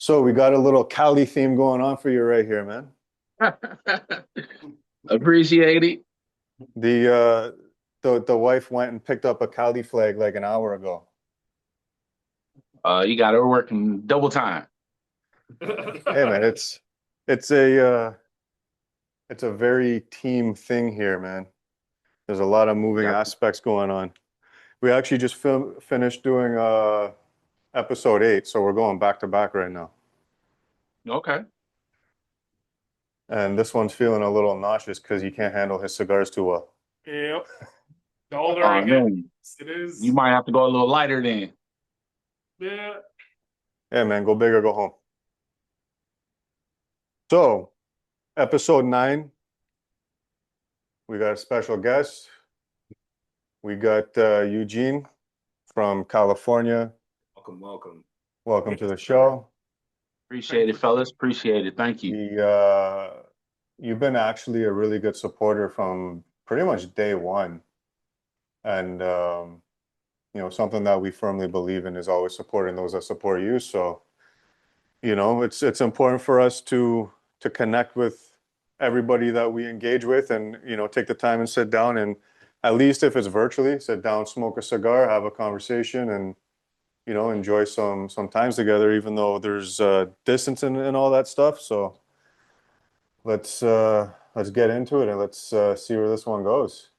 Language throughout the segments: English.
So we got a little Cali theme going on for you right here, man. Appreciate it. The uh the wife went and picked up a Cali flag like an hour ago. You got her working double time. Hey man, it's a it's a very team thing here, man. There's a lot of moving Got aspects going on. We actually just finished doing episode 8, so we're going back to back right now. okay. And this one's feeling a little nauseous because he can't handle his cigars too well. Yep. The older I Oh get, man, it you is. might have to go a little lighter then. Yeah. Yeah, man, go big or go home. So, episode 9, we got a special guest. We got Eugene from California. Welcome, welcome. Welcome to the show. Appreciate it, fellas. Appreciate it. Thank you. The, you've been actually a really good supporter from pretty much day one. And, something that we firmly believe in is always supporting those that support you. So, it's important for us to connect with everybody that we engage with and, take the time and sit down and at least if it's virtually, sit down, smoke a cigar, have a conversation and enjoy some times together, even though there's distance and all that stuff. So let's get into it and let's see where this one goes.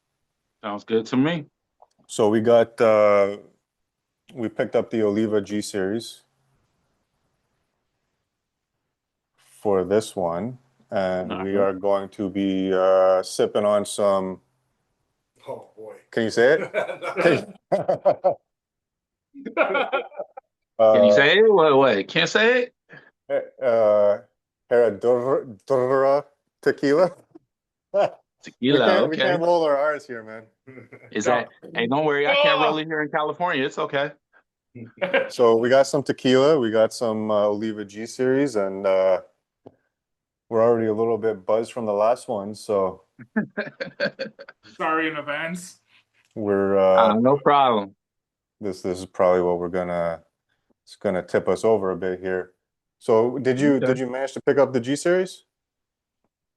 Sounds good to me. So we picked up the Oliva G series for this one, and we Uh-huh. are going to be sipping on some. Oh boy. Can you say it? Can Can you uh, say it? What? Can't say it? uh, Herradura tequila. We Tequila. can't we Okay. can't roll our R's here, man. Is No. that? Hey, don't worry. I can't roll Oh! it here in California. It's okay. So we got some tequila, we got some Oliva G series, and we're already a little bit buzzed from the last one. So Sorry in advance. we're No problem. this is probably what it's gonna tip us over a bit here. So Okay. did you manage to pick up the G series?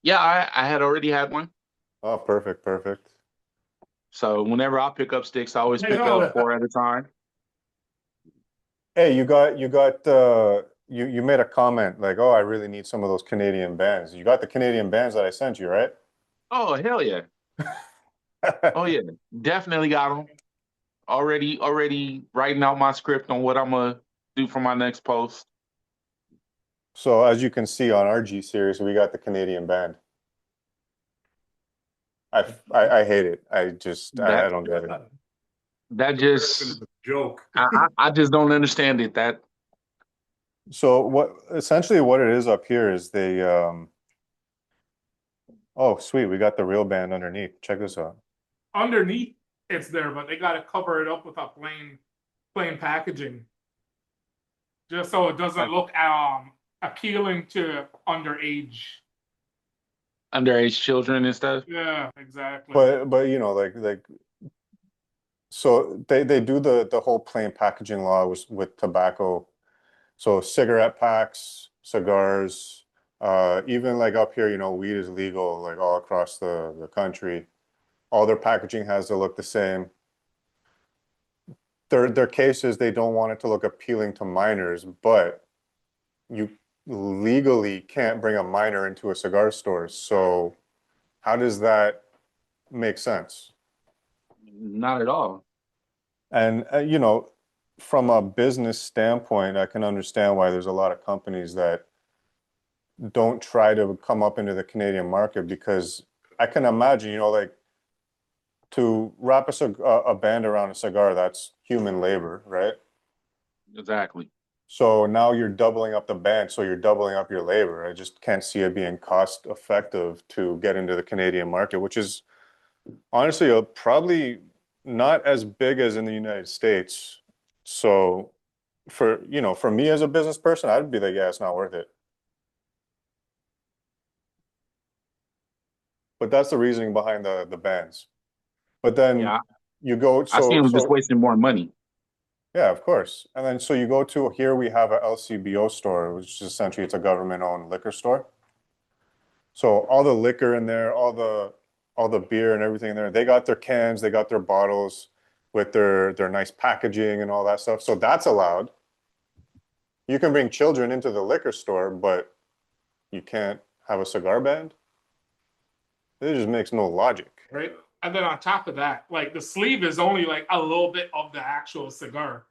Yeah, I had already had one. Oh, perfect, perfect. So whenever I pick up sticks, I always I pick up know. 4 at a time. Hey, you got you made a comment like, "Oh, I really need some of those Canadian bands." You got the Canadian bands that I sent you, right? Oh, hell yeah. Oh yeah. Definitely got them. Already writing out my script on what I'm gonna do for my next post. So as you can see on our G series, we got the Canadian band. I hate it. I That don't get it. that Comparison just is a joke. I just don't understand it. That So what essentially what it is up here is oh sweet, we got the real band underneath. Check this out. Underneath, it's there, but they got to cover it up with a plain packaging, just so it doesn't look appealing to underage. underage children and stuff. Yeah, exactly. But like so they do the whole plain packaging law with tobacco. So cigarette packs, cigars, even like up here, weed is legal like all across the country. All their packaging has to look the same. Their case is they don't want it to look appealing to minors, but you legally can't bring a minor into a cigar store. So how does that make sense? Not at all. And from a business standpoint, I can understand why there's a lot of companies that don't try to come up into the Canadian market because I can imagine, like to wrap a band around a cigar, that's human labor, right? Exactly. So now you're doubling up the band, so you're doubling up your labor. I just can't see it being cost effective to get into the Canadian market, which is honestly probably not as big as in the United States. So for me as a business person, I'd be like, yeah, it's not worth it. But that's the reasoning behind the bans. But then Yeah, you go I see them just so wasting more money. Yeah, of course. And then so you go to here we have a LCBO store, which is essentially it's a government-owned liquor store. So all the liquor in there, all the beer and everything in there, they got their cans, they got their bottles with their nice packaging and all that stuff. So that's allowed. You can bring children into the liquor store, but you can't have a cigar band. It just makes no logic. right? And then on top of that, like the sleeve is only like a little bit of the actual cigar.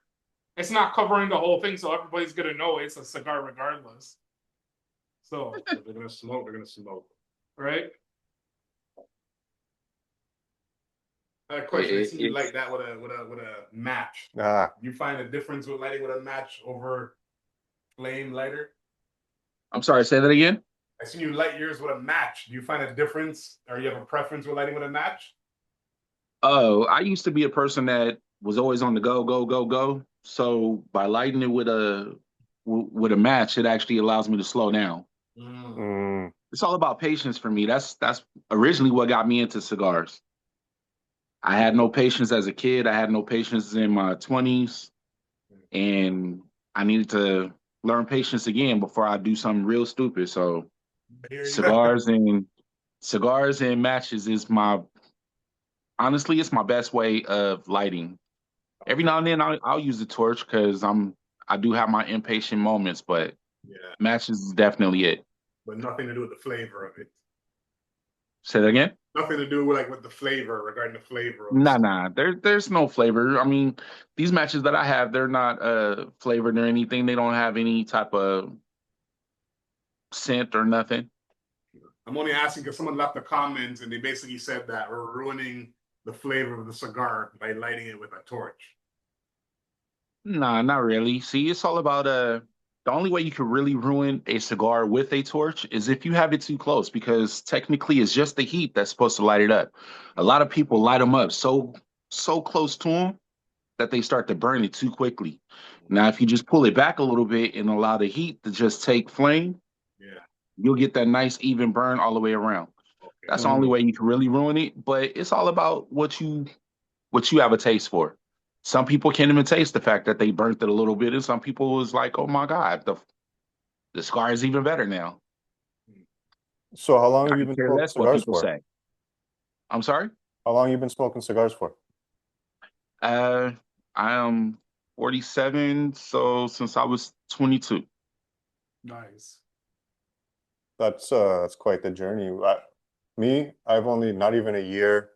It's not covering the whole thing, so everybody's gonna know it's a cigar regardless. So, If they're gonna smoke, they're gonna smoke. right? I had a question. I It- see you it's- light that with a match. Ah, You find a difference with lighting with a match over flame lighter? I'm sorry, say that again. I see you light yours with a match. Do you find a difference, or you have a preference with lighting with a match? Oh, I used to be a person that was always on the go, go, go, go. So by lighting it with a match, it actually allows me to slow down. mm, It's all about patience for me. That's originally what got me into cigars. I had no patience as a kid. I had no patience in my 20s, and I needed to learn patience again before I do something real stupid. So I hear you. cigars and matches is honestly, it's my best way of lighting. Every now and then I'll use the torch because I do have my impatient moments, but Yeah, matches is definitely it. but nothing to do with the flavor of it. Say that again? Nothing to do with like with the flavor, regarding the flavor of Nah. There's no flavor. I mean, these matches that I have, they're not flavored or anything. They don't have any type of scent or nothing. I'm only asking because someone left a comment and they basically said that we're ruining the flavor of the cigar by lighting it with a torch. Nah, not really. See, it's all about the only way you can really ruin a cigar with a torch is if you have it too close, because technically it's just the heat that's supposed to light it up. A lot of people light them up so close to them that they start to burn it too quickly. Now, if you just pull it back a little bit and allow the heat to just take flame, Yeah. you'll get that nice even burn all the way around. Okay. That's the only way you can really ruin it. But it's all about what you have a taste for. Some people can't even taste the fact that they burnt it a little bit, and some people was like, "Oh my God, the scar is even better now." so how long I have you could been care smoking less what cigars people for? say. I'm sorry. How long you been smoking cigars for? Uh, I am 47, so since I was 22. Nice. That's quite the journey. I've only not even a year.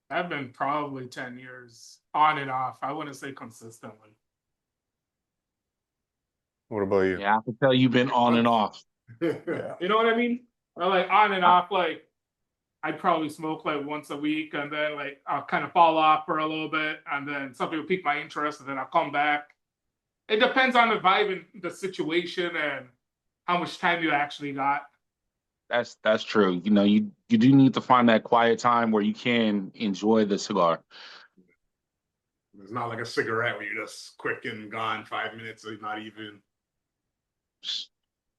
I've been probably 10 years on and off. I wouldn't say consistently. What about you? Yeah, I can tell you've been on and off. Yeah. You know what I mean? Or like on and off, like I'd probably smoke like once a week and then like I'll kind of fall off for a little bit and then something will pique my interest and then I'll come back. It depends on the vibe and the situation and how much time you actually got. That's true. You know, you do need to find that quiet time where you can enjoy the cigar. It's not like a cigarette where you're just quick and gone 5 minutes, or not even.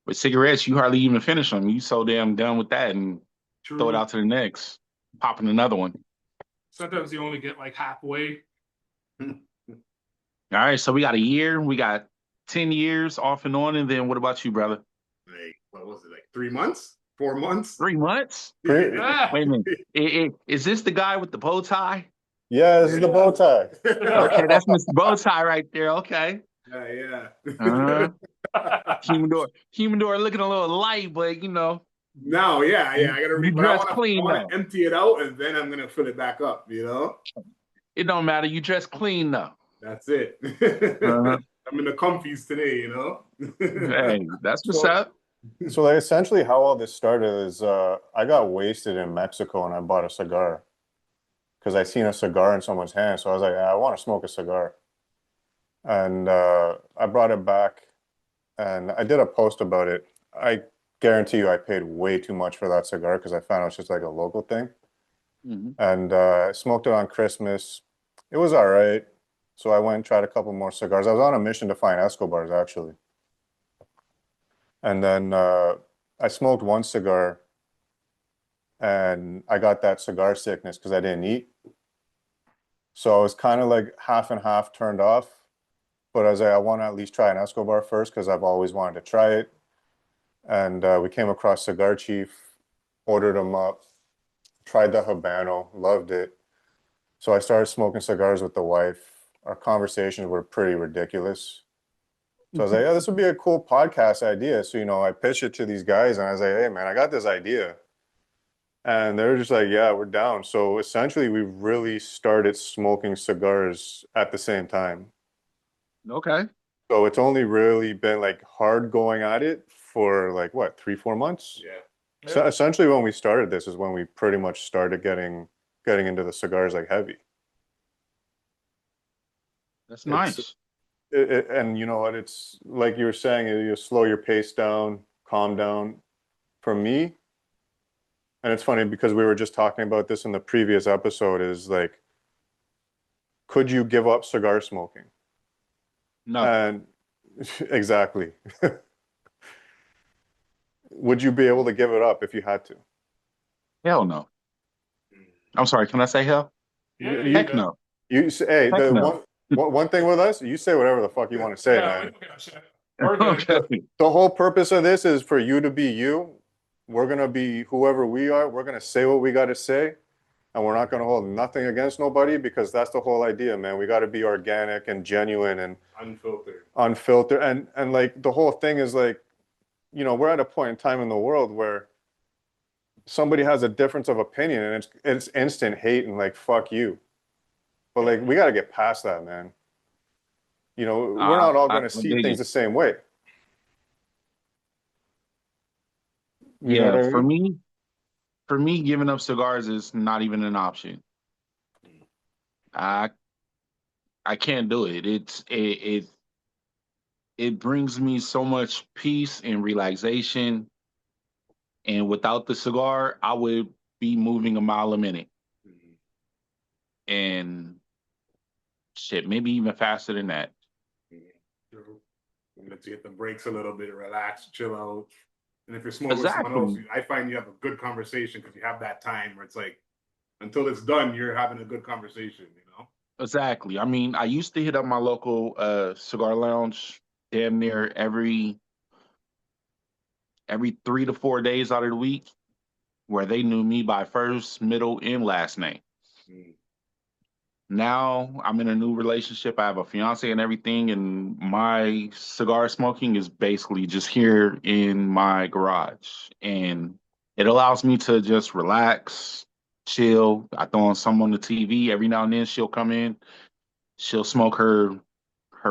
With cigarettes, you hardly even finish them. You so damn done with that and throw it True. out to the next, popping another one. Sometimes you only get like halfway. All right, so we got a year, we got 10 years off and on, and then what about you, brother? Like, what was it, like 3 months? 4 months? 3 months? Ah, Wait a minute. Is this the guy with the bow tie? Yeah, this is the bow tie. Okay, that's Mr. Bow Tie right there. Okay. Yeah. Uh-huh. Humidor looking a little light, but you know, No, yeah. I gotta you read, but I dress clean want though. to empty it out and then I'm gonna fill it back up. It don't matter. You dress clean though. That's it. Uh-huh. I'm in the comfies today. Hey, that's what's So- up. So like essentially how all this started is I got wasted in Mexico and I bought a cigar because I seen a cigar in someone's hand. So I was like, I want to smoke a cigar. And I brought it back and I did a post about it. I guarantee you I paid way too much for that cigar because I found out it's just like a local thing. Mhm. And I smoked it on Christmas. It was all right. So I went and tried a couple more cigars. I was on a mission to find Escobars actually. And then I smoked one cigar and I got that cigar sickness because I didn't eat. So I was kind of like half and half turned off. but I was like, I want to at least try an Escobar first because I've always wanted to try it. And we came across Cigar Chief, ordered them up, tried the Habano, loved it. So I started smoking cigars with the wife. Our conversations were pretty ridiculous. So I was like, yeah, this would be a cool podcast idea. So, I pitched it to these guys and I was like, hey, man, I got this idea. And they were just like, yeah, we're down. So essentially, we really started smoking cigars at the same time. Okay. So it's only really been like hard going at it for like what, 3, 4 months? Yeah. So essentially, when we started this is when we pretty much started getting into the cigars like heavy. That's It's nice. and you know what? It's like you were saying, you slow your pace down, calm down. For me, and it's funny because we were just talking about this in the previous episode, is like, could you give up cigar smoking? No, And exactly. Would you be able to give it up if you had to? hell no. I'm sorry. Can I say hell? Yeah, You, yeah, you Heck good. no. you say, hey, Heck the no. one thing with us, you say whatever the fuck you want to say, Yeah, we man. don't give a shit. We're good. Okay. The whole purpose of this is for you to be you. We're gonna be whoever we are. We're gonna say what we got to say, and we're not gonna hold nothing against nobody because that's the whole idea, man. We got to be organic and genuine and Unfiltered. unfiltered, and like the whole thing is like, we're at a point in time in the world where somebody has a difference of opinion and it's instant hate and like fuck you. But like we got to get past that, man. We're not all I going to see dig things it. the same way. You know what Yeah, I mean? for me, giving up cigars is not even an option. I I can't do it. It brings me so much peace and relaxation. And without the cigar, I would be moving a mile a minute. Mhm. And shit, maybe even faster than that. True. Let you hit the brakes a little bit, relax, chill out. And if you're smoking with someone else, Exactly. I find you have a good conversation because you have that time where it's like until it's done, you're having a good conversation, you know? Exactly. I mean, I used to hit up my local cigar lounge damn near every 3 to 4 days out of the week, where they knew me by first, middle, and last name. Mm. Now I'm in a new relationship. I have a fiance and everything, and my cigar smoking is basically just here in my garage. And it allows me to just relax, chill. I throw on some on the TV. Every now and then she'll come in, she'll smoke her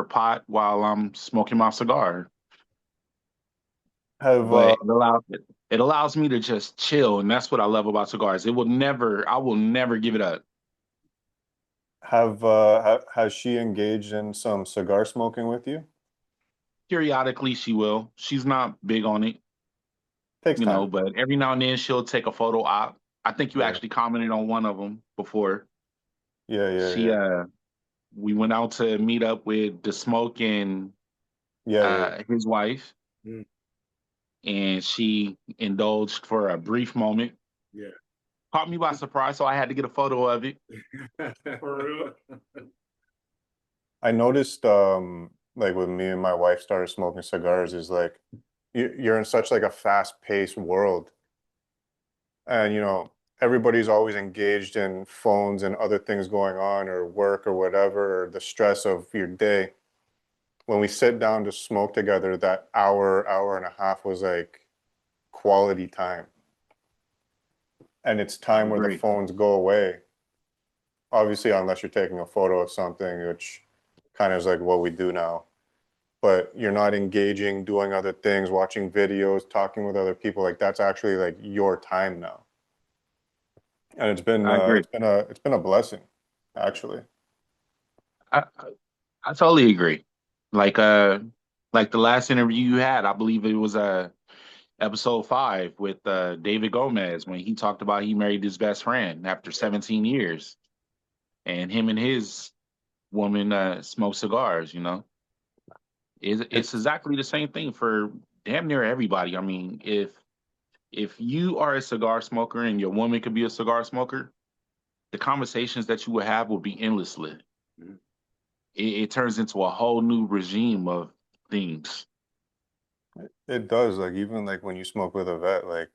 pot while I'm smoking my cigar. Have But it allows me to just chill, and that's what I love about cigars. I will never give it up. has she engaged in some cigar smoking with you? Periodically she will. She's not big on it, Takes time. but every now and then she'll take a photo op. I think you Yeah, actually commented on one of them before. yeah, yeah, She yeah, we went out to meet up with the smoke and yeah, yeah. his wife, Mm. and she indulged for a brief moment. Yeah. Caught me by surprise, so I had to get a photo of it. For real. I noticed, like when me and my wife started smoking cigars, is like you're in such like a fast-paced world, and everybody's always engaged in phones and other things going on, or work or whatever, or the stress of your day. When we sit down to smoke together, that hour and a half was like quality time, and it's I time where the agree. phones go away. Obviously, unless you're taking a photo of something, which kind of is like what we do now. But you're not engaging, doing other things, watching videos, talking with other people. Like that's actually like your time now. And it's been I agree. it's been a blessing, actually. I I totally agree. Like like the last interview you had, I believe it was episode 5 with David Gomez when he talked about he married his best friend after 17 years, and him and his woman smoke cigars. It's It's exactly the same thing for damn near everybody. I mean, if you are a cigar smoker and your woman could be a cigar smoker, the conversations that you would have will be endlessly. Mhm. it turns into a whole new regime of things. It does. Like even like when you smoke with a vet, like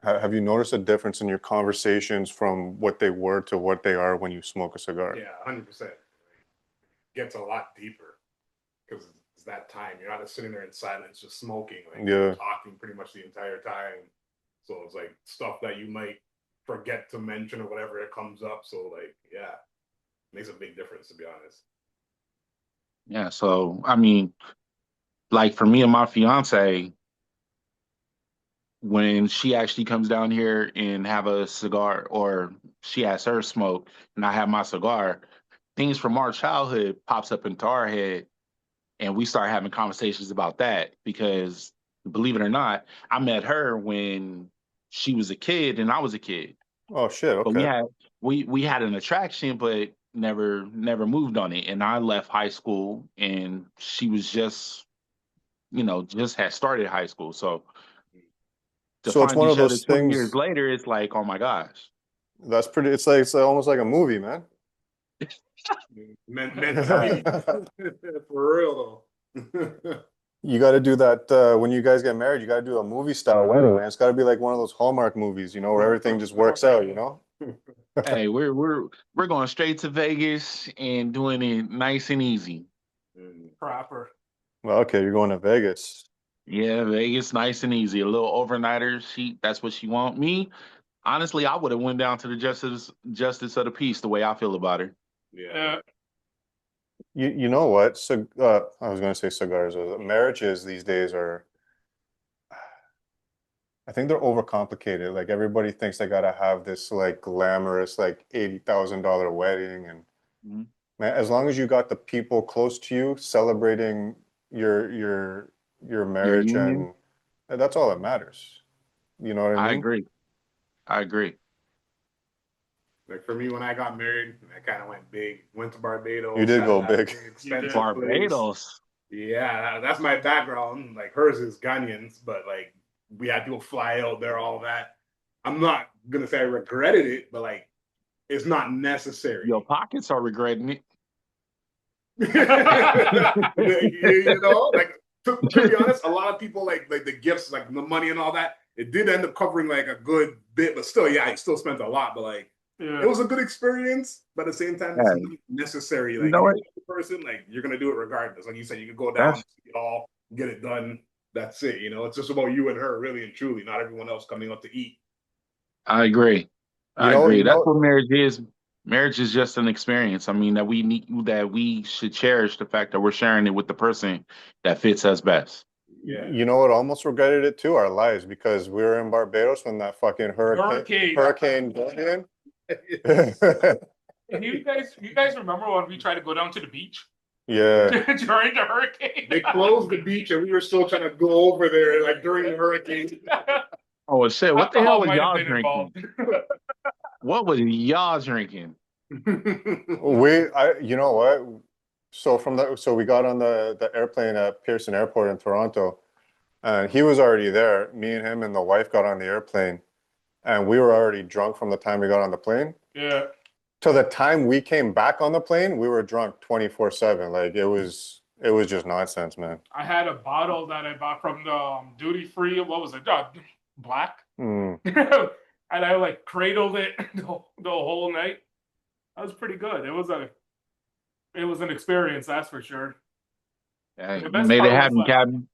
have you noticed a difference in your conversations from what they were to what they are when you smoke a cigar? Yeah, 100%. Gets a lot deeper because it's that time. You're not just sitting there in silence, just smoking. Like you're Yeah. talking pretty much the entire time. So it's like stuff that you might forget to mention or whatever it comes up. So like, yeah, makes a big difference to be honest. Yeah. So I mean, like for me and my fiance, when she actually comes down here and have a cigar, or she has her smoke and I have my cigar, things from our childhood pops up into our head, and we start having conversations about that because, believe it or not, I met her when she was a kid and I was a kid. Oh shit, But we okay. had we had an attraction, but never moved on it. And I left high school, and she was just, just had started high school. So to So it's find one of each other those 20 years things later, it's like, oh my gosh. that's pretty, it's almost like a movie, man. Meant to be. For real though. You got to do that when you guys get married. You got to do a movie style wedding, man. It's got to be like one of those Hallmark movies, where everything just works out. Hey, we're going straight to Vegas and doing it nice and easy. Proper. Well, okay, you're going to Vegas. Yeah, Vegas, nice and easy. A little overnighter. That's what she want. Me, honestly, I would have went down to the justice of the peace the way I feel about her. Yeah. You know what? So I was going to say cigars. Marriages these days are, I think they're overcomplicated. Like everybody thinks they gotta have this like glamorous like $80,000 wedding, and Mhm. man, as long as you got the people close to you celebrating your your your Your marriage, union? and that's all that matters. You know what I I mean? agree. I agree. Like for me, when I got married, I kind of went big. Went to You Barbados, did had go that big. big expensive place. Barbados. Yeah, that's my background. Like hers is Ghanaians, but like we had to fly out there, all that. I'm not gonna say I regretted it, but like it's not Your necessary. pockets are regretting it. Like to be honest, a lot of people like the gifts, like the money and all that. It did end up covering like a good bit, but still, yeah, I still spent a lot. But like, Yeah. it was a good experience. But at the same time, it's Hey, not necessary. you Like, know if what? you're a person, like you're gonna do it regardless. Like you said, you could go down, That's see it all, get it done. That's it. It's just about you and her, really and truly, not everyone else coming out to eat. I agree. You I know, agree. you That's know, what marriage is. Marriage is just an experience. I mean, that we should cherish the fact that we're sharing it with the person that fits us best. Yeah. you know what? Almost regretted it too, our lives, because we were in Barbados when that fucking Hurricane. hurricane Dorian. You guys remember when we tried to go down to the beach Yeah. during the hurricane? They closed the beach and we were still trying to go over there like during the hurricane. Oh shit! What the hell Alcohol was might have y'all been drinking? involved. What was y'all drinking? You know what? So we got on the airplane at Pearson Airport in Toronto, and he was already there. Me and him and the wife got on the airplane, and we were already drunk from the time we got on the plane. Yeah. To the time we came back on the plane, we were drunk 24/7. Like it was just nonsense, man. I had a bottle that I bought from the duty free. What was it? Black. Mm. And I like cradled it the whole night. That was pretty good. It was an experience, that's for sure. Hey, The you best made it part was happen, like, Captain.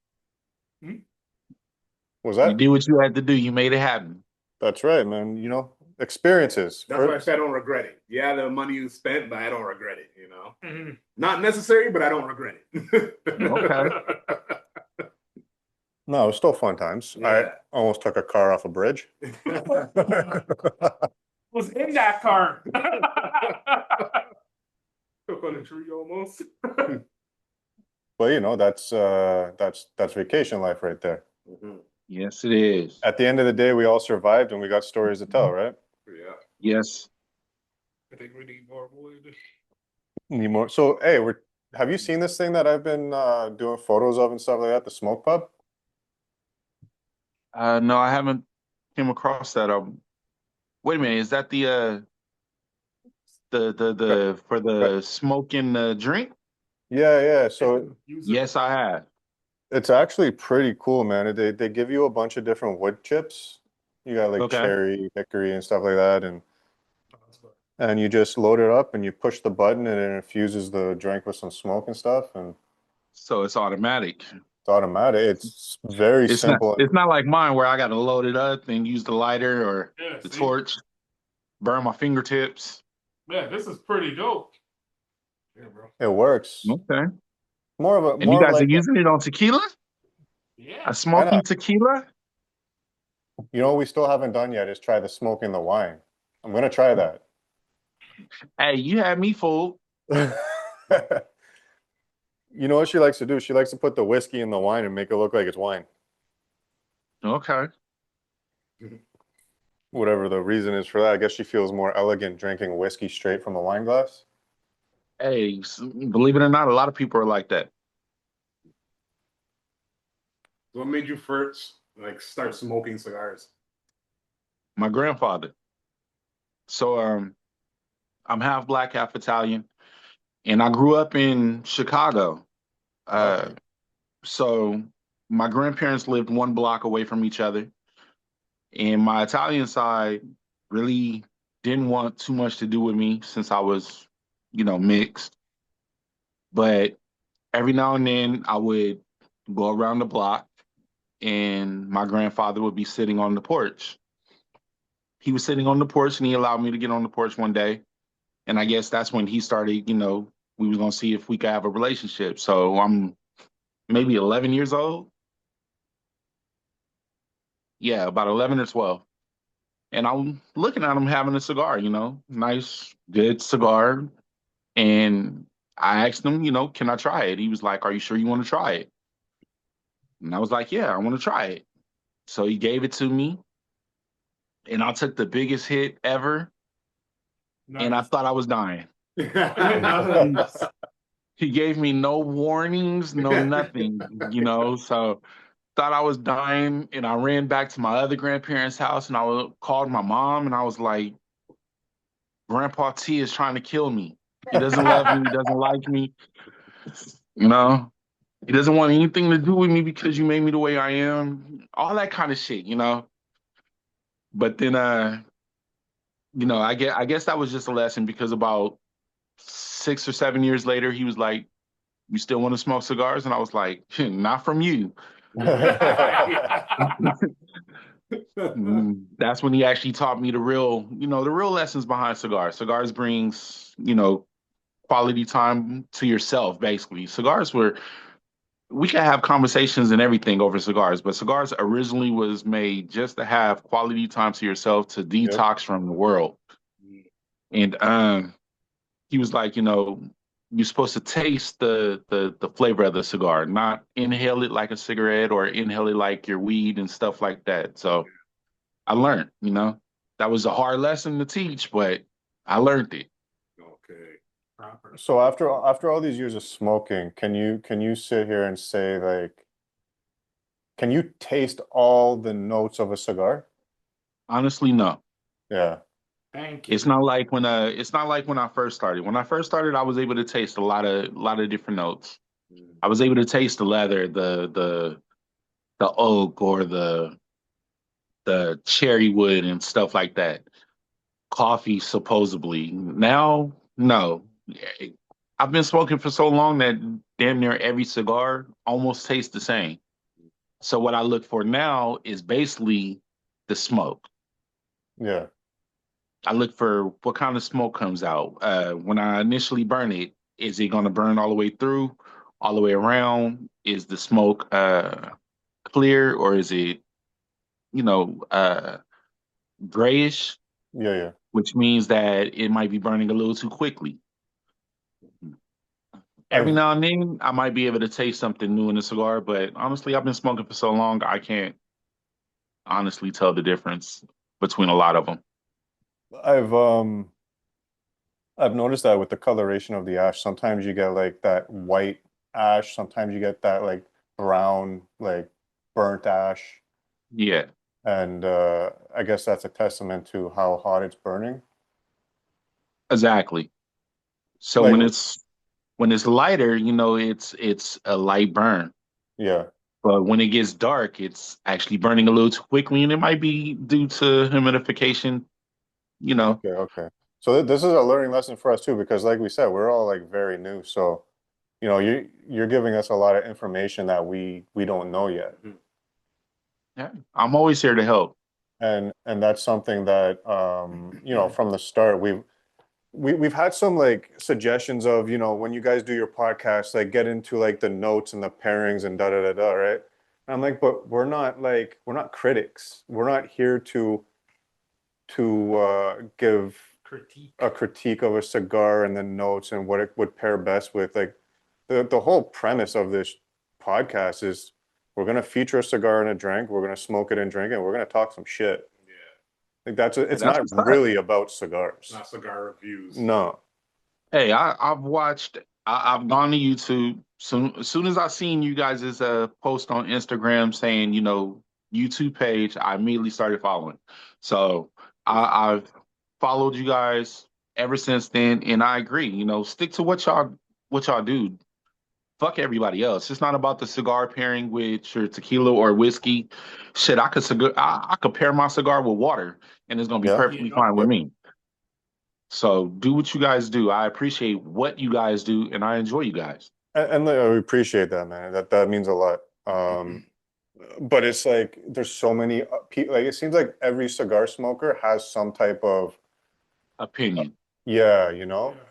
Was You that? did what you had to do. You made it happen. That's right, man. Experiences. That's why I said I don't regret it. Yeah, the money you spent, but I don't regret it. mhm. Not necessary, but I don't regret it. Okay. No, it was still fun times. I Yeah. almost took a car off a bridge. Was in that car. Took on a tree almost. But that's vacation life right there. Mhm. Yes, it is. At the end of the day, we all survived and we got stories to tell, right? Yeah. Yes. I think we need more wood. Need more. So, hey, have you seen this thing that I've been doing photos of and stuff like that, the smoke pub? No, I haven't came across that. Wait a minute. Is that the Right, for right. the smoking drink? Yeah. So Use it. Yes, I have. it's actually pretty cool, man. They give you a bunch of different wood chips. You got like Okay. cherry, hickory, and stuff like that, and Oh, that's good. you just load it up and you push the button and it infuses the drink with some smoke and stuff, and So it's automatic. it's automatic. It's very It's not simple. it's not like mine where I gotta load it up and use the lighter or Yeah, the see? torch, burn my fingertips. Yeah, this is pretty dope. Yeah, bro. It works. Okay. And you More of guys are like using it on tequila? Yeah. A why smoking not? tequila? You know what we still haven't done yet is try the smoke in the wine. I'm gonna try that. Hey, you had me fooled. You know what she likes to do? She likes to put the whiskey in the wine and make it look like it's wine. Okay. Whatever the reason is for that. I guess she feels more elegant drinking whiskey straight from a wine glass. Hey, believe it or not, a lot of people are like that. What made you first like start smoking cigars? My grandfather. So I'm half black, half Italian, and I grew up in Chicago. Uh, Okay. so my grandparents lived one block away from each other, and my Italian side really didn't want too much to do with me since I was, mixed. But every now and then I would go around the block, and my grandfather would be sitting on the porch. He was sitting on the porch, and he allowed me to get on the porch one day. And I guess that's when he started, we was gonna see if we could have a relationship. So I'm maybe 11 years old. Yeah, about 11 or 12. And I'm looking at him having a cigar, nice, good cigar. And I asked him, can I try it? He was like, are you sure you want to try it? And I was like, yeah, I want to try it. So he gave it to me, and I took the biggest hit ever, and I Nice. thought I was dying. He, Nice. he gave me no warnings, no nothing, so thought I was dying, and I ran back to my other grandparents' house, and called my mom, and I was like, Grandpa T is trying to kill me. He doesn't love me. He doesn't like me. You know, he doesn't want anything to do with me because you made me the way I am. All that kind of shit. But then, I guess that was just a lesson because about 6 or 7 years later, he was like, "You still want to smoke cigars?" And I was like, "Not from you." That's when he actually taught me the real lessons behind cigars. Cigars brings, quality time to yourself, basically. We can have conversations and everything over cigars, but cigars originally was made just to have quality time to yourself to Yep. detox from the world. And he was like, you're supposed to taste the flavor of the cigar, not inhale it like a cigarette or inhale it like your weed and stuff like that. So I learned. That was a hard lesson to teach, but I learned it. Okay. Proper. So after all these years of smoking, can you sit here and say like, can you taste all the notes of a cigar? Honestly, no. Yeah. Thank It's you. not like when I first started. When I first started, I was able to taste a lot of different notes. I was able to taste the leather, the oak, or the cherry wood and stuff like that. Coffee, supposedly. Now, no. I've been smoking for so long that damn near every cigar almost tastes the same. So what I look for now is basically the smoke. Yeah. I look for what kind of smoke comes out. When I initially burn it, is it going to burn all the way through, all the way around? Is the smoke clear, or is it, you know, uh, grayish, Yeah. which means that it might be burning a little too quickly? Every I've now and then, I might be able to taste something new in a cigar, but honestly, I've been smoking for so long, I can't honestly tell the difference between a lot of them. I've um I've noticed that with the coloration of the ash, sometimes you get like that white ash, sometimes you get that like brown, like burnt ash. Yeah, And I guess that's a testament to how hot it's burning. exactly. So Like, when it's When it's lighter, it's a light burn. Yeah. But when it gets dark, it's actually burning a little too quickly, and it might be due to humidification. You know, Okay, okay. So this is a learning lesson for us too, because like we said, we're all like very new. So, you're giving us a lot of information that we don't know yet. yeah, I'm always here to help. And that's something that from the start we've had some like suggestions of, when you guys do your podcast, like get into like the notes and the pairings and da da da da, right? And I'm like, but we're not critics. We're not here to give Critique. a critique of a cigar and the notes and what it would pair best with. Like the whole premise of this podcast is we're gonna feature a cigar and a drink, we're gonna smoke it and drink it, and we're gonna talk some shit. Yeah. Like it's That's not what's up. really about cigars. Not cigar reviews. No. Hey, I've watched. I've gone to YouTube. As soon as I seen you guys' post on Instagram saying, YouTube page, I immediately started following. So I've followed you guys ever since then, and I agree. Stick to what y'all do. Fuck everybody else. It's not about the cigar pairing with your tequila or whiskey. Shit, I could pair my cigar with water, and it's gonna be Yeah. perfectly Yeah. fine with Yep. me. So do what you guys do. I appreciate what you guys do, and I enjoy you guys. And we appreciate that, man. That means a lot. But it's like there's so many people. Like it seems like every cigar smoker has some type of Opinion. yeah,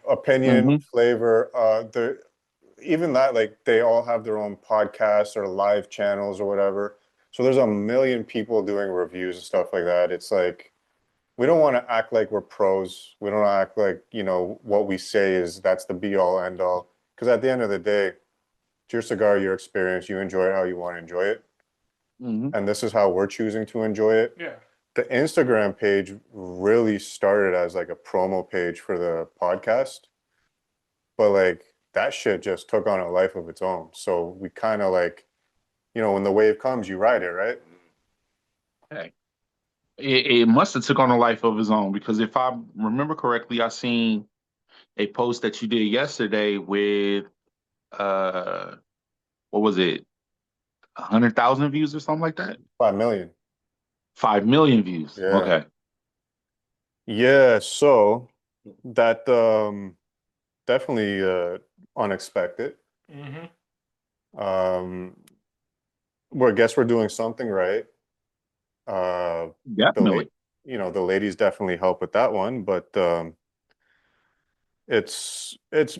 opinion, Hmm. flavor. Even that, like they all have their own podcasts or live channels or whatever. So there's a million people doing reviews and stuff like that. It's like we don't want to act like we're pros. We don't act like, what we say is that's the be all end all. Because at the end of the day, it's your cigar, your experience. You enjoy it how you want to enjoy it. Hmm. And this is how we're choosing to enjoy it. Yeah. The Instagram page really started as like a promo page for the podcast, but like that shit just took on a life of its own. So we kind of like, when the wave comes, you ride it, right? Hey, it must have took on a life of its own because if I remember correctly, I seen a post that you did yesterday with uh, what was it, 100,000 views or something like that? 5 million. 5 million views. Yeah. Okay. Yeah. So that definitely unexpected. Mm-hmm. Um, well, I guess we're doing something right. Uh, the late, Definitely. the ladies definitely help with that one, but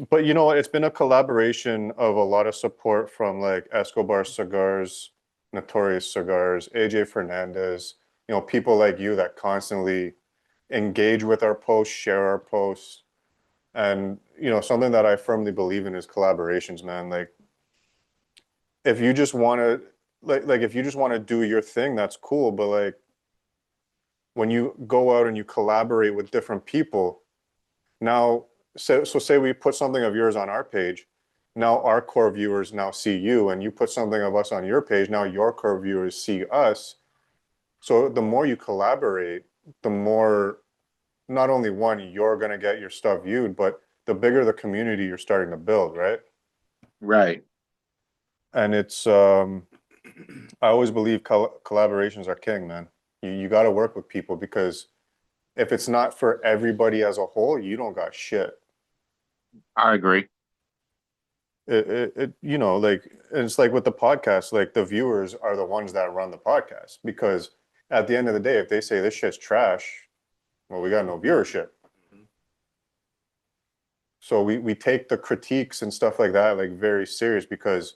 but you know what? It's been a collaboration of a lot of support from like Escobar Cigars, Notorious Cigars, AJ Fernandez, people like you that constantly engage with our posts, share our posts. And, something that I firmly believe in is collaborations, man. Like if you just want to like if you just want to do your thing, that's cool, but like when you go out and you collaborate with different people, now so say we put something of yours on our page, now our core viewers now see you, and you put something of us on your page, now your core viewers see us. So the more you collaborate, the more, not only one, you're going to get your stuff viewed, but the bigger the community you're starting to build, right? Right. And it's I always believe collaborations are king, man. You got to work with people, because if it's not for everybody as a whole, you don't got shit. I agree. Like it's like with the podcast, like the viewers are the ones that run the podcast, because at the end of the day, if they say this shit's trash, well, we got no viewership. So we take the critiques and stuff like that like very serious, because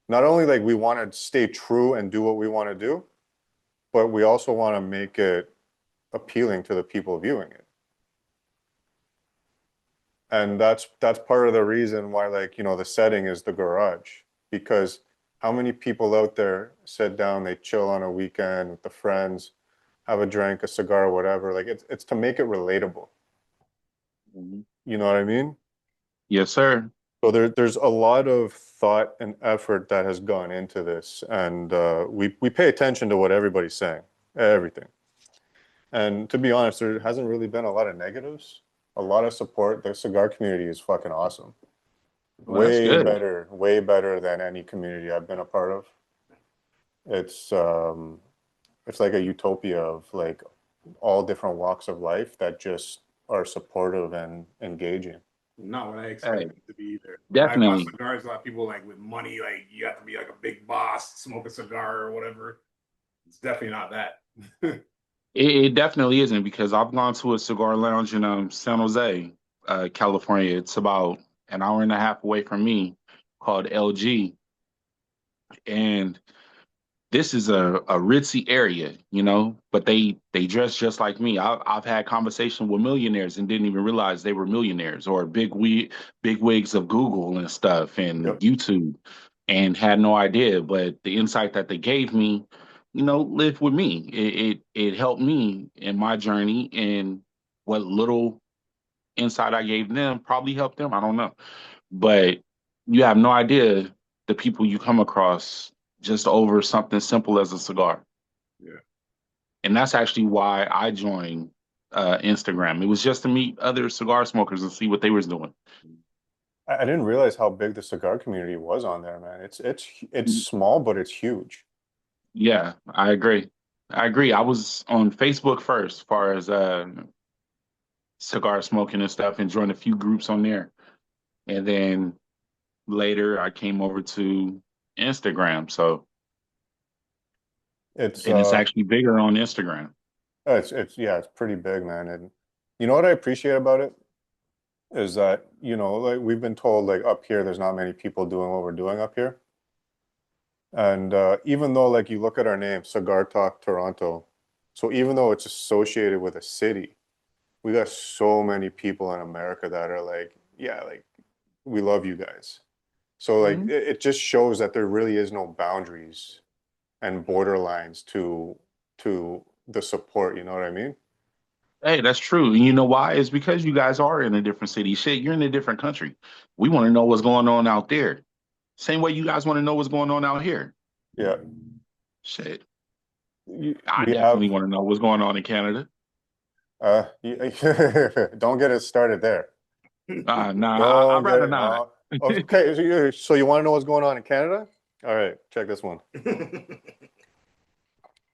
not only like we want to stay true and do what we want to do, but we also want to make it appealing to the people viewing it. And that's part of the reason why, like, the setting is the garage, because how many people out there sit down, they chill on a weekend with the friends, have a drink, a cigar, whatever. Like it's to make it relatable. Mhm. You know what I mean? Yes, sir. So there's a lot of thought and effort that has gone into this, and we pay attention to what everybody's saying, everything. And to be honest, there hasn't really been a lot of negatives. A lot of support. The cigar community is fucking awesome. Well, that's good. way better than any community I've been a part of. It's it's like a utopia of like all different walks of life that just are supportive and engaging. Not what I Hey, expected it to be either. When I bought definitely. cigars, a lot of people like with money, like you have to be like a big boss, smoke a cigar or whatever. It's definitely not that. It definitely isn't because I've gone to a cigar lounge in San Jose, California. It's about an hour and a half away from me, called LG, and this is a ritzy area, but they dress just like me. I've had conversation with millionaires and didn't even realize they were millionaires or big wigs of Google and stuff and Yep. YouTube, and had no idea. But the insight that they gave me, lived with me. It helped me in my journey, and what little insight I gave them probably helped them. I don't know, but you have no idea the people you come across just over something simple as a cigar. Yeah. And that's actually why I joined Instagram. It was just to meet other cigar smokers and see what they was doing. I didn't realize how big the cigar community was on there, man. It's small, but it's huge. Yeah, I agree. I agree. I was on Facebook first, as far as cigar smoking and stuff, and joined a few groups on there. And then later I came over to Instagram. So, It's and it's actually bigger on Instagram. it's yeah, it's pretty big, man. And you know what I appreciate about it is that, like we've been told like up here there's not many people doing what we're doing up here. And even though like you look at our name, Cigar Talk Toronto, so even though it's associated with a city, we got so many people in America that are like, yeah, like we love you guys. So like Mhm. it just shows that there really is no boundaries and borderlines to the support, you know what I mean? Hey, that's true. And you know why? It's because you guys are in a different city. Shit, you're in a different country. We want to know what's going on out there. Same way you guys want to know what's going on out here. Yeah. Shit, I We have definitely want to know what's going on in Canada. don't get it started there. Nah, I'd Don't get rather it. not. Okay, so you want to know what's going on in Canada? All right, check this one.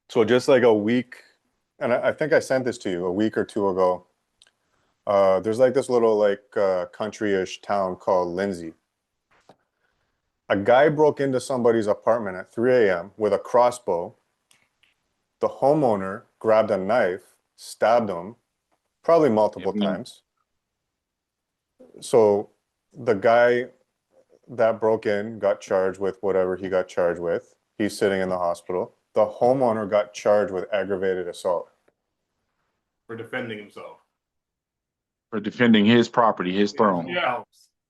So just like a week, and I think I sent this to you a week or two ago. There's like this little like country-ish town called Lindsay. A guy broke into somebody's apartment at 3 a.m. with a crossbow. The homeowner grabbed a knife, stabbed him, probably multiple times. So the guy that broke in got charged with whatever he got charged with. He's sitting in the hospital. The homeowner got charged with aggravated assault. For defending himself. For defending his property, his throne. Yeah.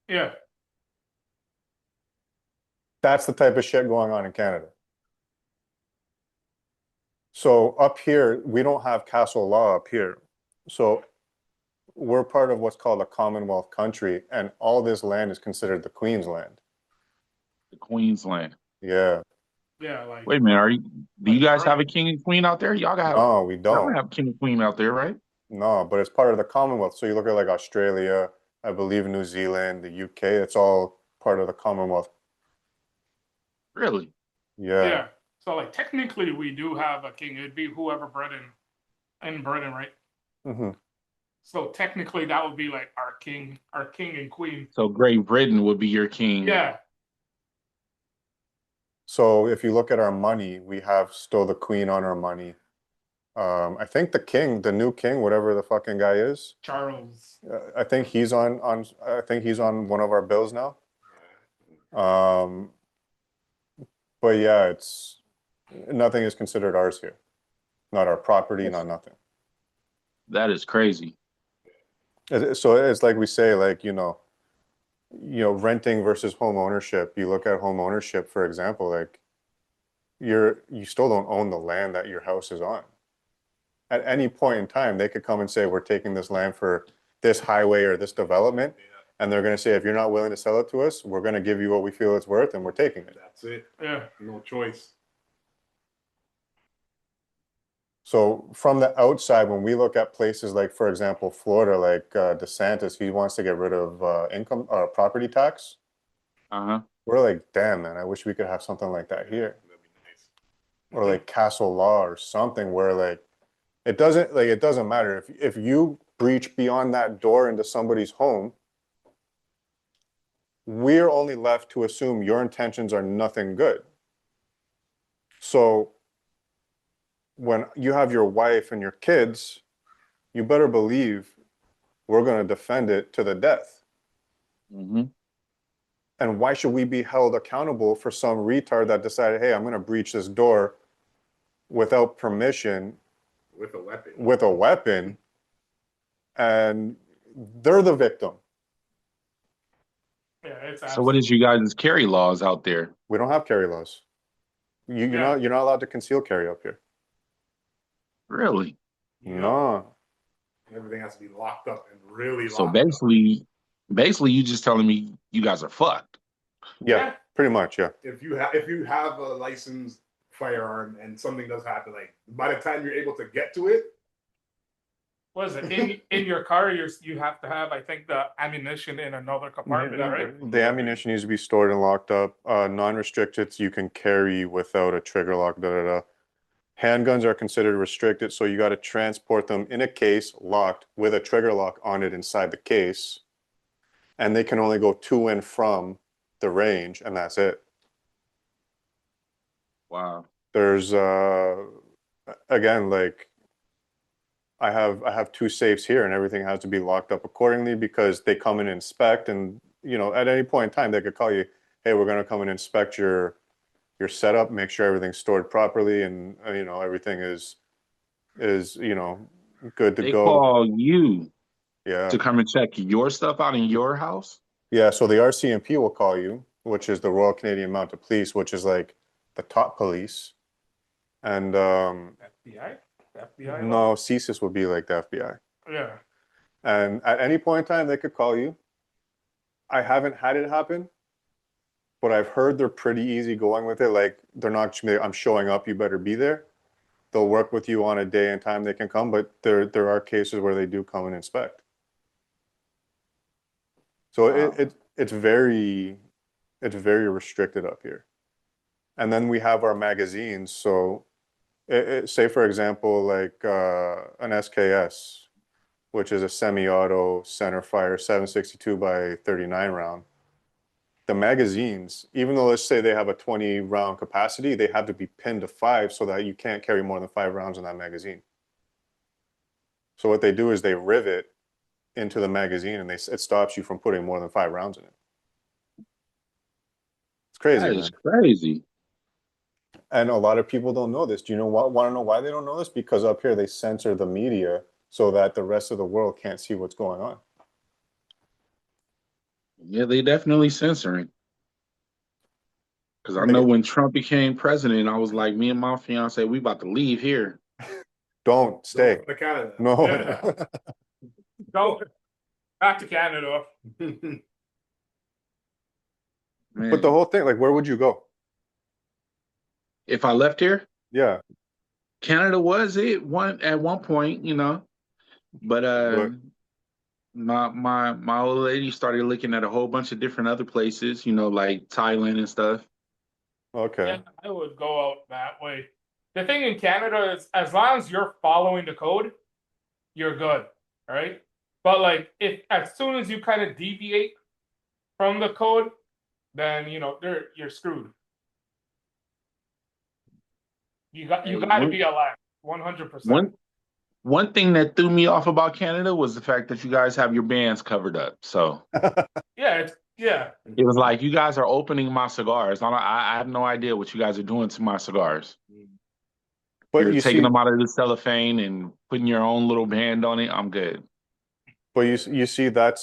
Yeah. That's the type of shit going on in Canada. So up here, we don't have castle law up here. So we're part of what's called a Commonwealth country, and all this land is considered the Queen's land. The Queensland. Yeah. Yeah. Like, Wait a minute, do you like, guys have a king and queen out there? No, we Y'all don't don't. have a king and queen out there, right? No, but it's part of the Commonwealth. So you look at like Australia, I believe New Zealand, the UK, it's all part of the Commonwealth. Really? Yeah. yeah. So like technically we do have a king. It'd be whoever bred in Britain, right? hmm So technically that would be like our king and queen. So Great Britain would be your king. Yeah. So if you look at our money, we have still the Queen on our money. I think the king, the new king, whatever the fucking guy is, Charles. I think he's on I think he's on one of our bills now. Um, but yeah, it's nothing is considered ours here. Not our property, not nothing. That is crazy. So it's like we say, like, renting versus home ownership. You look at home ownership, for example, like you still don't own the land that your house is on. At any point in time, they could come and say, we're taking this land for this highway or this development. And they're going to say, if you're not willing to sell it to us, we're going to give you what we feel it's worth and we're taking it. That's it. Yeah. No choice. So from the outside, when we look at places like, for example, Florida, like DeSantis, he wants to get rid of income or property tax. Uh-huh. We're like, damn, man, I wish we could have something like that here. That'd be nice. Or like castle law or something where like it doesn't matter if you breach beyond that door into somebody's home, we're only left to assume your intentions are nothing good. So when you have your wife and your kids, you better believe we're going to defend it to the death. Mm-hmm. And why should we be held accountable for some retard that decided, hey, I'm going to breach this door without permission With a weapon. with a weapon, and they're the victim? Yeah, it's So what is you guys' carry laws out there? We don't have carry laws. You're not allowed to conceal carry up here. Really? No. Everything has to be locked up and really So locked up. basically you just telling me you guys are fucked. Yeah, pretty much. Yeah. If you have a licensed firearm and something does happen, like by the time you're able to get to it, What is it? In your car, you have to have, I think, the ammunition in another compartment, right? The ammunition needs to be stored and locked up. Non-restricted, you can carry without a trigger lock. Da, da, da. Handguns are considered restricted, so you got to transport them in a case locked with a trigger lock on it inside the case, and they can only go to and from the range, and that's it. Wow. There's again, like I have two safes here, and everything has to be locked up accordingly because they come and inspect, and at any point in time they could call you, hey, we're going to come and inspect your setup, make sure everything's stored properly, and everything is good to They go. call you Yeah. to come and check your stuff out in your house? Yeah, so the RCMP will call you, which is the Royal Canadian Mounted Police, which is like the top police. And FBI? FBI? no, CSIS would be like the FBI. Yeah. And at any point in time, they could call you. I haven't had it happen, but I've heard they're pretty easy going with it. Like they're not, I'm showing up, you better be there. They'll work with you on a day and time they can come, but there are cases where they do come and inspect. So Wow. it's very restricted up here. And then we have our magazines. So say for example, like an SKS, which is a semi-auto centerfire 762 by 39 round. The magazines, even though let's say they have a 20 round capacity, they have to be pinned to 5 so that you can't carry more than 5 rounds in that magazine. So what they do is they rivet into the magazine, and it stops you from putting more than 5 rounds in it. It's crazy, That man. is crazy. And a lot of people don't know this. Do you want to know why they don't know this? Because up here they censor the media so that the rest of the world can't see what's going on. Yeah, they definitely censoring. Because I know when Trump became president, I was like, me and my fiance, we about to leave here. Don't stay. Go to Canada. No. Yeah. Go back to Canada. Man, But the whole thing, like, where would you go? if I left here, Yeah. Canada was it at one point, but my old lady started looking at a whole bunch of different other places, like Thailand and stuff. Okay. Yeah, I would go out that way. The thing in Canada is, as long as you're following the code, you're good, right? But like, if as soon as you kind of deviate from the code, then you're screwed. You got to be alive, 100%. One thing that threw me off about Canada was the fact that you guys have your bands covered up. So Yeah, it was like you guys are opening my cigars. I have no idea what you guys are doing to my cigars. But You're you taking see, them out of the cellophane and putting your own little band on it. I'm good. but you see, that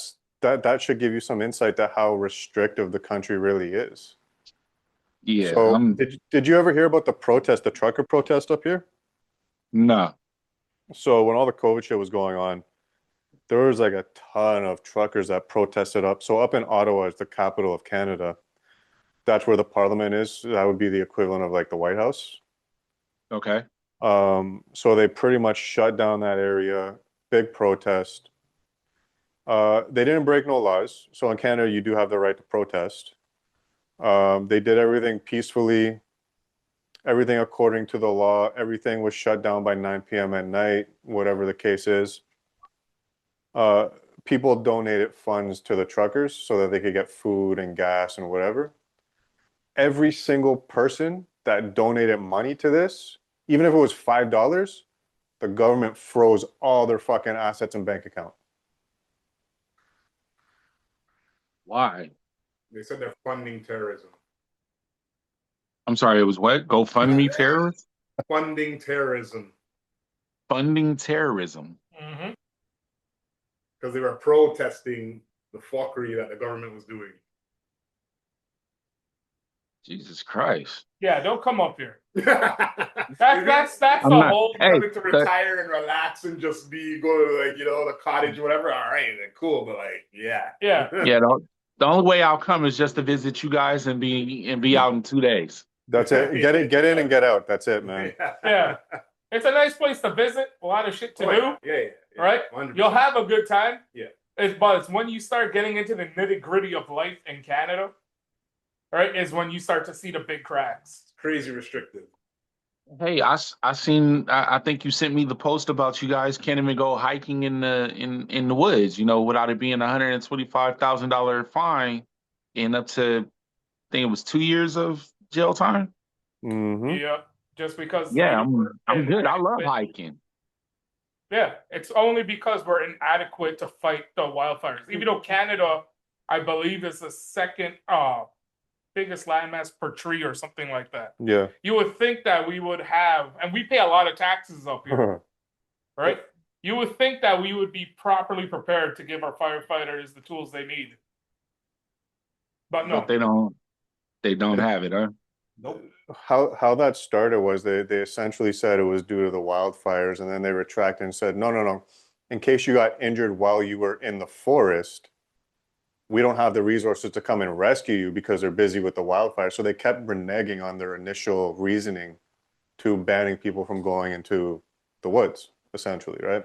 should give you some insight to how restrictive the country really is. Yeah, So did you ever hear about the protest, the trucker protest up here? no. So when all the COVID shit was going on, there was like a ton of truckers that protested up. So up in Ottawa is the capital of Canada. That's where the parliament is. That would be the equivalent of like the White House. Okay. So they pretty much shut down that area. Big protest. They didn't break no laws. So in Canada, you do have the right to protest. They did everything peacefully, everything according to the law. Everything was shut down by 9 p.m. at night, whatever the case is. Uh, People donated funds to the truckers so that they could get food and gas and whatever. Every single person that donated money to this, even if it was $5, the government froze all their fucking assets and bank account. Why? They said they're funding terrorism. I'm sorry, it was what? GoFundMe terrorists? Funding terrorism Funding terrorism. Mm-hmm. because they were protesting the fuckery that the government was doing. Jesus Christ. Yeah, don't come up here. That's That's I'm the not- whole. hey, coming to retire and relax and just be go to like the cottage or whatever. All right, then cool, but like Yeah. Yeah, the only way I'll come is just to visit you guys and be out in 2 days. That's it. Get in and get out. That's it, man. Yeah. It's a nice place to visit. A lot of shit to do. Yeah. Right? 100%. You'll have a good time. Yeah. But it's when you start getting into the nitty gritty of life in Canada, right, is when you start to see the big cracks. Crazy restrictive. Hey, I seen I think you sent me the post about you guys can't even go hiking in the woods, without it being $125,000 fine and up to I think it was 2 years of jail time. Mm-hmm. Yeah. Just because. Yeah, I'm good. I love hiking. Yeah, it's only because we're inadequate to fight the wildfires. Even though Canada, I believe, is the second biggest landmass per tree or something like that. Yeah. You would think that we would have, and we pay a lot of taxes up here, right? You would think that we would be properly prepared to give our firefighters the tools they need. But no. But they don't have it, huh? Nope. How that started was they essentially said it was due to the wildfires, and then they retracted and said, no. In case you got injured while you were in the forest, we don't have the resources to come and rescue you because they're busy with the wildfire. So they kept reneging on their initial reasoning to banning people from going into the woods, essentially, right?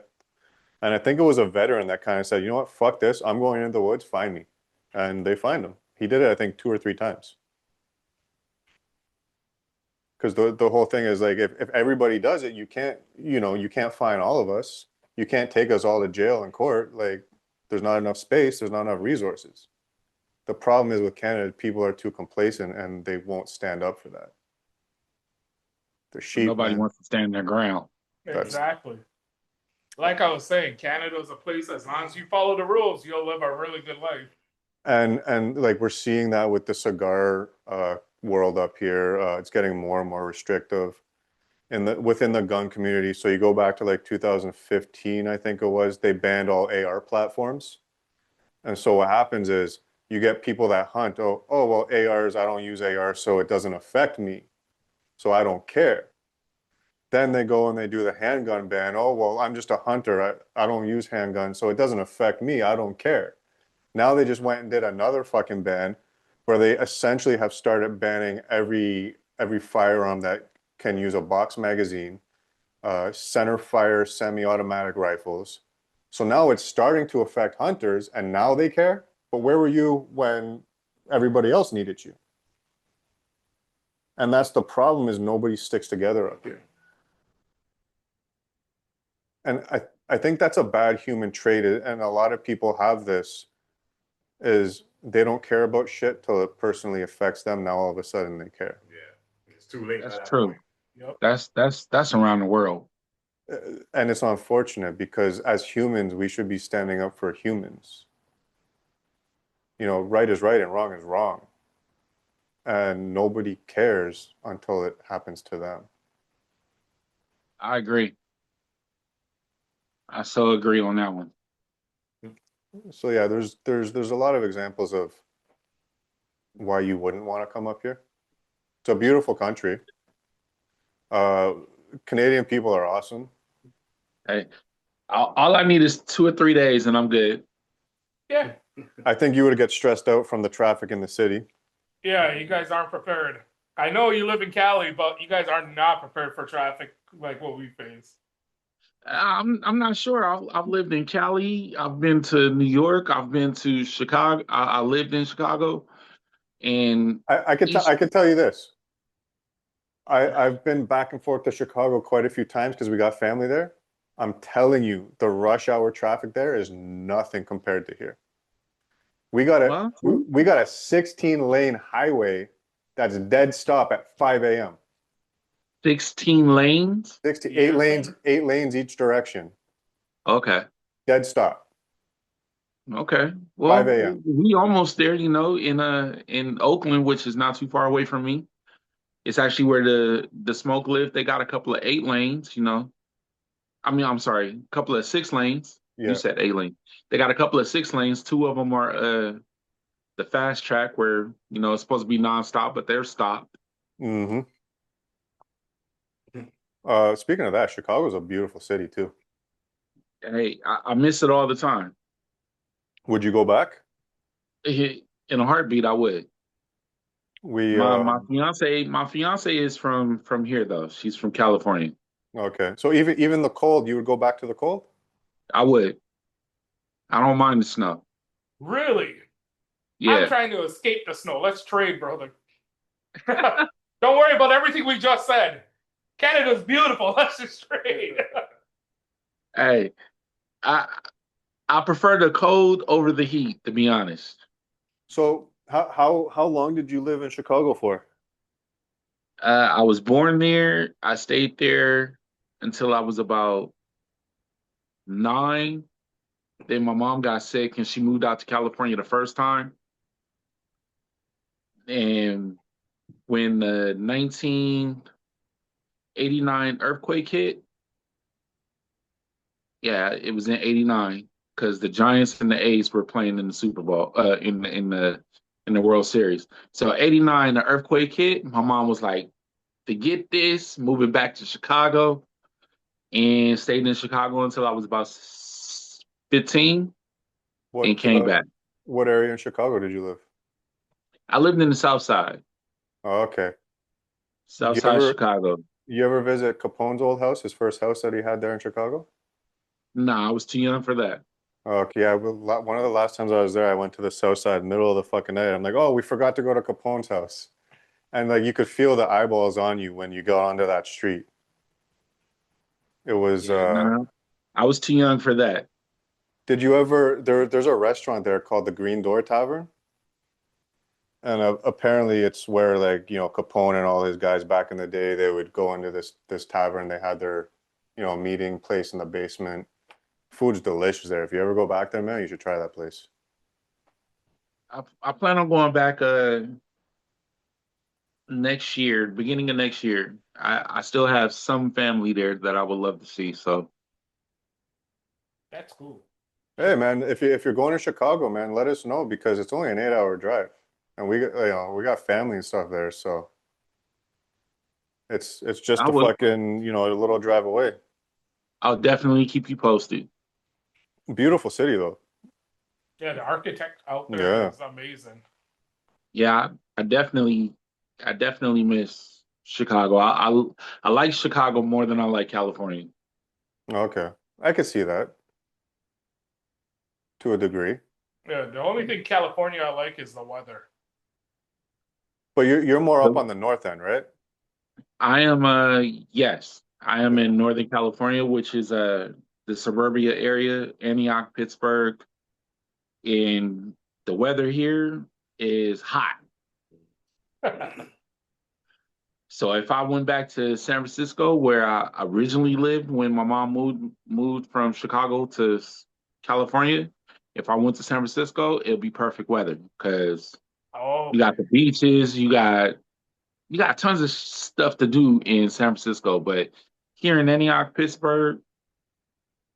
And I think it was a veteran that kind of said, you know what, fuck this, I'm going into the woods, find me. And they find him. He did it, I think, 2 or 3 times. Because the whole thing is like, if everybody does it, you can't find all of us. You can't take us all to jail and court. Like, there's not enough space. There's not enough resources. The problem is with Canada, people are too complacent and they won't stand up for that. They're sheep. Nobody man. wants to stand their ground. Exactly. Like I was saying, Canada is a place, as long as you follow the rules, you'll live a really good life. And like we're seeing that with the cigar world up here. It's getting more and more restrictive within the gun community. So you go back to like 2015, I think it was, they banned all AR platforms. And so what happens is you get people that hunt. Oh well, ARs, I don't use ARs, so it doesn't affect me. So I don't care. Then they go and they do the handgun ban. Oh well, I'm just a hunter. I don't use handguns, so it doesn't affect me. I don't care. Now they just went and did another fucking ban where they essentially have started banning every firearm that can use a box magazine, center fire semi-automatic rifles. So now it's starting to affect hunters, and now they care. But where were you when everybody else needed you? And that's the problem, is nobody sticks together up here. And I think that's a bad human trait, and a lot of people have this, is they don't care about shit till it personally affects them. Now all of a sudden they care. Yeah, it's too late. That's true. Yep. That's around the world. And it's unfortunate because as humans, we should be standing up for humans. Right is right and wrong is wrong. And nobody cares until it happens to them. I agree. I so agree on that one. So yeah, there's a lot of examples of why you wouldn't want to come up here. It's a beautiful country. Canadian people are awesome. Hey, all I need is 2 or 3 days and I'm good. Yeah. I think you would get stressed out from the traffic in the city. Yeah, you guys aren't prepared. I know you live in Cali, but you guys are not prepared for traffic like what we face. I'm not sure. I've lived in Cali. I've been to New York. I've been to Chicago. I lived in Chicago. And I could each I could tell you this. I've been back and forth to Chicago quite a few times because we got family there. I'm telling you, the rush hour traffic there is nothing compared to here. We got a well, we got a 16 lane highway that's dead stop at 5 a.m. 16 lanes. 68 Yeah. lanes, 8 lanes each direction. Okay. Dead stop. Okay. 5 Well, a.m. we almost there, in Oakland, which is not too far away from me. It's actually where the smoke live. They got a couple of 8 lanes. I mean, I'm sorry, a couple of 6 lanes. You Yeah. said 8 lanes. They got a couple of 6 lanes. Two of them are the fast track where, it's supposed to be nonstop, but they're stopped. Mm-hmm. Speaking of that, Chicago's a beautiful city too. Hey, I miss it all the time. Would you go back? In a heartbeat, I would. We My fiance is from here though. She's from California. okay. So even the cold, you would go back to the cold? I would. I don't mind the snow. Really? I'm Yeah. trying to escape the snow. Let's trade, brother. Don't worry about everything we just said. Canada's beautiful. Let's just trade. Hey, I I prefer the cold over the heat, to be honest. So how long did you live in Chicago for? I was born there. I stayed there until I was about 9. Then my mom got sick and she moved out to California the first time. And when the 1989 earthquake hit, yeah, it was in 89 because the Giants and the A's were playing in the Super Bowl, in the World Series. So 89, the earthquake hit. My mom was like, "Forget this, moving back to Chicago," and stayed in Chicago until I was about 15 and What came back. what area in Chicago did you live? I lived in the South Side, Oh, okay. Do South Side Chicago. you ever visit Capone's old house, his first house that he had there in Chicago? Nah, I was too young for that. Okay, yeah. One of the last times I was there, I went to the south side, middle of the fucking night. I'm like, oh, we forgot to go to Capone's house, and like you could feel the eyeballs on you when you got onto that street. It was. Yeah, nah, I was too young for that. Did you ever? There's a restaurant there called the Green Door Tavern, and apparently it's where like Capone and all his guys back in the day they would go into this tavern. They had their meeting place in the basement. Food's delicious there. If you ever go back there, man, you should try that place. I plan on going back next year, beginning of next year. I still have some family there that I would love to see. So That's cool. Hey man, if you're going to Chicago, man, let us know because it's only an 8 hour drive, and we got family and stuff there, so it's just I a will. fucking a little drive away. I'll definitely keep you posted. Beautiful city though. Yeah, the architect out there Yeah. is amazing. Yeah, I definitely miss Chicago. I like Chicago more than I like California. Okay, I could see that to a degree, Yeah, the only thing California I like is the weather. but you're more up So on the north end, right? I am yes, I am in Northern California, which is the suburbia area, Antioch, Pittsburgh, and the weather here is hot. So if I went back to San Francisco, where I originally lived when my mom moved from Chicago to California, if I went to San Francisco, it'd be perfect weather because Oh, you got the beaches, you got tons of stuff to do in San Francisco. But here in Antioch, Pittsburgh,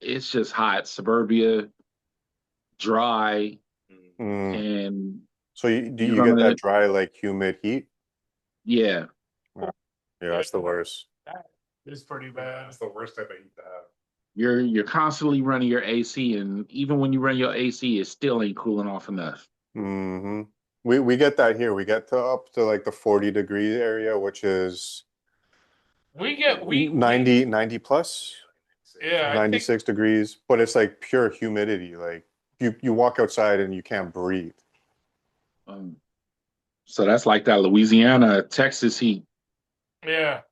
it's just hot, suburbia, dry, Mm. and So do you're you get gonna, that dry like humid heat? yeah, Yeah, that's the worst. that is pretty bad. That's the worst type of heat to have. you're constantly running your AC, and even when you run your AC, it still ain't cooling off enough. Hmm. We get that here. We get to up to like the 40 degree area, which is We get we 90 plus, yeah, I think 96 degrees, but it's like pure humidity. Like you walk outside and you can't breathe. Um, So that's like that Louisiana, Texas heat. Yeah.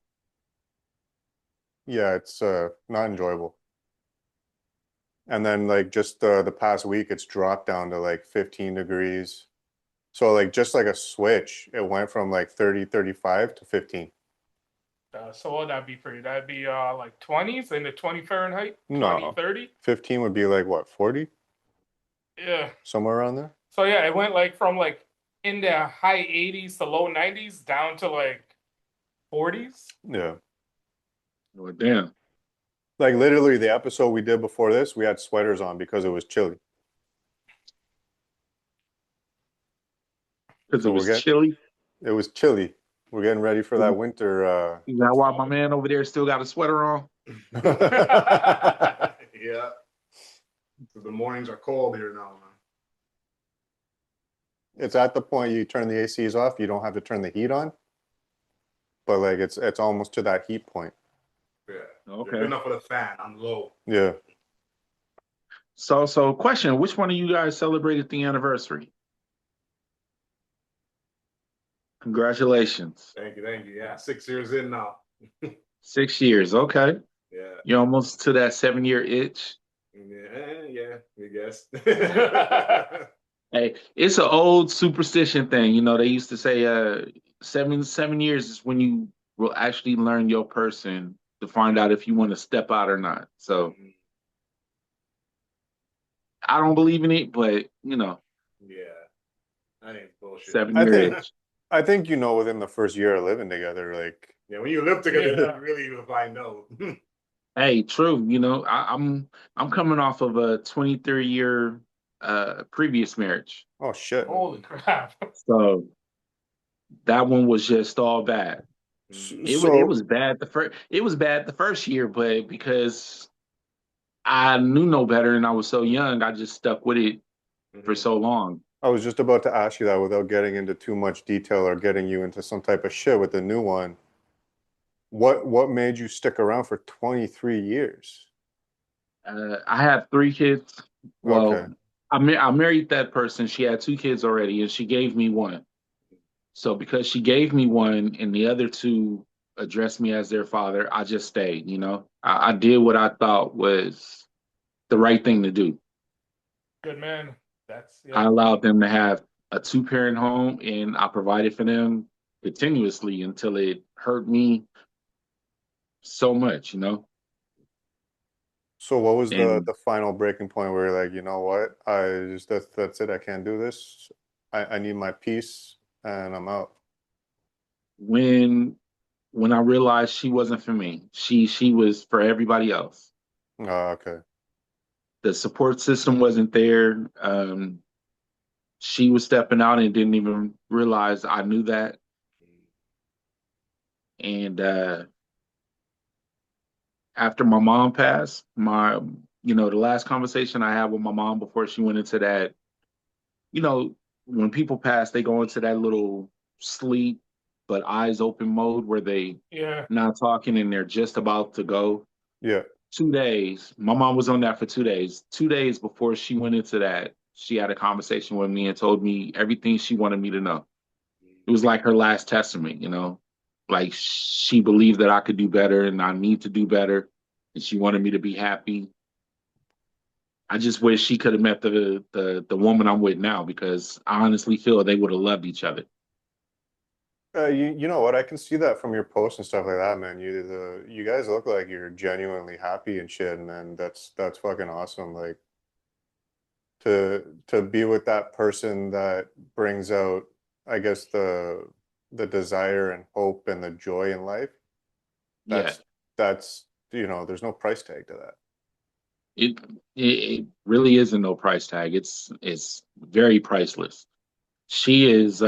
Yeah, it's not enjoyable. And then like just the past week, it's dropped down to like 15 degrees. So like just like a switch, it went from like 30, 35 to 15. So what would that be for you? That'd be like 20s in the 20 Fahrenheit, 20, No, 30. 15 would be like what, 40? Yeah. Somewhere around there? So yeah, it went like from like in the high 80s to low 90s down to like 40s. Yeah. Oh, damn. Like literally the episode we did before this, we had sweaters on because it was chilly. Because it So was chilly. it was chilly. We're getting ready for that winter Is that why my man over there still got a sweater on? Yeah. So the mornings are cold here now, man. It's at the point you turn the ACs off, you don't have to turn the heat on. But like it's almost to that heat point. Yeah. Okay. Enough of the fan. I'm low. Yeah. So question, which one of you guys celebrated the anniversary? Congratulations. Thank you. Yeah, 6 years in now. 6 years. Okay. Yeah. You're almost to that 7-year itch. Yeah, I guess. Hey, it's an old superstition thing. You know, they used to say 7 years is when you will actually learn your person to find out if you want to step out or not. So I don't believe in it, but you know, Yeah, that ain't bullshit. 7 year itch. I think you know within the first year of living together, like Yeah, when you live together, Yeah. you really will find out. Hey, true. You know, I'm coming off of a 23-year previous marriage. oh shit. Holy crap. So that one was just all bad. It So was bad the first year, but because I knew no better and I was so young, I just stuck with it for so long. I was just about to ask you that without getting into too much detail or getting you into some type of shit with the new one. What made you stick around for 23 years? I have 3 kids. Okay. Well, I married that person. She had 2 kids already, and she gave me one. So because she gave me one, and the other two addressed me as their father, I just stayed. You know, I did what I thought was the right thing to do. Good man. That's I yeah. allowed them to have a 2-parent home, and I provided for them continuously until it hurt me so much. You know, So what was and the final breaking point where you're like, you know what? That's it. I can't do this. I need my peace and I'm out. when when I realized she wasn't for me. She was for everybody else. Oh, okay. The support system wasn't there. She was stepping out and didn't even realize I knew that. And after my mom passed, the last conversation I had with my mom before she went into that, you know, when people pass, they go into that little sleep but eyes open mode where they Yeah. not talking and they're just about to go. Yeah. 2 days. My mom was on that for 2 days. 2 days before she went into that, she had a conversation with me and told me everything she wanted me to know. It was like her last testament, you know? Like she believed that I could do better and I need to do better. And she wanted me to be happy. I just wish she could have met the woman I'm with now because I honestly feel they would have loved each other. You know what? I can see that from your posts and stuff like that, man. You guys look like you're genuinely happy and shit, man. That's fucking awesome. Like to be with that person that brings out, I guess the desire and hope and the joy in life. Yeah. That's there's no price tag to that. It really isn't no price tag. It's very priceless. She is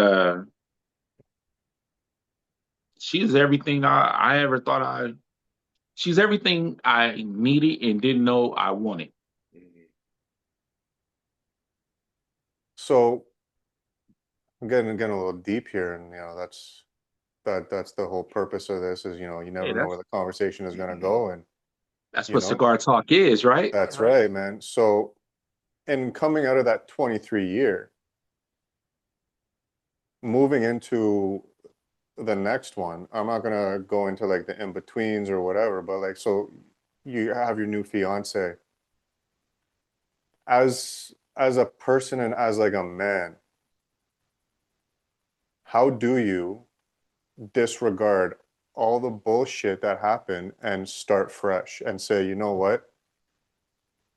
she is everything I ever thought she's everything I needed and didn't know I wanted. So I'm getting a little deep here, and that's the whole purpose of this is you Hey, never know where the conversation is gonna go, and that's you what know cigar talk is, right? that's Right. right, man. So, and coming out of that 23 year, moving into the next one, I'm not gonna go into like the in-betweens or whatever, but like, so you have your new fiance. As a person and as like a man, how do you disregard all the bullshit that happened and start fresh and say, you know what?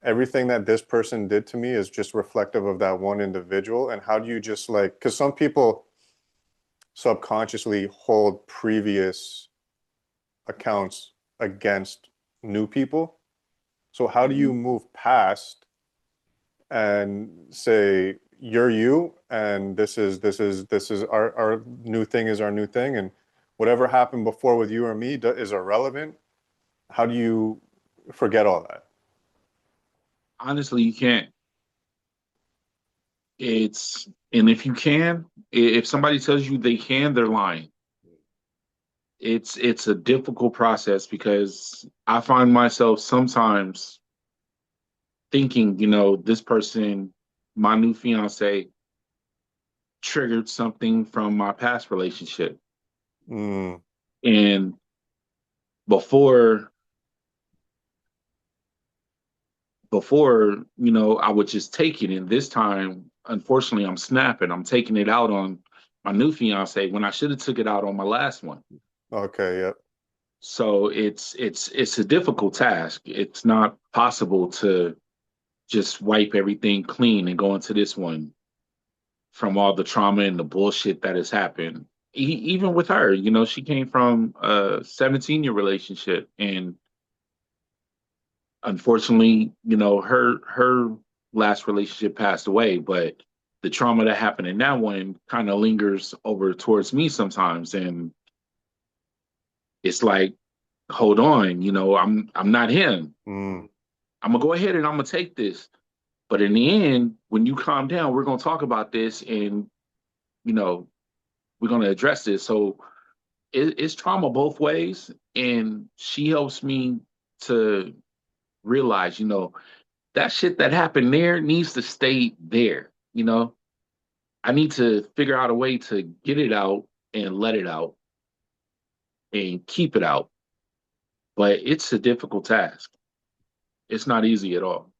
Everything that this person did to me is just reflective of that one individual. And how do you just like, because some people subconsciously hold previous accounts against new people. So how do you Mhm. move past and say you're you and this is our new thing is our new thing, and whatever happened before with you or me is irrelevant? How do you forget all that? Honestly, you can't. And if you can, if somebody tells you they can, they're lying. It's a difficult process because I find myself sometimes thinking, this person, my new fiance, triggered something from my past relationship. Mm, And before I would just take it. And this time, unfortunately, I'm snapping. I'm taking it out on my new fiance when I should have took it out on my last one. okay, yep. So it's a difficult task. It's not possible to just wipe everything clean and go into this one from all the trauma and the bullshit that has happened. Even with her, she came from a 17-year relationship, and unfortunately, her last relationship passed away, but the trauma that happened in that one kind of lingers over towards me sometimes, and it's like, hold on, I'm not him. Mm, I'm gonna go ahead and I'm gonna take this. But in the end, when you calm down, we're gonna talk about this, and you know, we're gonna address this. So it's trauma both ways, and she helps me to realize, that shit that happened there needs to stay there. I need to figure out a way to get it out and let it out and keep it out. But it's a difficult task. It's not easy at all.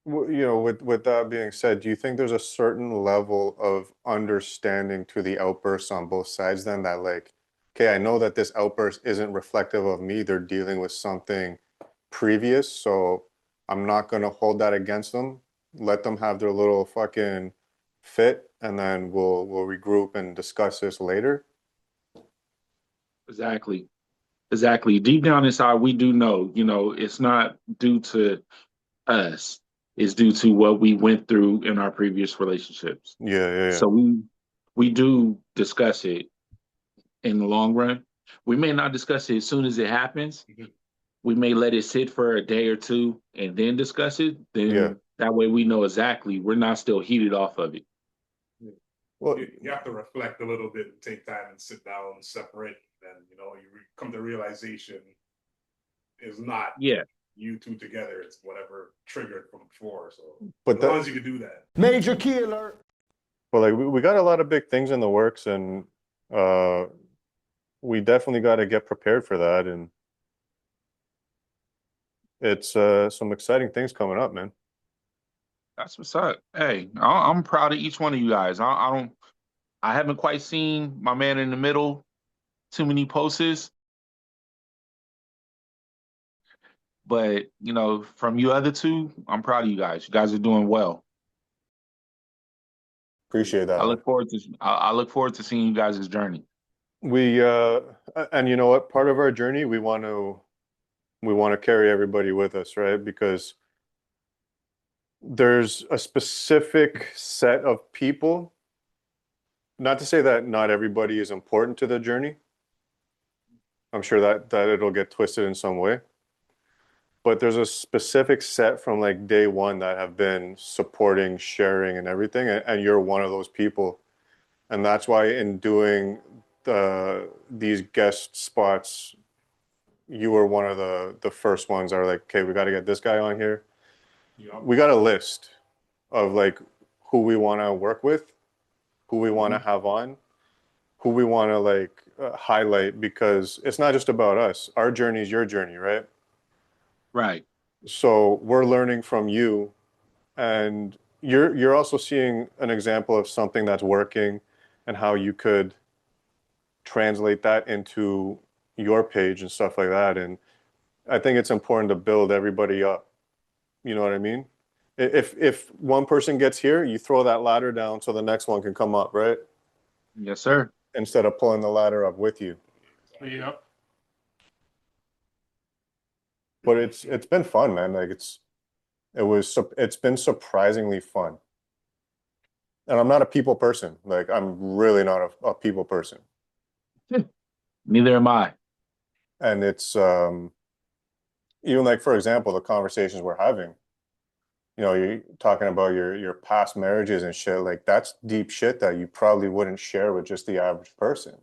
with that being said, do you think there's a certain level of understanding to the outbursts on both sides then, that like, okay, I know that this outburst isn't reflective of me, they're dealing with something previous, so I'm not gonna hold that against them. Let them have their little fucking fit, and then we'll regroup and discuss this later. Exactly. Exactly. Deep down inside, we do know, it's not due to us. It's due to what we went through in our previous relationships. Yeah, yeah, yeah. So we do discuss it in the long run. We may not discuss it as soon as it happens. Mhm. We may let it sit for a day or two and then discuss it. Yeah. Then that way we know exactly we're not still heated off of it. Well, You have to reflect a little bit and take time and sit down and separate. Then come to realization is not Yeah. you two together. It's whatever triggered from before. So but as long that, as you can do that. Major key alert. but like we got a lot of big things in the works, and uh we definitely got to get prepared for that, and it's some exciting things coming up, man. That's what's up. Hey, I'm proud of each one of you guys. I haven't quite seen my man in the middle too many posts, but from you other two, I'm proud of you guys. You guys are doing well. Appreciate that, I man. look forward to I look forward to seeing you guys' journey. We and you know what? Part of our journey, we want to carry everybody with us, right? Because there's a specific set of people. Not to say that not everybody is important to the journey. I'm sure that it'll get twisted in some way. But there's a specific set from like day one that have been supporting, sharing, and everything, and you're one of those people. And that's why in doing these guest spots, you were one of the first ones that are like, okay, we got to get this guy on here. We got a list of like who we want to work with, who we want to have on, who we want to like highlight, because it's not just about us. Our journey is your journey, right? Right. So we're learning from you, and you're also seeing an example of something that's working and how you could translate that into your page and stuff like that. And I think it's important to build everybody up. You know what I mean? If one person gets here, you throw that ladder down so the next one can come up, right? Yes, sir. Instead of pulling the ladder up with you. Yep. But it's been fun, man. Like it's been surprisingly fun. And I'm not a people person. Like I'm really not a people person. Neither am I. And it's even like, for example, the conversations we're having, you're talking about your past marriages and shit. Like that's deep shit that you probably wouldn't share with just the average person.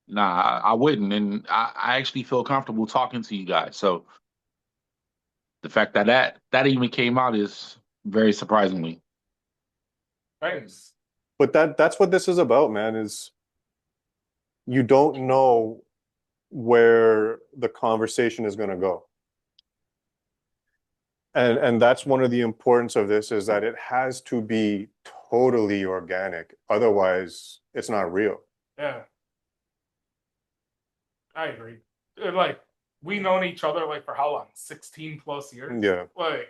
Nah, I wouldn't. And I actually feel comfortable talking to you guys. So the fact that that even came out is very surprisingly. Thanks. But that's what this is about, man, is you don't know where the conversation is going to go. And that's one of the importance of this, is that it has to be totally organic. Otherwise, it's not real. Yeah. I agree. Like, we known each other like for how long? 16 plus years? Yeah. Like,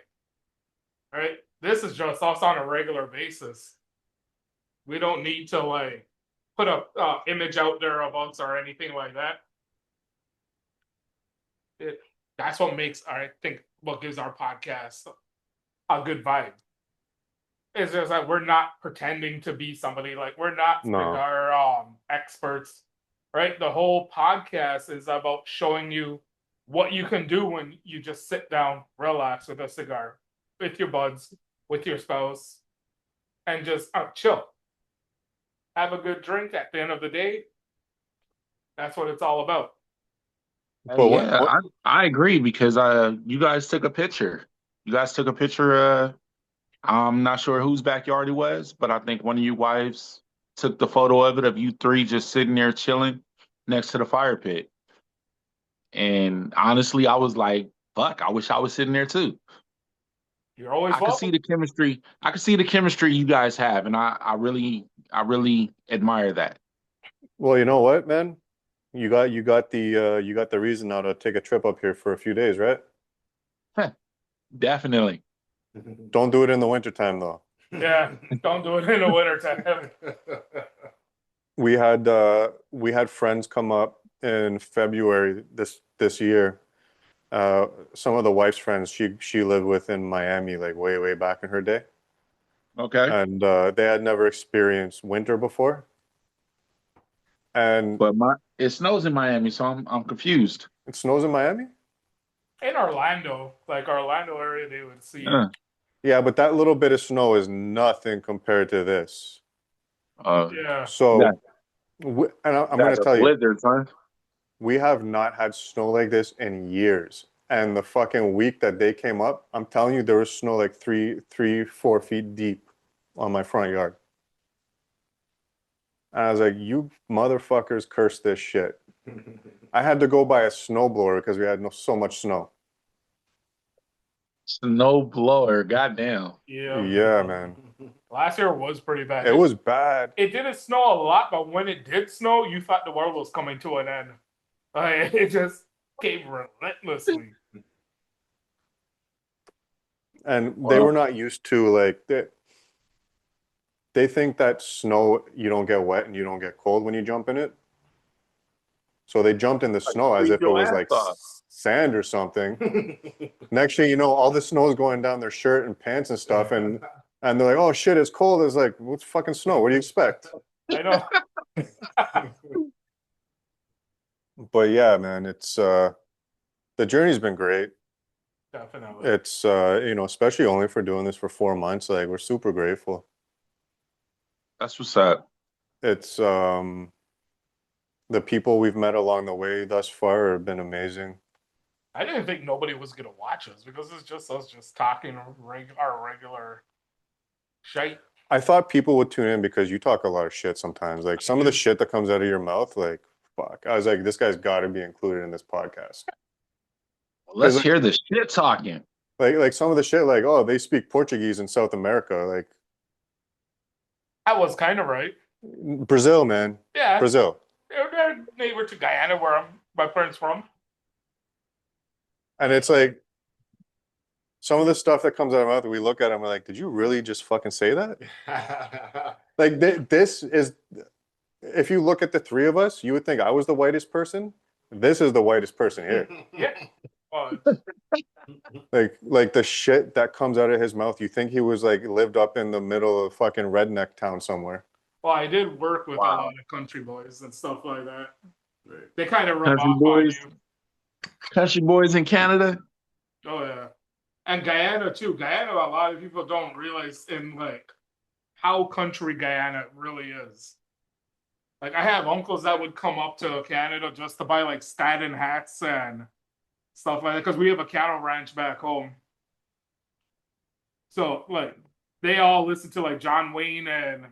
right? This is just us on a regular basis. We don't need to like put a image out there of us or anything like that. That's what makes, I think, what gives our podcast a good vibe. It's just that we're not pretending to be somebody. Like, we're not No. cigar experts, right? The whole podcast is about showing you what you can do when you just sit down, relax with a cigar, with your buds, with your spouse, and just chill. Have a good drink at the end of the day. That's what it's all about. But Yeah, I agree because you guys took a picture. You guys took a picture. I'm not sure whose backyard it was, but I think one of you wives took the photo of it of you three just sitting there chilling next to the fire pit. And honestly, I was like, fuck, I wish I was sitting there too. You're always I could see welcome. the chemistry. I could see the chemistry you guys have, and I really admire that. well, you know what, man? You got the reason now to take a trip up here for a few days, right? Definitely. Don't do it in the wintertime though. Yeah, don't do it in the wintertime. We had friends come up in February this year. Some of the wife's friends she lived with in Miami, like way back in her day, Okay. and they had never experienced winter before. And But it snows in Miami, so I'm confused. it snows in Miami? In Orlando, like Orlando area, they would see. Yeah, but that little bit of snow is nothing compared to this. Yeah. So, Yeah. and I'm going to tell you, blizzards, huh? we have not had snow like this in years. And the fucking week that they came up, I'm telling you, there was snow like 4 feet deep on my front yard. And I was like, you motherfuckers curse this shit. I had to go buy a snowblower because we had so much snow. Snow blower, goddamn. Yeah. Yeah, man. Last year was pretty bad. It was bad. It didn't snow a lot, but when it did snow, you thought the world was coming to an end. It just came relentlessly. And they Well, were not used to like they think that snow, you don't get wet and you don't get cold when you jump in it. So they jumped in the snow as freeze if it your was ass like off. sand or something. Next thing you know, all the snow is going down their shirt and pants and stuff, and they're like, "Oh shit, it's cold." It's like, "What's fucking snow? What do you expect?" I know. But yeah, man, it's the journey's been great. Definitely. It's especially only for doing this for 4 months. Like we're super grateful. That's what's up. It's the people we've met along the way thus far have been amazing. I didn't think nobody was gonna watch us because it's just us just talking our regular shite. I thought people would tune in because you talk a lot of shit sometimes. Like some of the shit that comes out of your mouth, like fuck. I was like, this guy's got to be included in this podcast. Because Let's hear the shit talking. like some of the shit, like oh, they speak Portuguese in South America, like That was kind of right. Brazil, man, Yeah, Brazil. they're neighbor to Guyana, where my parents from. And it's like some of the stuff that comes out of our mouth, we look at them, we're like, did you really just fucking say that? Like this is, if you look at the three of us, you would think I was the whitest person. This is the whitest person here. Yeah. Well, Like the shit that comes out of his mouth, you think he was like lived up in the middle of fucking redneck town somewhere. well, I did work with a Wow. lot of country boys and stuff like that. Right. They kind of rub Country off on boys. you. Country boys in Canada. Oh yeah, and Guyana too. Guyana, a lot of people don't realize in like how country Guyana really is. Like I have uncles that would come up to Canada just to buy like Staten hats and stuff like that because we have a cattle ranch back home. So like they all listen to like John Wayne and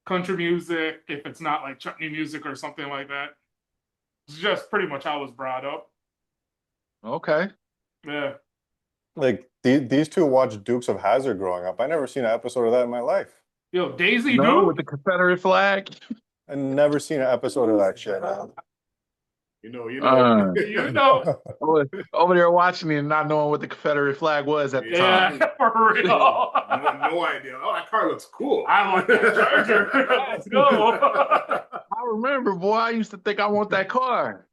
country music if it's not like chutney music or something like that. It's just pretty much how I was brought up. Okay. Yeah. Like these two watched Dukes of Hazzard growing up. I never seen an episode of that in my life. Yo, Daisy No, Duke. with the Confederate flag. I never seen an episode of that shit. Man. You know. You know. Over there watching it and not knowing what the Confederate flag was at the time. Yeah, for real. No idea. Oh, that car looks cool. I want that Charger. Let's go. I remember, boy, I used to think I want that car.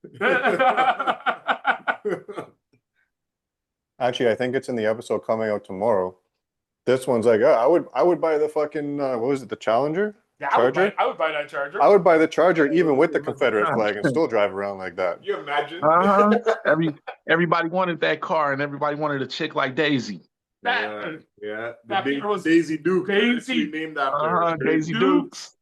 Actually, I think it's in the episode coming out tomorrow. This one's like, I would buy the fucking what was it, the Challenger? Yeah, Charger? I would buy that Charger. I would buy the Charger even with the Confederate flag and still drive around like that. You imagine? Everybody wanted that car, and everybody wanted a chick like Daisy. That, Yeah. that The picture was Daisy Duke. Daisy. Actually named after her. Daisy Dukes.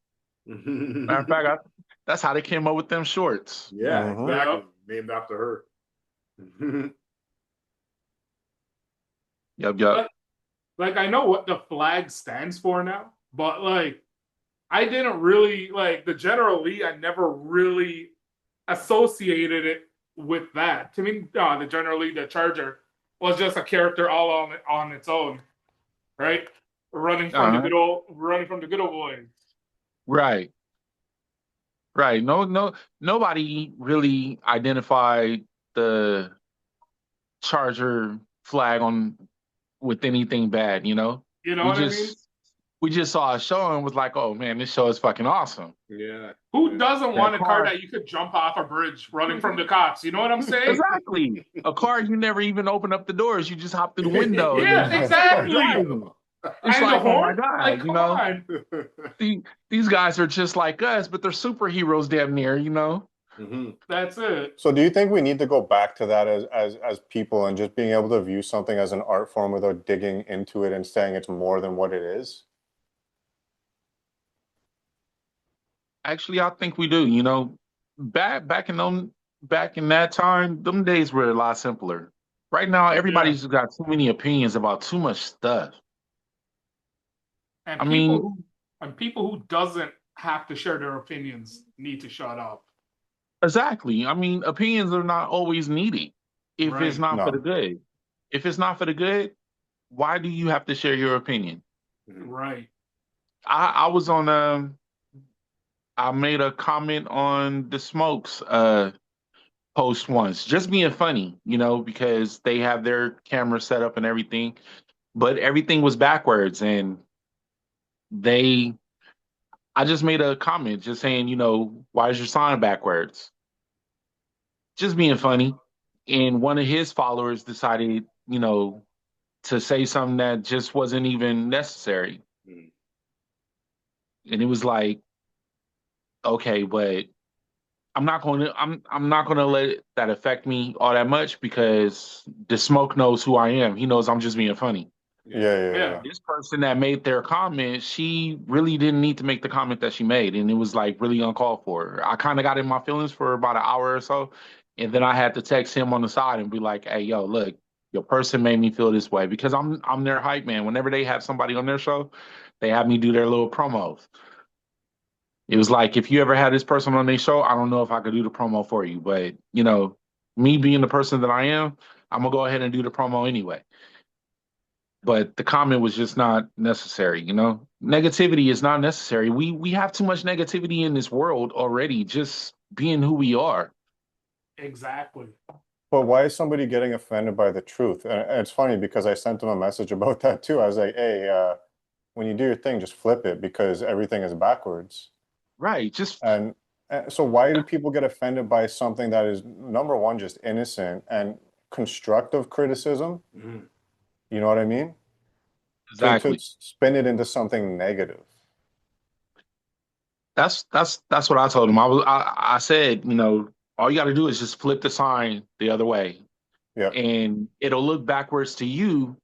Matter of fact, that's how they came up with them shorts. Yeah, Mhm. exactly. Named after her. Yep. like I know what the flag stands for now, but like I didn't really like the General Lee. I never really associated it with that. To me, the General Lee, the Charger, was just a character all on its own, right? Running from the good old boys. Right. No, nobody really identified the Charger flag with anything bad, you know? You know what I mean? We just saw a show and was like, oh man, this show is fucking awesome. Yeah. Who doesn't That want a car car- that you could jump off a bridge running from the cops? You know what I'm saying? Exactly. A car you never even open up the doors, you just hop through the window. and Yeah, then exactly. drive. It's And like, the oh my horn? God, Like, you come know? on. These guys are just like us, but they're superheroes damn near, you know? That's it. So do you think we need to go back to that as people and just being able to view something as an art form without digging into it and saying it's more than what it is? Actually, I think we do. You know, back in that time, them days were a lot simpler. Right now, everybody's got too many opinions about too much stuff. And I people who doesn't have to share their opinions need to shut up. Exactly. I mean, opinions are not always needed if it's Right. not for No. the good. If it's not for the good, why do you have to share your opinion? Right. I was on I made a comment on the Smokes post once, just being funny, you know, because they have their camera set up and everything, but everything was backwards and I just made a comment just saying, you know, why is your sign backwards? Just being funny. And one of his followers decided, you know, to say something that just wasn't even necessary. Mhm. And it was like, okay, but I'm not gonna let that affect me all that much because the Smoke knows who I am. He knows I'm just being funny. Yeah. This person that made their comment, she really didn't need to make the comment that she made, and it was like really uncalled for. I kind of got in my feelings for about an hour or so, and then I had to text him on the side and be like, "Hey, yo, look, your person made me feel this way because I'm their hype man. Whenever they have somebody on their show, they have me do their little promos. It was like if you ever had this person on their show, I don't know if I could do the promo for you, but you know, me being the person that I am, I'm gonna go ahead and do the promo anyway. But the comment was just not necessary, you know. Negativity is not necessary. We have too much negativity in this world already, just being who we are. Exactly. But why is somebody getting offended by the truth? And it's funny because I sent them a message about that too. I was like, hey, when you do your thing, just flip it because everything is backwards. Right. Just And so why do people get offended by something that is, number one, just innocent and constructive criticism? Mhm. You know what I mean? To exactly. spin it into something negative. That's what I told him. I said, you know, all you got to do is just flip the sign the other way, Yeah. and it'll look backwards to you,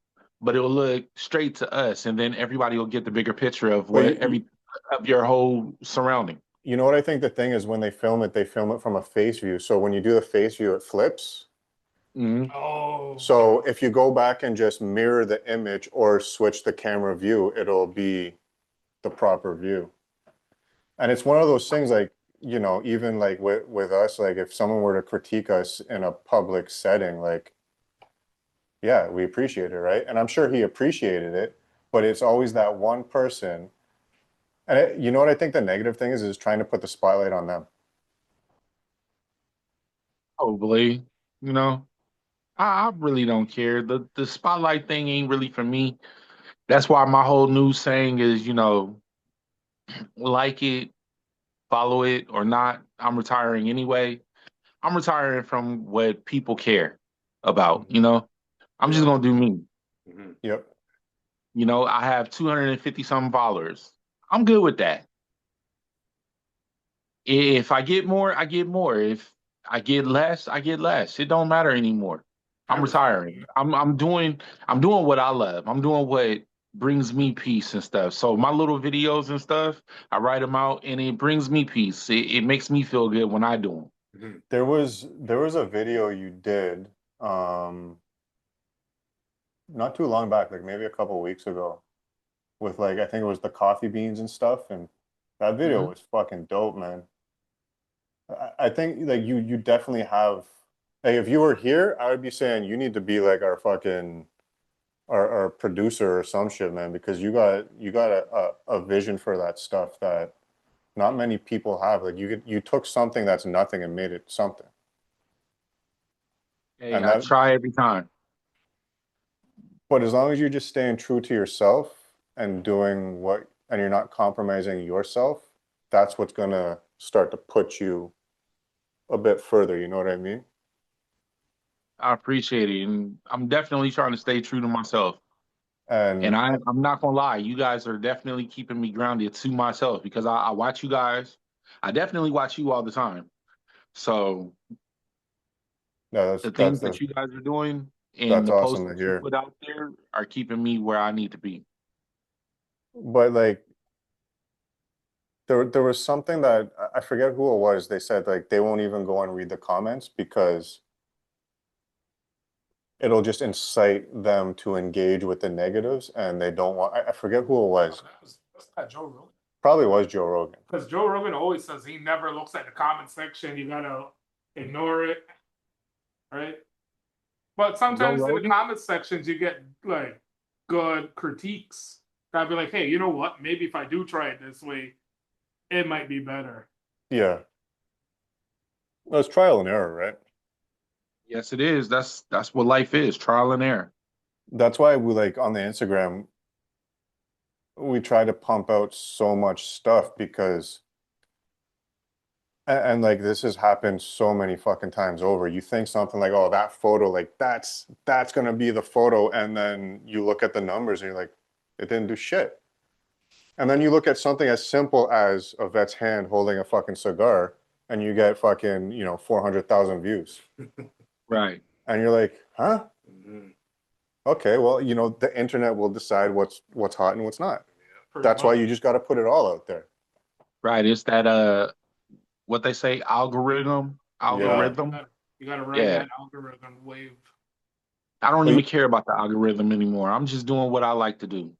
but it'll look straight to us, and then everybody will get the bigger picture of But what every of your whole surrounding. you know what I think the thing is when they film it from a face view. So when you do the face view, it flips. Hmm. Oh, So if you go back and just mirror the image or switch the camera view, it'll be the proper view. And it's one of those things like, you know, even like with us, like if someone were to critique us in a public setting, like, yeah, we appreciate it, right? And I'm sure he appreciated it, but it's always that one person. And you know what I think the negative thing is trying to put the spotlight on them. Probably, you know, I really don't care. The spotlight thing ain't really for me. That's why my whole news saying is, you know, like it, follow it or not. I'm retiring anyway. I'm retiring from what people care about, you know. I'm just yeah. gonna do me. Mhm. Yep. You know, I have 250 some followers. I'm good with that. If I get more, I get more. If I get less, I get less. It don't matter anymore. I I'm respect retiring. it. I'm doing what I love. I'm doing what brings me peace and stuff. So my little videos and stuff, I write them out and it brings me peace. It makes me feel good when I do them. Mhm. There was a video you did um not too long back, like maybe a couple weeks ago, with like I think it was the coffee beans and stuff, and that video Hmm. was fucking dope, man. I think like you definitely have like if you were here, I would be saying you need to be like our fucking our producer or some shit, man, because you got a vision for that stuff that not many people have. Like you took something that's nothing and made it something. Hey, And I that try every time. but as long as you're just staying true to yourself and doing what and you're not compromising yourself, that's what's gonna start to put you a bit further, you know what I mean? I appreciate it. And I'm definitely trying to stay true to myself. And And I'm not gonna lie, you guys are definitely keeping me grounded to myself because I watch you guys. I definitely watch you all the time. So no, that's the that's things the that you guys are doing and that's the posts awesome to that you hear. put out there are keeping me where I need to be. But like there was something that I forget who it was. They said like they won't even go and read the comments because it'll just incite them to engage with the negatives and they don't want I forget who it was. That's not Joe Rogan. Probably was Joe Rogan. Because Joe Rogan always says he never looks at the comment section. You gotta ignore it, right? But Joe sometimes in the Rogan? comment sections, you get like good critiques. I'd be like, hey, you know what? Maybe if I do try it this way, it might be better. Yeah. Well, it's trial and error, right? Yes, it is. That's what life is, trial and error. That's why we like on the Instagram, we try to pump out so much stuff because and like this has happened so many fucking times over. You think something like, oh, that photo, like that's gonna be the photo, and then you look at the numbers and you're like, it didn't do shit. And then you look at something as simple as a vet's hand holding a fucking cigar, and you get fucking, 400,000 views. Right. And you're like, huh? Mhm. Okay, well, the internet will decide what's hot and what's not. Pretty That's why much. you just got to put it all out there. Right. It's that what they say, algorithm. Yeah. You Algorithm. gotta, you gotta ride Yeah. that algorithm wave. I don't But even care about the algorithm anymore. I'm just doing what I like to do.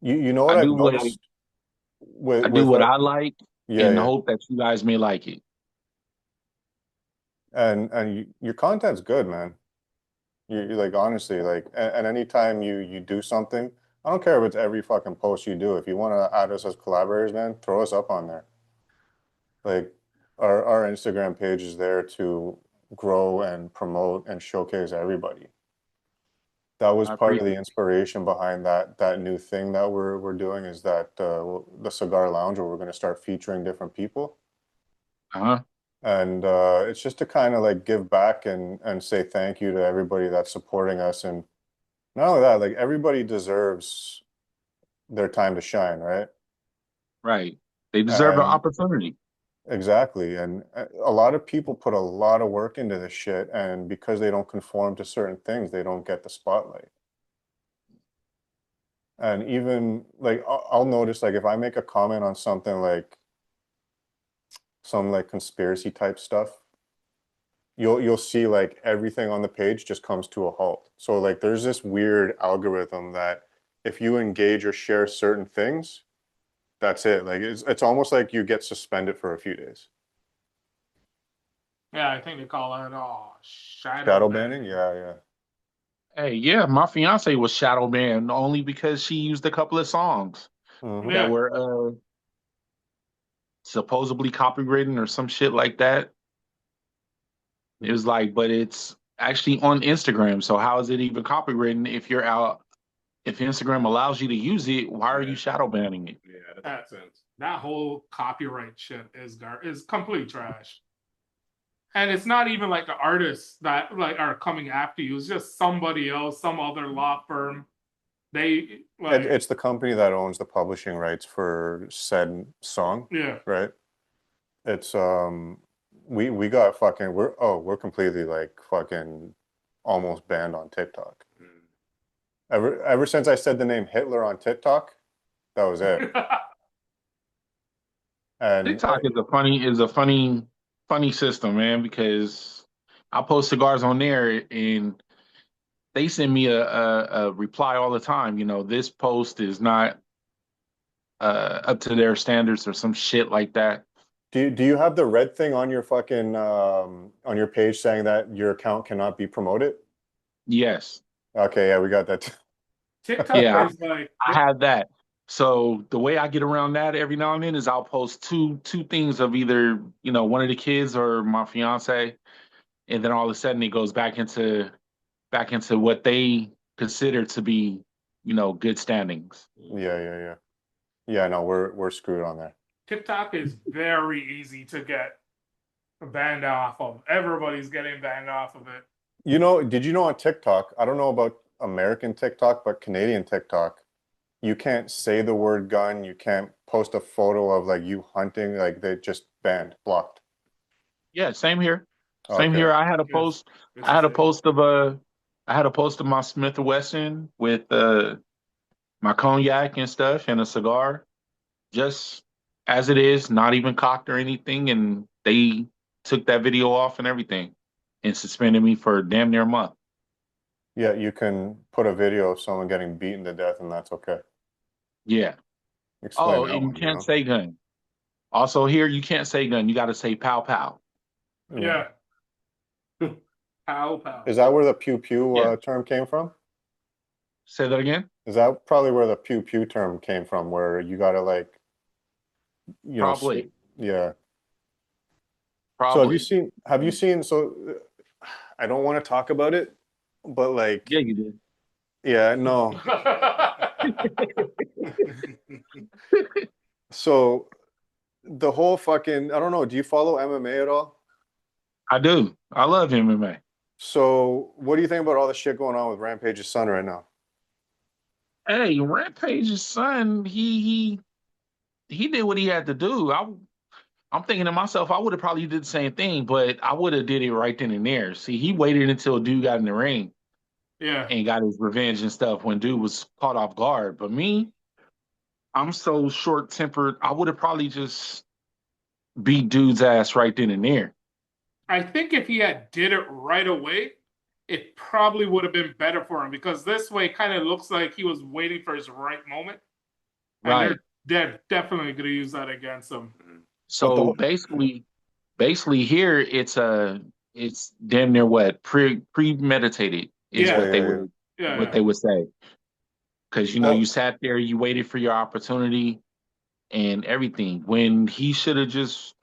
you know I what I've do what noticed with I do with what I like yeah, in the yeah. hope that you guys may like it. And your content's good, man. You like honestly like and anytime you do something, I don't care if it's every fucking post you do. If you want to add us as collaborators, man, throw us up on there. Like our Instagram page is there to grow and promote and showcase everybody. That was I part of the appreciate inspiration behind that new thing that we're doing is that the cigar lounge where we're going to start featuring different people. it. Uh-huh. And it's just to kind of like give back and say thank you to everybody that's supporting us. And not only that, like everybody deserves their time to shine, right? Right. They deserve an And opportunity. exactly. And a lot of people put a lot of work into this shit, and because they don't conform to certain things, they don't get the spotlight. And even like I'll notice like if I make a comment on something like some like conspiracy type stuff, you'll see like everything on the page just comes to a halt. So like there's this weird algorithm that if you engage or share certain things, that's it. Like it's almost like you get suspended for a few days. Yeah, I think they call it shadow Shadow banning? banning. Yeah, yeah. Hey, yeah, my fiance was shadow banned only because she used a couple of songs Hmm. that Yeah, were supposedly copywritten or some shit like that. It was like, but it's actually on Instagram. So how is it even copywritten if you're out? If Instagram allows you to use it, why are Yeah, you shadow banning it? yeah, that that makes sense. that whole copyright shit is complete trash. And it's not even like the artists that like are coming after you. It's just somebody else, some other law firm. They like It's the company that owns the publishing rights for said song, yeah. right? It's we got fucking we're completely like fucking almost banned on TikTok. Mm. Ever since I said the name Hitler on TikTok, that was it. And TikTok is a funny system, man, because I post cigars on there and they send me a reply all the time. You know, this post is not up to their standards or some shit like that. do you have the red thing on your fucking on your page saying that your account cannot be promoted? Yes. Okay, yeah, we got that. TikTok Yeah, is like I have that. So the way I get around that every now and then is I'll post two things of either, one of the kids or my fiance, and then all of a sudden it goes back into what they consider to be, good standings. Yeah, yeah, yeah. Yeah, no, we're screwed on there. TikTok is very easy to get banned off of. Everybody's getting banned off of it. You know, did you know on TikTok, I don't know about American TikTok, but Canadian TikTok, you can't say the word gun, you can't post a photo of like you hunting, like they just banned, blocked. Yeah, same here. Same Okay. here. I had a It's post. it's I the had a same. post of my Smith and Wesson with my cognac and stuff and a cigar, just as it is, not even cocked or anything. And they took that video off and everything and suspended me for damn near a month. Yeah, you can put a video of someone getting beaten to death and that's okay. Yeah. Explain Oh, that and you one, can't say gun. Also, here you can't say gun. You got to say pow pow. Mm. Yeah. Pow pow. Is that where the pew pew Yeah. term came from? Say that again. Is that probably where the pew pew term came from, where you gotta like, Probably. yeah. So Probably. have you seen, so I don't want to talk about it, but like, Yeah, you did. yeah, no. So the whole fucking, I don't know, do you follow MMA at all? I do. I love MMA. So what do you think about all the shit going on with Rampage's son right now? Hey, Rampage's son, he did what he had to do. I'm thinking to myself, I would have probably did the same thing, but I would have did it right then and there. See, he waited until dude got in the ring Yeah. and got his revenge and stuff when dude was caught off guard. But me, I'm so short tempered. I would have probably just beat dude's ass right then and there. I think if he had did it right away, it probably would have been better for him because this way kind of looks like he was waiting for his right moment, and Right. they're definitely going to use that against him. But So basically here it's damn near what premeditated is Yeah. what they Yeah. would Yeah, what yeah. they would say. Because you Well, sat there, you waited for your opportunity and everything when he should have just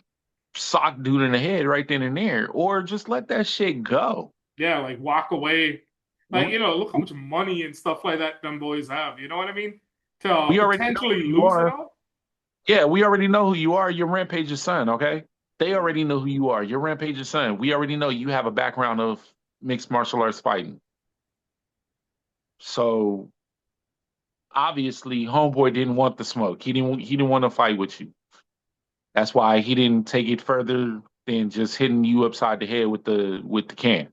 socked dude in the head right then and there, or just let that shit go. Yeah, like walk away. Like, We look how much money and stuff like that them boys have. You know what I mean? To already know potentially who you lose it are. all. Yeah, we already know who you are. You're Rampage's son, okay? They already know who you are. You're Rampage's son. We already know you have a background of mixed martial arts fighting. So obviously, homeboy didn't want the smoke. He didn't want to fight with you. That's why he didn't take it further than just hitting you upside the head with the can.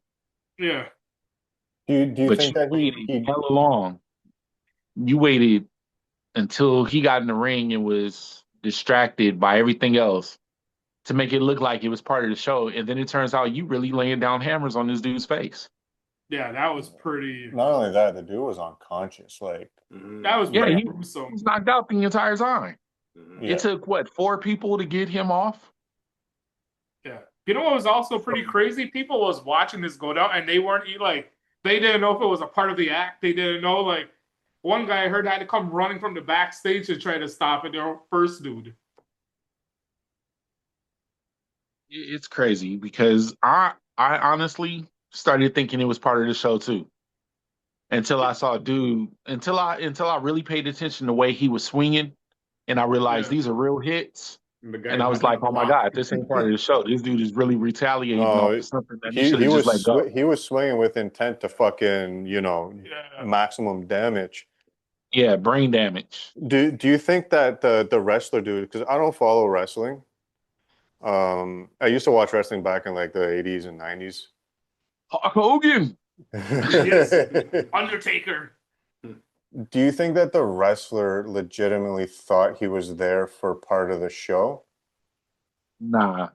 Yeah. do you But think you that waited he hella long. You waited until he got in the ring and was distracted by everything else to make it look like it was part of the show. And then it turns out you really laying down hammers on this dude's face. Yeah, that was pretty not only that, the dude was unconscious. Like, that was Yeah, pretty he gruesome. was knocked out the entire time. It yeah, took what, 4 people to get him off? Yeah. You know what was also pretty crazy? People was watching this go down and they weren't like they didn't know if it was a part of the act. They didn't know like one guy I heard had to come running from the backstage to try to stop it, their first dude. It's crazy because I honestly started thinking it was part of the show too. Until I saw dude, until I really paid attention to the way he was swinging, and I realized Yeah. these are real hits. The And guy's I not was like, gonna oh my block. God, this ain't part of the show. This dude is really retaliating off no, of something that he he should he have just was let go. he was swinging with intent to fucking Yeah. maximum damage. Yeah, brain damage. Do you think that the wrestler dude? Because I don't follow wrestling. I used to watch wrestling back in like the 80s and 90s. Hulk Hogan. Yes. Undertaker. Do you think that the wrestler legitimately thought he was there for part of the show? Nah,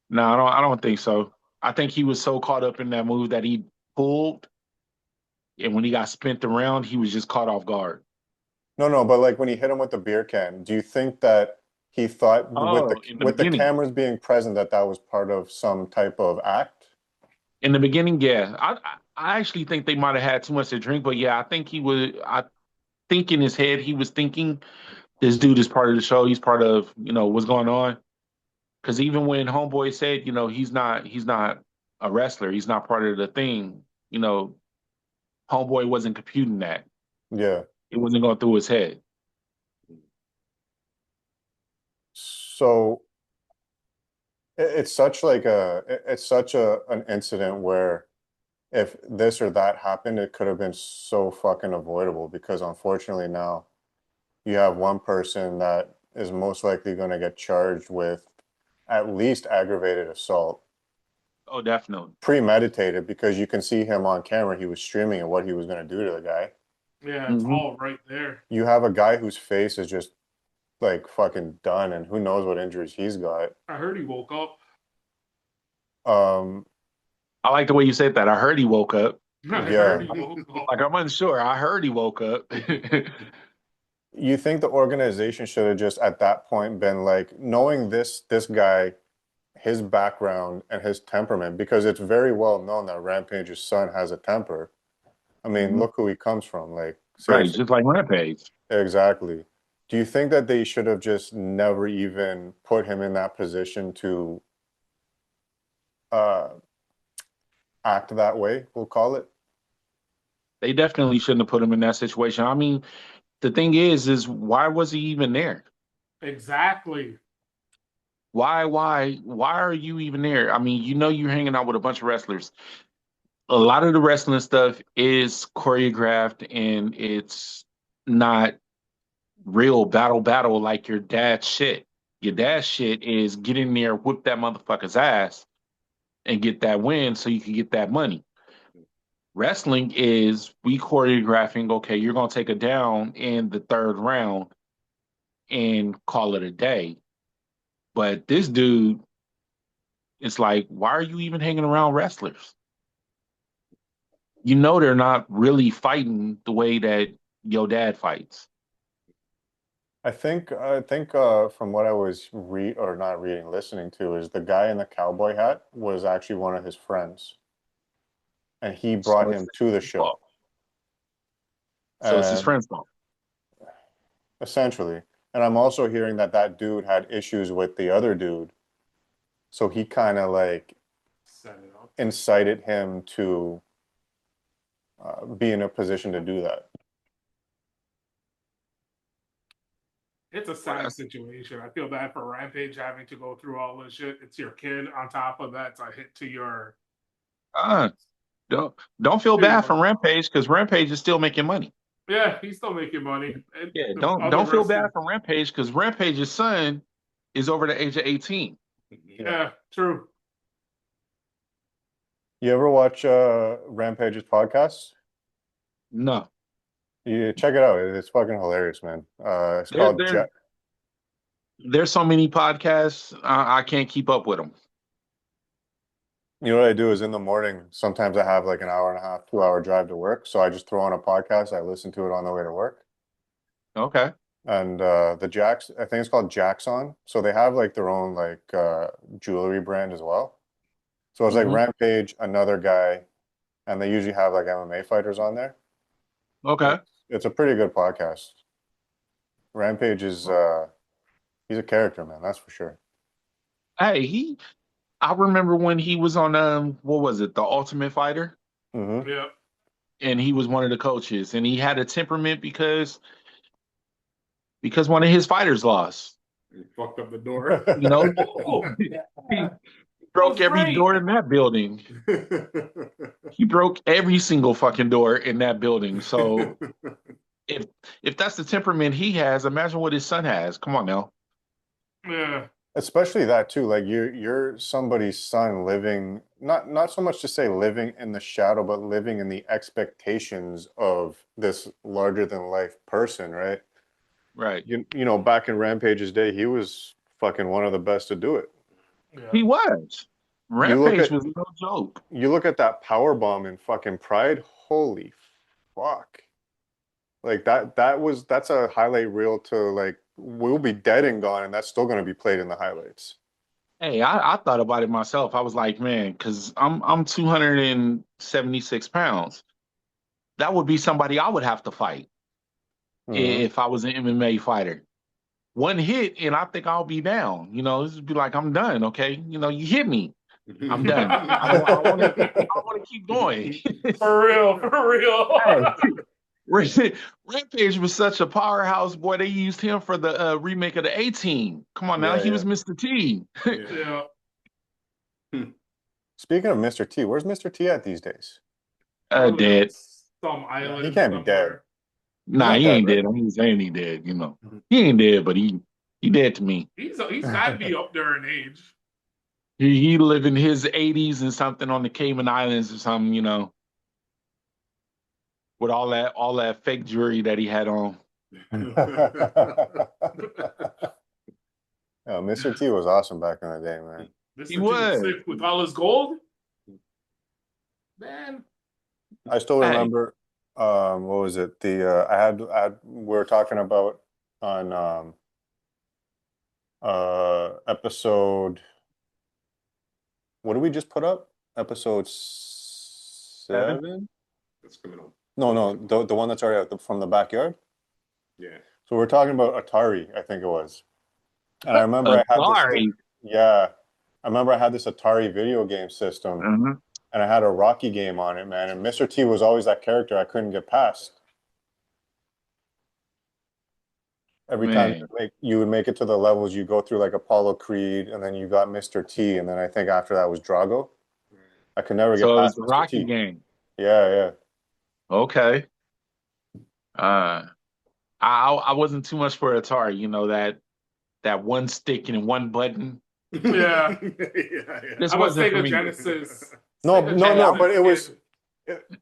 no, I don't think so. I think he was so caught up in that move that he pulled, and when he got spent around, he was just caught off guard. No, no, but like when he hit him with the beer can, do you think that he thought Oh, in the with the beginning. cameras being present that that was part of some type of act? In the beginning, yeah. I actually think they might have had too much to drink, but yeah, I think he was. I think in his head he was thinking this dude is part of the show. He's part of what's going on. Because even when Homeboy said he's not a wrestler, he's not part of the thing. Homeboy wasn't computing that. Yeah. It wasn't going through his head. So it's such like it's such an incident where if this or that happened, it could have been so fucking avoidable because unfortunately now you have one person that is most likely going to get charged with at least aggravated assault, Oh, definitely. premeditated because you can see him on camera. He was streaming and what he was going to do to the guy. Yeah, it's Hmm. all right there. You have a guy whose face is just like fucking done, and who knows what injuries he's got. I heard he woke up. Um, I like the way you said that. I heard he woke up. I heard yeah. he woke up. Like I'm unsure. I heard he woke up. You think the organization should have just at that point been like, knowing this guy, his background and his temperament, because it's very well known that Rampage's son has a temper. I mean, Mhm. look who he comes from. Like, Right, seriously. just like Rampage. Exactly. Do you think that they should have just never even put him in that position to uh, act that way, we'll call it? They definitely shouldn't have put him in that situation. I mean, the thing is why was he even there? Exactly. Why are you even there? I mean, you're hanging out with a bunch of wrestlers. A lot of the wrestling stuff is choreographed and it's not real battle like your dad's shit. Your dad's shit is get in there, whip that motherfucker's ass, and get that win so you can get that money. Wrestling is we choreographing, okay, you're gonna take a down in the third round and call it a day. But this dude, it's like, why are you even hanging around wrestlers? you know they're not really fighting the way that your dad fights. I think from what I was not reading, listening to is the guy in the cowboy hat was actually one of his friends, and he So brought it's him to the his show. fault. So it's his And friend's fault. essentially, and I'm also hearing that that dude had issues with the other dude, so he kind of like Set it up. incited him to be in a position to do that. It's a sad situation. I feel bad for Rampage having to go through all this shit. It's your kid. On top of that, it's a hit to your. Uh, don't feel bad for Rampage because Rampage is still making money. Yeah, he's still making money. Yeah, The don't other don't feel bad wrestling- for Rampage because Rampage's son is over the age of 18. Yeah, true. You ever watch Rampage's podcast? No, You check it out. It's fucking hilarious, man. It's there, called there there's so many podcasts I can't keep up with them. You know what I do is in the morning, sometimes I have like an hour and a half, 2 hour drive to work. So I just throw on a podcast. I listen to it on the way to work. Okay. And the Jacks, I think it's called Jackson. So they have like their own like jewelry brand as well. So it's like Mhm. Rampage, another guy, and they usually have like MMA fighters on there. Okay. It's a pretty good podcast. Rampage is he's a character, man, that's for sure. Hey, I remember when he was on what was it, The Ultimate Fighter? Hmm. Yeah. And he was one of the coaches and he had a temperament because one of his fighters lost. He fucked up the door. You know, Oh, he broke was every great. door in that building. He broke every single fucking door in that building. So if that's the temperament he has, imagine what his son has. Come on now. Yeah. Especially that too. Like you're somebody's son living not so much to say living in the shadow, but living in the expectations of this larger than life person, right? Right. You know, back in Rampage's day, he was fucking one of the best to do it. Yeah. He was. You look Rampage at was no joke. you look at that power bomb in fucking Pride, holy fuck. Like that's a highlight reel to like we'll be dead and gone and that's still gonna be played in the highlights. Hey, I thought about it myself. I was like, man, because I'm 276 pounds. That would be somebody I would have to fight Mhm. if I was an MMA fighter. One hit and I think I'll be down. You know, this would be like I'm done. Okay, you know, you hit me, I'm done. I don't want to keep going. For real, for real. Rampage was such a powerhouse, boy. They used him for the remake of the A-Team. Come on now, Yeah, he yeah. was Mr. T. Yeah. Speaking of Mr. T, where's Mr. T at these days? Probably on Dead. some island. He can't be dead. somewhere. Nah, not he dead, ain't right? dead. I'm just saying he dead. You know, he ain't dead, but he dead to me. He's got to be up there in age. He live in his 80s and something on the Cayman Islands or something. You know, with all that fake jewelry that he had on. Oh, Mr. T was awesome back in the day, man. Mr. He T was. sick with all his gold. Man. I still Hey. remember what was it? I had we were talking about on episode what did we just put up? Episode 7? That's coming on. No, the one that's already out from the backyard. Yeah. So we're talking about Atari, I think it was. And I remember I had this Atari. yeah. I remember I had this Atari video game system Mhm. and I had a Rocky game on it, man. And Mr. T was always that character I couldn't get past. Every time Man. you would make it to the levels, you go through like Apollo Creed, and then you got Mr. T, and then I think after that was Drago. I could never get So it was past the Mr. Rocky T. game. Yeah. Okay. I wasn't too much for Atari. You know that one stick and one button. Yeah. This I was wasn't for Sega me. Genesis. No, Sega no, but Genesis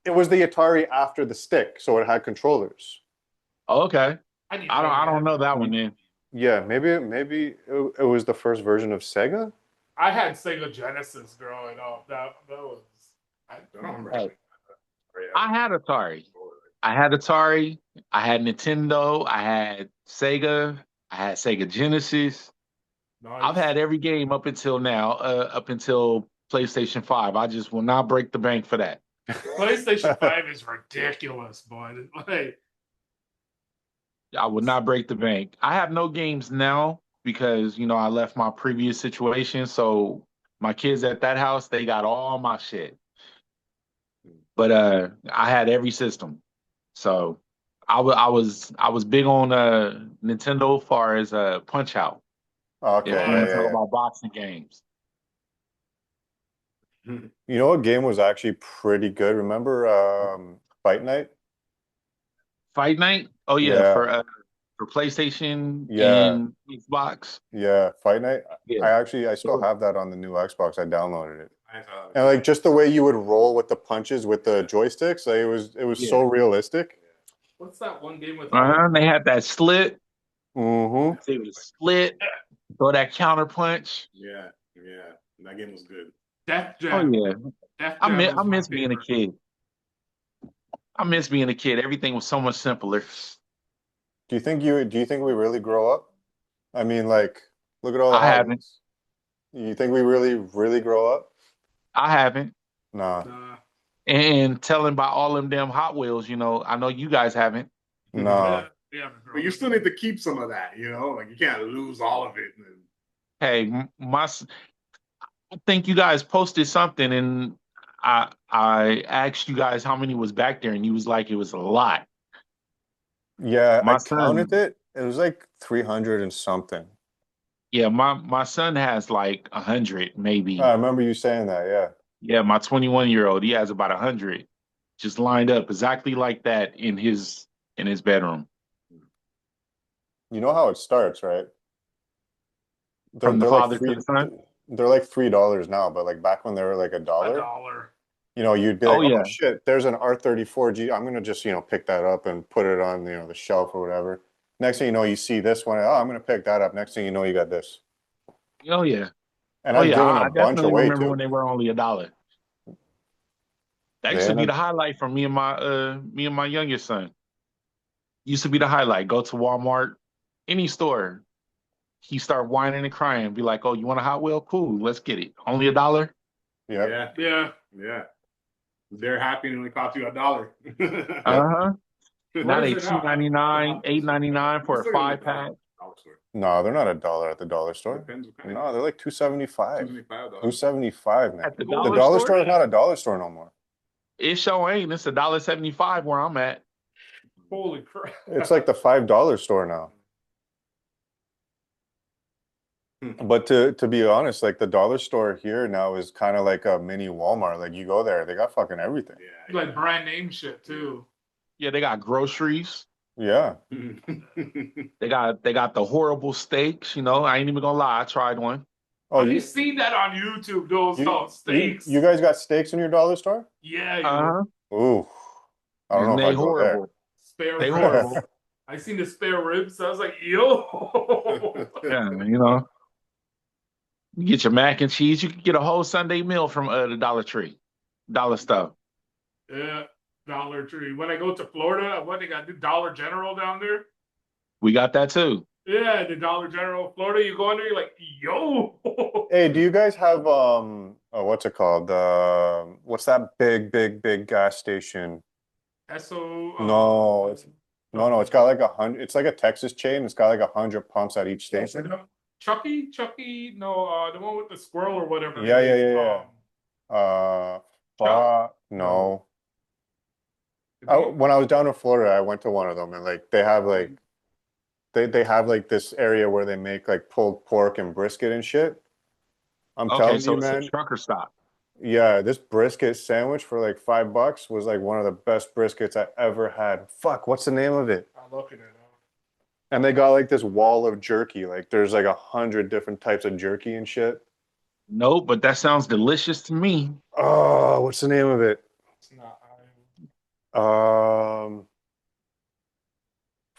it was the Atari after the stick, so it had controllers. Okay. kid. I don't know that one then. Yeah, maybe it was the first version of Sega. I had Sega Genesis growing up. That was. I don't remember. Right. I had Atari. I had Atari. I had Nintendo. I had Sega. I had Sega Genesis. I've Nice. had every game up until now, up until PlayStation 5. I just will not break the bank for that. PlayStation 5 is ridiculous, boy. Like, I would not break the bank. I have no games now because, I left my previous situation. So my kids at that house, they got all my shit. But I had every system. So I was big on Nintendo as far as Punch Out. Okay, If you yeah, want to yeah, talk yeah. about boxing games. You know what game was actually pretty good? Remember Fight Night? Fight Night? Oh yeah, Yeah, for PlayStation yeah, and Xbox. yeah. Fight Night. Yeah. I still So have that on the new Xbox. I downloaded it. I saw And like just the way you would roll with the punches with the joysticks, like it was yeah. so realistic. what's that one game with They had that slit. Mm-hmm. They would split, throw that counter punch. Yeah, yeah. That game was good. Death Oh Jam? yeah. Death I Jam miss I was my miss being a favorite. kid. I miss being a kid. Everything was so much simpler. Do you think we really grow up? I mean, like, look at all the I Hot haven't. Wheels. You think we really grow up? I haven't. Nah, Uh, And telling by all them damn Hot Wheels, I know you guys haven't. nah. yeah, But you still need to keep some of that, like you can't lose all of it. Hey, I think you guys posted something, and I asked you guys how many was back there, and you was like it was a lot. Yeah, I My counted son, it. It was like 300 and something. yeah, my son has like 100, I maybe. remember you saying that, yeah. Yeah, my 21-year-old, he has about 100, just lined up exactly like that in his bedroom. You know how it starts, right? They're From the they're like father to the three son. they're like $3 now, but like back when they were like a a dollar, dollar. you'd be like, Oh oh yeah, shit, there's an R34G. I'm gonna just, pick that up and put it on, the shelf or whatever. Next thing you know, you see this one. Oh, I'm gonna pick that up. Next thing you know, you got this. oh yeah, And oh I've yeah. given I a bunch definitely away remember too. when they were only a dollar. That used They to end be up, the highlight for me and my youngest son. Used to be the highlight. Go to Walmart, any store. He start whining and crying, be like, "Oh, you want a Hot Wheel? Cool, let's get it. Only a dollar." yeah. Yeah, Yeah. yeah. They're happy and only cost you a dollar. Yep. Uh-huh. What Now is they it two now? I ninety don't know the nine, Hot Wheels. $8.99 You're for a still gonna get five a dollar pack. dollar store. No, they're not a dollar at the dollar store. Depends what kind. No, they're like 275. $275. 275, man. At the The dollar Holy dollar store? store is not crap. a dollar store no more. It sure ain't. It's $1.75 where I'm at. Holy crap. It's like the $5 store now. But to be honest, like the dollar store here now is kind of like a mini Walmart. Like you go there, they got fucking everything. Yeah. Like brand name shit too. Yeah, they got groceries. Yeah. They got the horrible steaks. I ain't even gonna lie. I tried one. Oh, Have you seen that on YouTube? Those you steaks. you guys got steaks in your dollar store? Yeah, yo. Uh-huh. Ooh, I don't know And if they I'd go there. horrible. Spare They ribs. horrible. I seen the spare ribs. So I was like, yo. Yeah, you get your mac and cheese. You can get a whole Sunday meal from the Dollar Tree, dollar stuff. Yeah, Dollar Tree. When I go to Florida, what they got? The Dollar General down there. We got that too. Yeah, the Dollar General, Florida. You go in there, you're like, yo. Hey, do you guys have what's it called? What's that big gas station? So No, no, it's got like 100. It's like a Texas chain. It's got like 100 pumps at each station. Chucky, no, the one with the squirrel or whatever. Yeah, it is. yeah. No. No. When I was down in Florida, I went to one of them, and like they have like they have like this area where they make like pulled pork and brisket and shit. I'm Okay, telling so you, it's a man. trucker stop. Yeah, this brisket sandwich for like $5 was like one of the best briskets I ever had. Fuck, what's the name of it? I'm looking at it. And they got like this wall of jerky. Like there's like 100 different types of jerky and shit. Nope, but that sounds delicious to me. Oh, what's the name of it? It's not.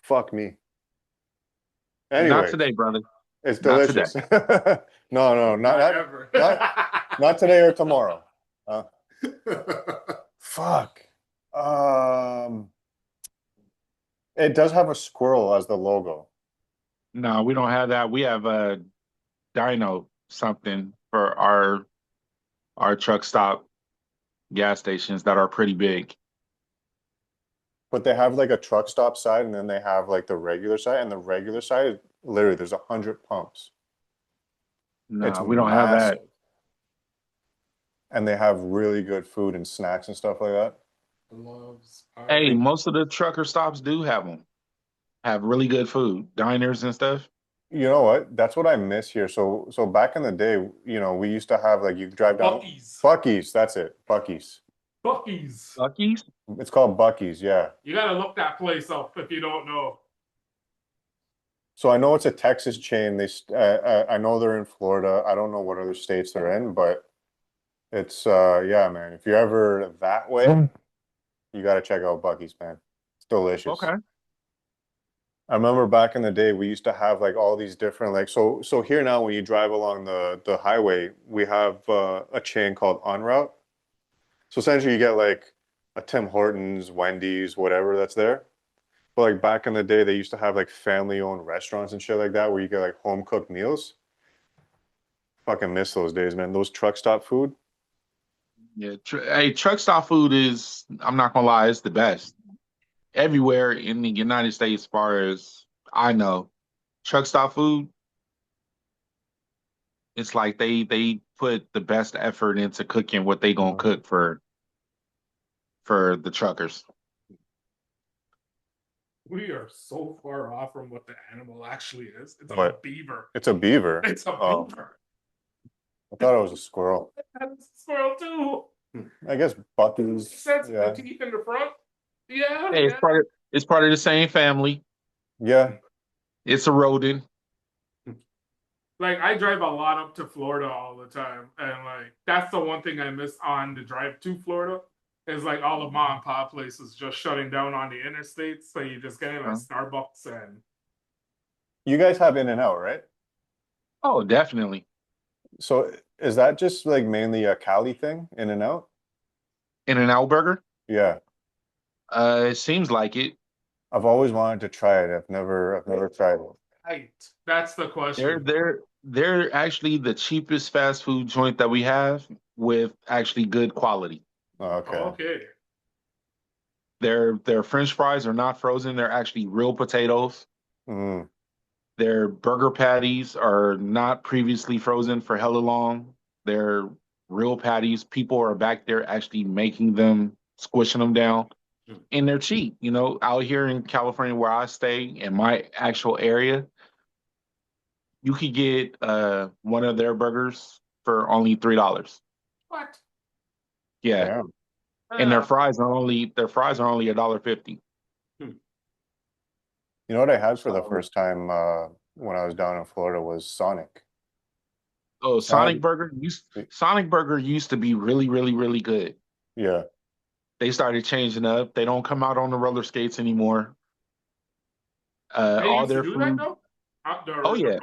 Fuck me. Not Anyway, today, brother. it's Not today. delicious. No, Not ever. not today or tomorrow. Fuck. It does have a squirrel as the logo. No, we don't have that. We have a Dino something for our truck stop gas stations that are pretty big. But they have like a truck stop side and then they have like the regular side. And the regular side, literally, there's 100 pumps. It's No, we don't have that. massive. And they have really good food and snacks and stuff like that. Loves. Hey, most of the trucker stops do have them. Have really good food, diners and stuff. You know what? That's what I miss here. So back in the day, we used to have like you drive down Bucky's. Bucky's, that's it. Bucky's. Bucky's. Lucky's? It's called Bucky's, yeah. You gotta look that place up if you don't know. So I know it's a Texas chain. I know they're in Florida. I don't know what other states they're in, but it's yeah, man. If you're ever that way, you got to check out Bucky's, man. It's delicious. Okay. I remember back in the day, we used to have like all these different like so here now when you drive along the highway, we have a chain called En Route. So essentially you get like a Tim Hortons, Wendy's, whatever that's there. But like back in the day, they used to have like family-owned restaurants and shit like that where you get like home-cooked meals. Fucking miss those days, man. Those truck stop food. Yeah. Hey, truck stop food is, I'm not gonna lie, it's the best. Everywhere in the United States, as far as I know, truck stop food, it's like they put the best effort into cooking what they gonna cook for the truckers. We are so far off from what the animal actually is. It's a What? beaver. It's a beaver. It's a Oh, beaver. I thought it was a squirrel. That's a squirrel too. I guess Bucky's. Sense Yeah. the teeth in the front. Yeah. Hey, yeah. it's part of the same family. Yeah. It's a rodent. Like I drive a lot up to Florida all the time, and like that's the one thing I miss on the drive to Florida is like all the mom and pop places just shutting down on the interstates, so you just get in like Starbucks and You guys have In-N-Out, right? Oh, definitely. So is that just like mainly a Cali thing, In-N-Out? In-N-Out burger. Yeah. It seems like it. I've always wanted to try it. I've never tried it. right. That's the They're question. they're actually the cheapest fast food joint that we have with actually good quality. Oh, okay. Okay. Their French fries are not frozen. They're actually real potatoes. Mm. Their burger patties are not previously frozen for hella long. They're real patties. People are back there actually making them, squishing them down, and they're cheap. You know, out here in California where I stay, in my actual area, you could get one of their burgers for only $3. What? Yeah, Damn. and their fries are only $1.50. You know what I had for the first time when I was down in Florida was Sonic. Oh, Sonic. Sonic Burger used to be really, really, really good. Yeah. They started changing up. They don't come out on the roller skates anymore. They All used to their do that food. though? Oh yeah,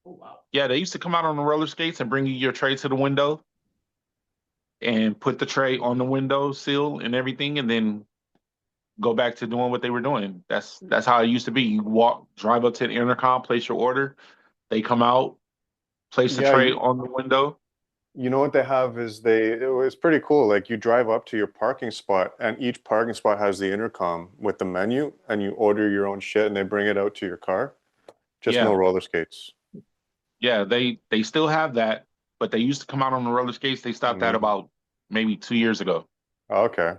Oh wow. yeah. They used to come out on the roller skates and bring you your tray to the window and put the tray on the window sill and everything, and then go back to doing what they were doing. That's how it used to be. You drive up to the intercom, place your order. They come out, place the Yeah, tray on the window. you know what they have is it was pretty cool. Like you drive up to your parking spot and each parking spot has the intercom with the menu and you order your own shit and they bring it out to your car. Just no Yeah, roller skates. yeah. They still have that, but they used to come out on the roller skates. They stopped that Mm. about maybe 2 years ago. Okay.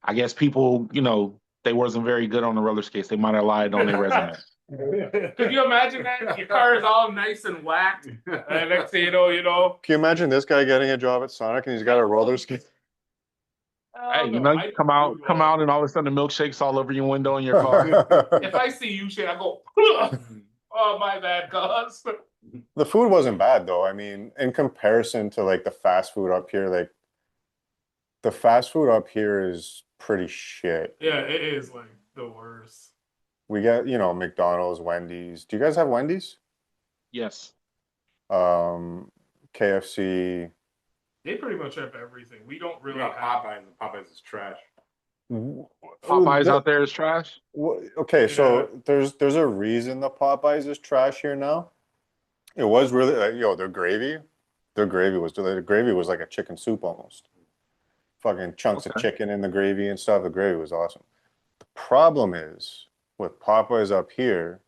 I guess people, they wasn't very good on the roller skates. They might have lied on their resume. Could you imagine that? Your car is all nice and whacked. And next thing you know. Can you imagine this guy getting a job at Sonic and he's got a roller skate? Hey, you I come out, and all of a sudden the milkshake's all over your window in your car. If I see you shit, I go, oh my bad, cuz. The food wasn't bad though. I mean, in comparison to like the fast food up here, like the fast food up here is pretty shit. Yeah, it is like the worst. We get, McDonald's, Wendy's. Do you guys have Wendy's? Yes. KFC. They pretty much have everything. We don't really Yeah, have. Popeyes is trash. Popeyes out there is trash. Okay, so there's a reason the Popeyes is trash here now. It was really like, yo, their gravy was like a chicken soup almost. Fucking chunks of Okay. chicken in the gravy and stuff. The gravy was awesome. The problem is with Popeyes up here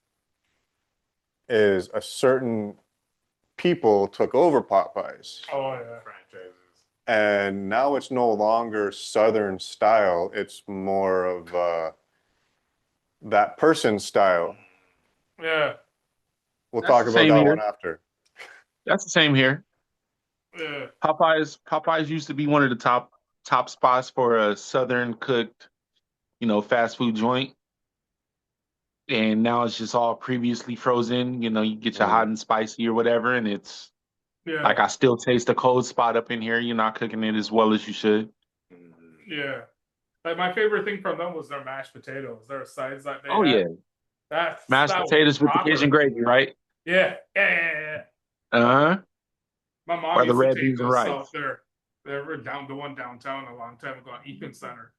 is a certain people took over Popeyes. Oh yeah. Franchises. And now it's no longer Southern style. It's more of that person style. Yeah. We'll That's talk the about same that here. one after. That's the same here. Yeah. Popeyes used to be one of the top spots for a Southern cooked, fast food joint. And now it's just all previously frozen. You get your hot and spicy or whatever, and it's Yeah. like I still taste the cold spot up in here. You're not cooking it as well as you should. Yeah. Like my favorite thing from them was their mashed potatoes. Their sides that they Oh had. yeah, That mashed was potatoes with the proper. Cajun gravy, right? Yeah. Yeah. Uh-huh. My mom Or the used to red take beans and us rice. out there. They were down the one downtown a long time ago on Eaton Center.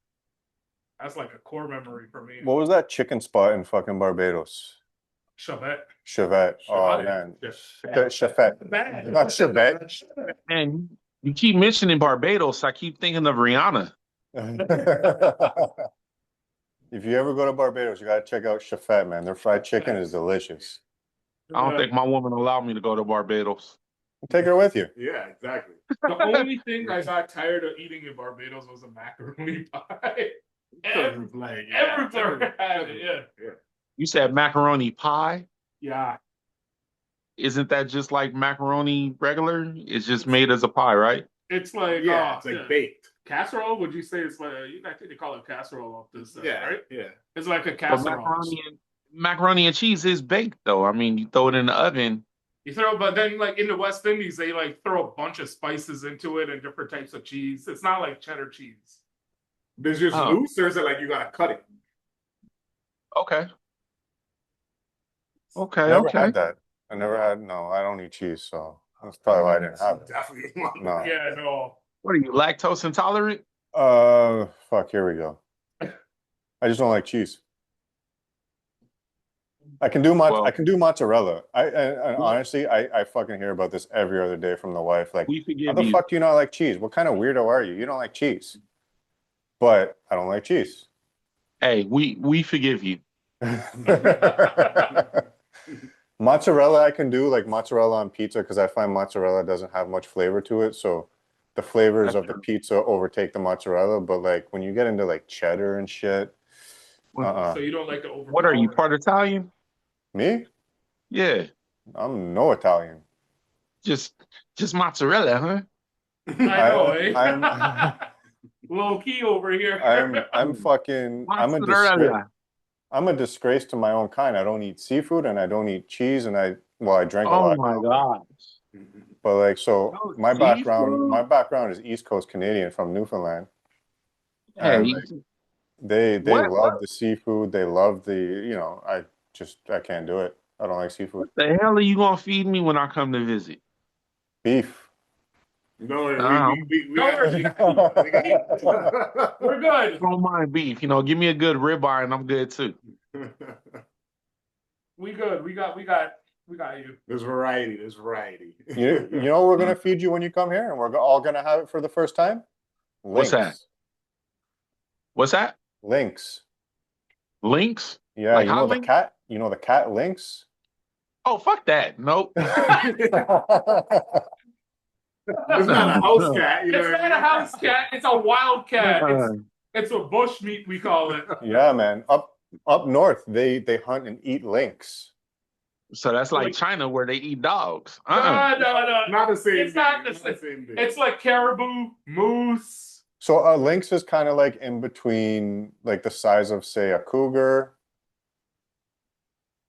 That's like a core memory for me. What was that chicken spot in fucking Barbados? Chevet. Chevet. Oh Chevet. man. Chevet. Chevet. Not Chevet. And you keep mentioning Barbados, I keep thinking of Rihanna. If you ever go to Barbados, you gotta check out Chevet, man. Their fried chicken is delicious. I don't think my woman allowed me to go to Barbados. Take her with you. Yeah, exactly. The only thing I got tired of eating in Barbados was a macaroni pie. Like, Everywhere had it, yeah. You said macaroni pie? Yeah. Isn't that just like macaroni regular? It's just made as a pie, right? It's like Yeah, it's like baked. Casserole? Would you say it's like I think they call it casserole up this Yeah, right? yeah. It's like a But casserole. macaroni and cheese is baked though. I mean, you throw it in the oven. You throw, but then like in the West Indies, they like throw a bunch of spices into it and different types of cheese. It's not like cheddar cheese. There's just loose, or is it like you gotta cut it? Okay. I never had that. No, I don't eat cheese, so that's probably why I didn't have it. Definitely want No. Yeah, no. What are you, lactose intolerant? Fuck, here we go. I just don't like cheese. I can do mozzarella. And honestly, I fucking hear about this every other day from the wife. Like, We how forgive the you. fuck do you not like cheese? What kind of weirdo are you? You don't like cheese. But I don't like cheese. Hey, we forgive you. Mozzarella I can do, like mozzarella on pizza, because I find mozzarella doesn't have much flavor to it. So the flavors of the pizza overtake the mozzarella. But like when you get into like cheddar and shit, So you don't like the overpower. What are you, part Italian? me? Yeah. I'm no Italian. Just mozzarella, huh? I know, eh? I'm low key over here. I'm fucking Mozzarella. I'm a disgrace to my own kind. I don't eat seafood and I don't eat cheese and I drink a Oh lot of my coffee. gosh. But like so No my seafood? background is East Coast Canadian from Newfoundland. Hey, And like, they What? love the seafood. They love I can't do it. I don't like seafood. the hell are you gonna feed me when I come to visit? Beef. No, we Don't worry. We're good. Don't mind beef. Give me a good ribeye and I'm good too. We good. We got you. There's variety. There's variety. You know what we're gonna feed you when you come here, and we're all gonna have it for the first time? What's that? What's that? Lynx. Lynx? Yeah, Like you know hot the lynx? cat? You know the cat lynx? Oh, fuck that. Nope. It's not a house cat. You know It's what I not a mean? house cat. It's a wild cat. Uh, It's a bush meat, we call it. Yeah, man. Up north, they hunt and eat lynx. So that's like Like- China where they eat dogs. No. Not the same. It's not the thing. same. Thing. It's like caribou, moose. So a lynx is kind of like in between, like the size of, say, a cougar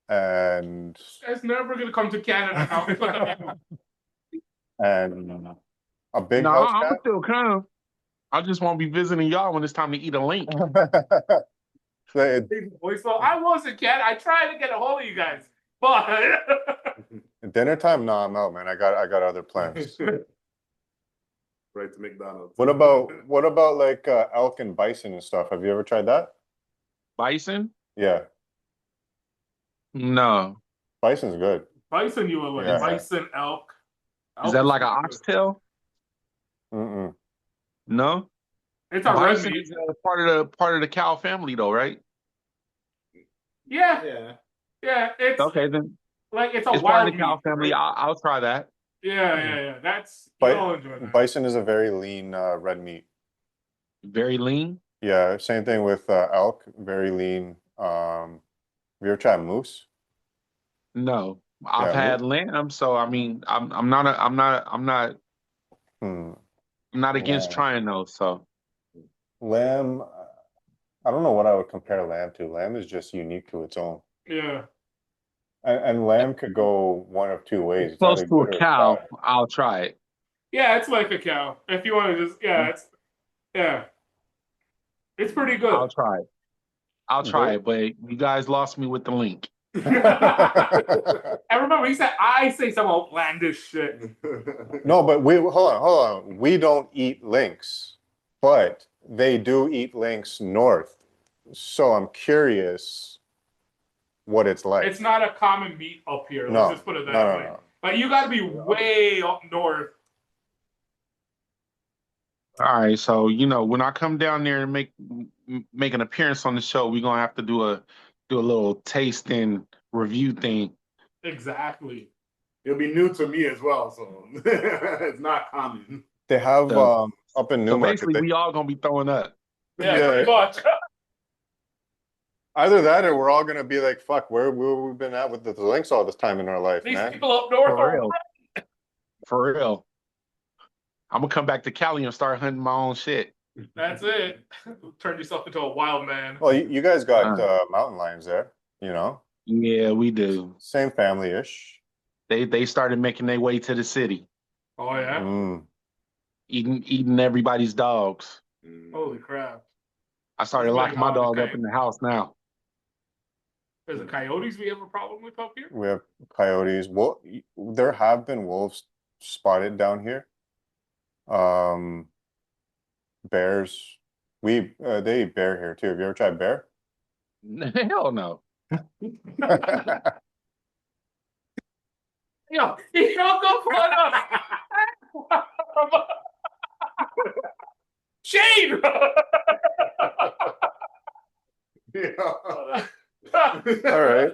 and It's never gonna come to Canada now. and a big No, house I'm cat. still come. I just won't be visiting y'all when it's time to eat a link. So So I was a cat. I tried to get a hold of you guys, but dinner time? No, I'm out, man. I got other plans. right to McDonald's. What about like elk and bison and stuff? Have you ever tried that? Bison? Yeah, No. bison's good. Bison, you would like Yeah. bison, elk. Is Elk that like an pretty good. oxtail? Mm-mm. No. It's a red Bison meat. is part of the cow family, though, right? Yeah, Yeah. yeah. It's Okay, then like it's a it's part wild of the cow meat, family. right? I'll try that. Yeah. That's Bi- you'll enjoy that. Bison is a very lean red meat. Very lean. Yeah, same thing with elk, very lean. Have you ever tried moose? No, I've Yeah, had lamb, so I mean, hmm, I'm not against lamb. trying those. So Lamb, I don't know what I would compare lamb to. Lamb is just unique to its own. Yeah. And lamb could go one of two ways. it's It's close either to a good or it's cow. bad. I'll try it. Yeah, it's like a cow. If you want to just yeah. It's pretty good. I'll try it. I'll try it. But you guys lost me with the link. I remember he said I say some outlandish shit. No, but hold on. We don't eat lynx, but they do eat lynx north. So I'm curious what it's like. It's not a common meat up here. No, Let's just put it that no, way. no. Like you got to be way up north. All right, so when I come down there and make an appearance on the show, we're gonna have to do a little tasting review thing. Exactly. It'll be new to me as well, so it's not common. They have So- up in So Newmarket. basically, we all gonna be throwing up. Yeah, Yeah. pretty much. Either that or we're all gonna be like, fuck, where we've been at with the lynx all this time in our life, These man. people up north For are real. For real. I'm gonna come back to Cali and start hunting my own shit. That's it. Turn yourself into a wild man. Well, you guys got mountain lions there, Yeah, we do. same family-ish. They started making their way to the city, Oh yeah. Mm. eating everybody's dogs. Holy crap. I started It's locking like, my dog up in the house now. Is it coyotes we have a problem with up here? We have coyotes. Well, there have been wolves spotted down here. Bears. They eat bear here too. Have you ever tried bear? Hell no. Yo, he don't go for us. Shane. Yeah. All right.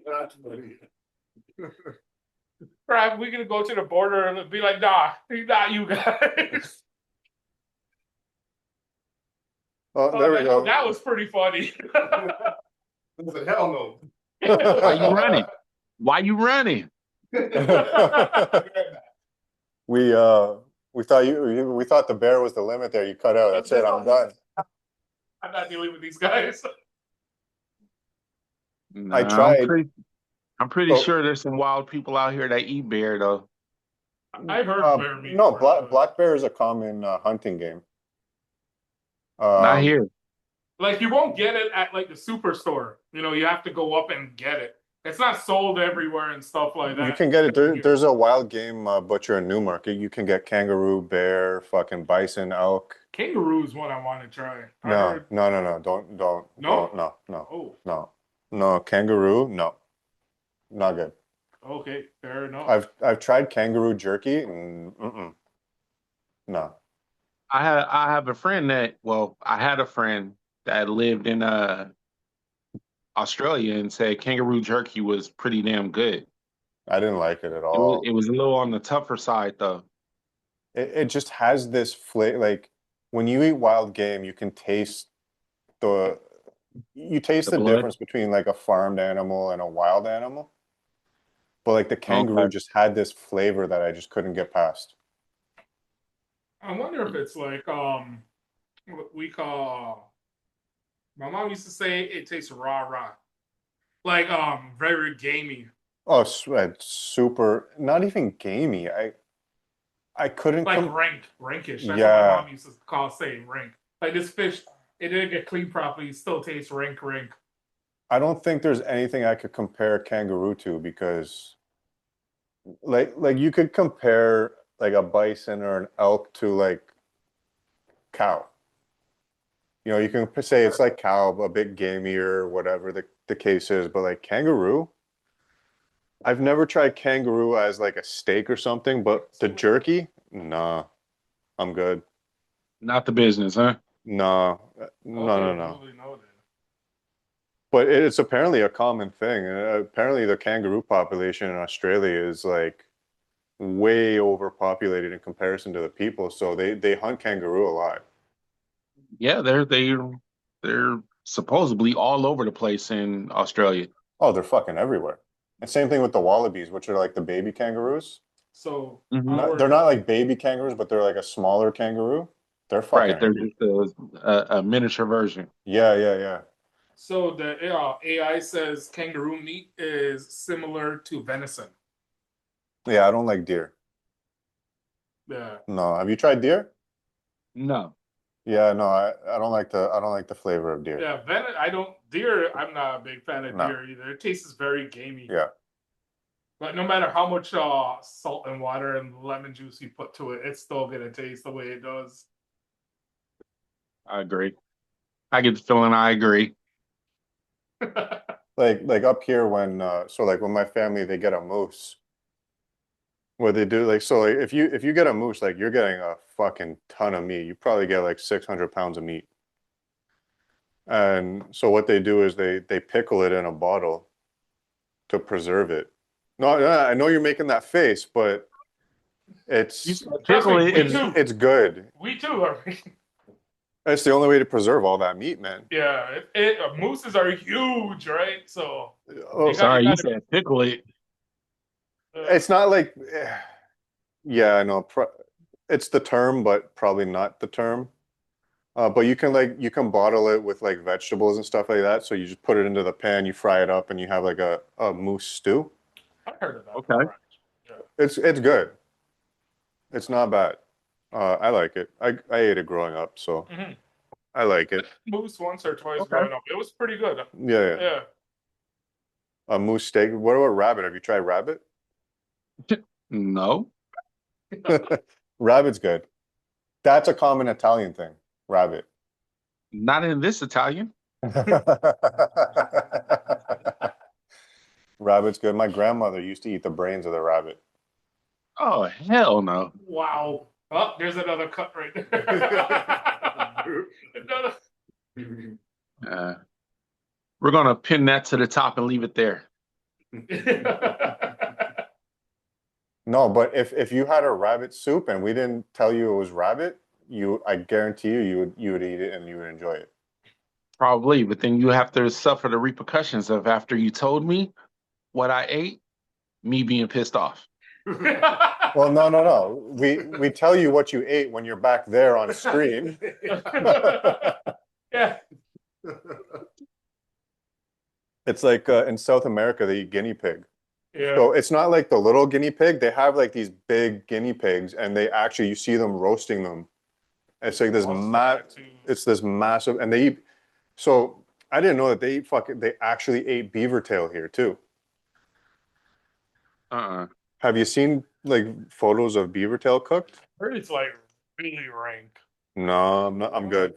That's funny. Crap, we gonna go to the border and be like, nah, not you guys. Well, there we go. That was pretty funny. It's a hell no. Why you running? Why you running? We thought the bear was the limit there. You cut out. That's it. I'm done. I'm not dealing with these guys. Nah, I tried. I'm pretty Oh. sure there's some wild people out here that eat bear though. I've heard bear meat. No, black bear is a common hunting game. Not here. Like you won't get it at like the superstore. You have to go up and get it. It's not sold everywhere and stuff like that. You can get it. There's a wild game butcher in Newmarket. You can get kangaroo, bear, fucking bison, elk. Kangaroo is what I want to try. No. Don't. No? No. Oh, No. Kangaroo. No. Not good. okay, fair enough. I've tried kangaroo jerky and no. I had a friend that lived in Australia and said kangaroo jerky was pretty damn good. I didn't like it at all. It was a little on the tougher side though. It just has this flavor. Like when you eat wild game, you can taste the blood? difference between like a farmed animal and a wild animal. But like the kangaroo just had this flavor that I just couldn't get past. I wonder if it's like what we call. My mom used to say it tastes raw, like very gamey. Oh, super! Not even gamey. I couldn't Like rankish. That's Yeah. what my mom used to say rank. Like this fish, it didn't get cleaned properly. It still tastes rank. I don't think there's anything I could compare kangaroo to because like you could compare like a bison or an elk to like cow. You know, you can say it's like cow, a bit gamier, whatever the case is, but like kangaroo, I've never tried kangaroo as like a steak or something, but the jerky, nah, I'm good. Not the business, huh? No, no, Okay, no, no. duly noted. But it's apparently a common thing. Apparently, the kangaroo population in Australia is like way overpopulated in comparison to the people, so they hunt kangaroo a lot. Yeah, they're supposedly all over the place in Australia. Oh, they're fucking everywhere. And same thing with the wallabies, which are like the baby kangaroos. So Mhm. They're not like baby kangaroos, but they're like a smaller kangaroo. They're fucking Right, they're everywhere. just a miniature version. Yeah, yeah, yeah. So the AI says kangaroo meat is similar to venison. Yeah, I don't like deer. Yeah. No, have you tried deer? No. Yeah, no, I don't like the flavor of deer. Yeah, I don't deer. I'm not a big fan of No. deer either. It tastes very gamey. Yeah. But no matter how much salt and water and lemon juice you put to it, it's still gonna taste the way it does. I agree. I get the feeling I agree. Like up here when so like when my family they get a moose, what they do like so like if you get a moose like you're getting a fucking ton of meat. You probably get like 600 pounds of meat. And so what they do is they pickle it in a bottle to preserve it. No, no, I know you're making that face, but You it's said Trust pickle me, it. we it's too. it's good. We too are. It's the only way to preserve all that meat, man. Yeah, mooses are huge, right? So Oh, Sorry, you gotta- said pickle it. it's not like yeah, I know. It's the term, but probably not the term. But you can bottle it with like vegetables and stuff like that. So you just put it into the pan, you fry it up, and you have like a moose stew. I heard of that. Okay. before, actually. It's good. It's not bad. I like it. I ate it growing up, so Yeah. Mhm. I like it. Moose once or twice Okay. growing up. It was pretty good. Yeah, yeah. Yeah. A moose steak. What about rabbit? Have you tried rabbit? No. Rabbit's good. That's a common Italian thing. Rabbit. Not in this Italian. Rabbit's good. My grandmother used to eat the brains of the rabbit. Oh, hell no. Wow. Oh, there's another cut right there. Another. We're going to pin that to the top and leave it there. No, but if you had a rabbit soup and we didn't tell you it was rabbit, I guarantee you would eat it and you would enjoy it. Probably, but then you have to suffer the repercussions of after you told me what I ate, me being pissed off. Well, no. We tell you what you ate when you're back there on screen. Yeah. It's like in South America they eat guinea pig. Yeah. So it's not like the little guinea pig. They have like these big guinea pigs, and they actually you see them roasting them. It's like this it's this massive, and they eat. So I didn't know that they eat they actually ate beaver tail here too. Have you seen like photos of beaver tail cooked? I heard it's like really rank. No, I'm not. I'm good.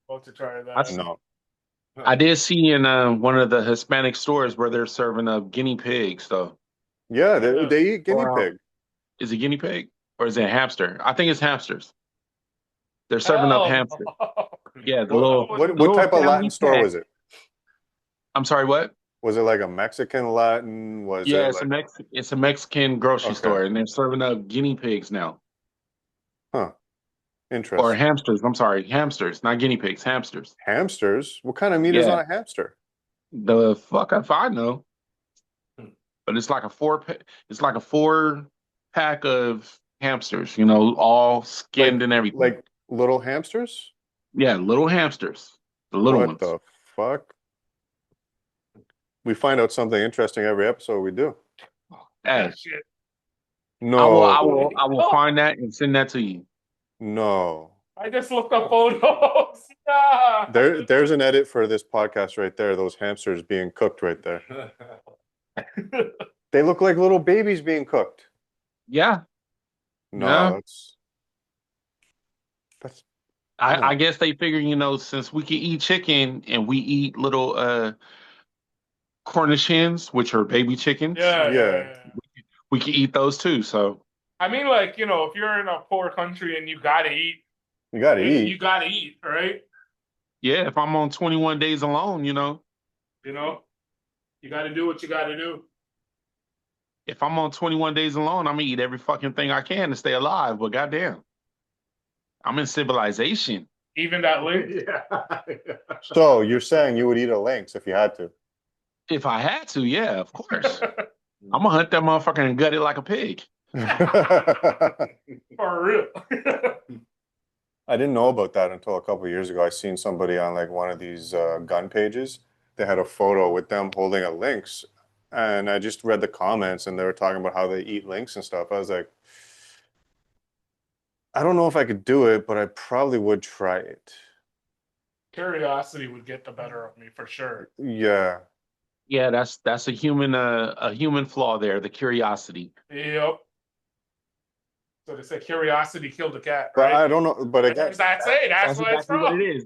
Want to try that? That's- No. I did see in one of the Hispanic stores where they're serving up guinea pigs, though. Yeah, they eat guinea Wow. pig. Is it guinea pig or is it hamster? I think it's hamsters. They're serving up hamsters. Yeah, the little. What little type of family Latin store pack. was it? I'm sorry, what? Was it like a Mexican Latin? Was Yeah, it it's a Mexican grocery Okay. store, and they're serving up guinea pigs now. Or interesting? hamsters. I'm sorry, hamsters, not guinea pigs, hamsters. Hamsters? What kind of meat is Yeah. on a hamster? The fuck if I know. But it's like it's like a 4-pack of hamsters, all skinned and everything. Like little hamsters? Yeah, little hamsters. The little What ones. the fuck? We find out something interesting every episode we do. Hey, Shit. No, I will find that and send that to you. no. I just looked up photos. Yeah. There's an edit for this podcast right there. Those hamsters being cooked right there. They look like little babies being cooked. Yeah. No, Yeah. that's I no. guess they figure, since we can eat chicken and we eat little Cornish hens, which are baby chickens, Yeah, Yeah. we can eat those too. So I mean, like, if you're in a poor country and you gotta eat, you gotta you eat. gotta eat, right? yeah, if I'm on 21 days alone, You know, you gotta do what you gotta do. if I'm on 21 days alone, I'm gonna eat every fucking thing I can to stay alive. But goddamn, I'm in civilization. Even that link. Yeah. So you're saying you would eat a lynx if you had to? If I had to, yeah, of course. I'm gonna hunt that motherfucker and gut it like a pig. For real. I didn't know about that until a couple of years ago. I seen somebody on like one of these gun pages. They had a photo with them holding a lynx, and I just read the comments, and they were talking about how they eat lynx and stuff. I was like, I don't know if I could do it, but I probably would try it. Curiosity would get the better of me for sure. Yeah, Yeah, that's a human flaw there, the curiosity. Yep. So they say curiosity killed the cat, but right? I don't know. But again, That's it. That's That's what it's exactly what from. it is.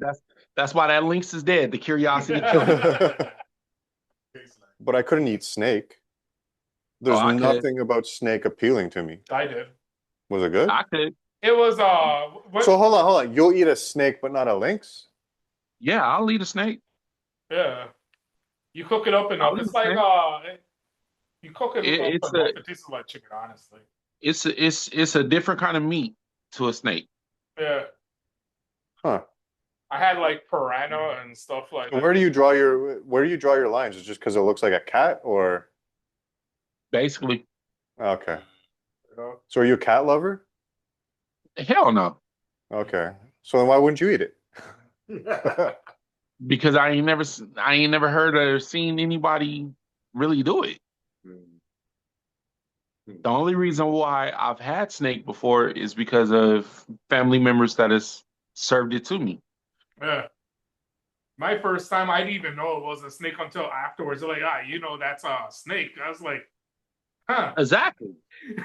That's why that lynx is dead. The curiosity killed it. but I couldn't eat snake. Oh, There's I could. nothing about snake appealing to me. I did. Was it good? I could. It was So hold on. You'll eat a snake, but not a lynx? Yeah, I'll eat a snake. yeah. You cook it up enough. I'll eat It's a like snake. You cook it It, up it's enough. a It tastes like chicken, honestly. it's a different kind of meat to a snake. Yeah. Huh. I had like piranha and stuff like So that. where do you draw your lines? Is it just because it looks like a cat, or Basically, okay? You know? So are you a cat lover? hell no, Okay. So then why wouldn't you eat it? because I ain't never heard or seen anybody really do it. The only reason why I've had snake before is because of family members that has served it to me. Yeah. My first time, I didn't even know it was a snake until afterwards. They're like, that's a snake. I was like, huh. Exactly.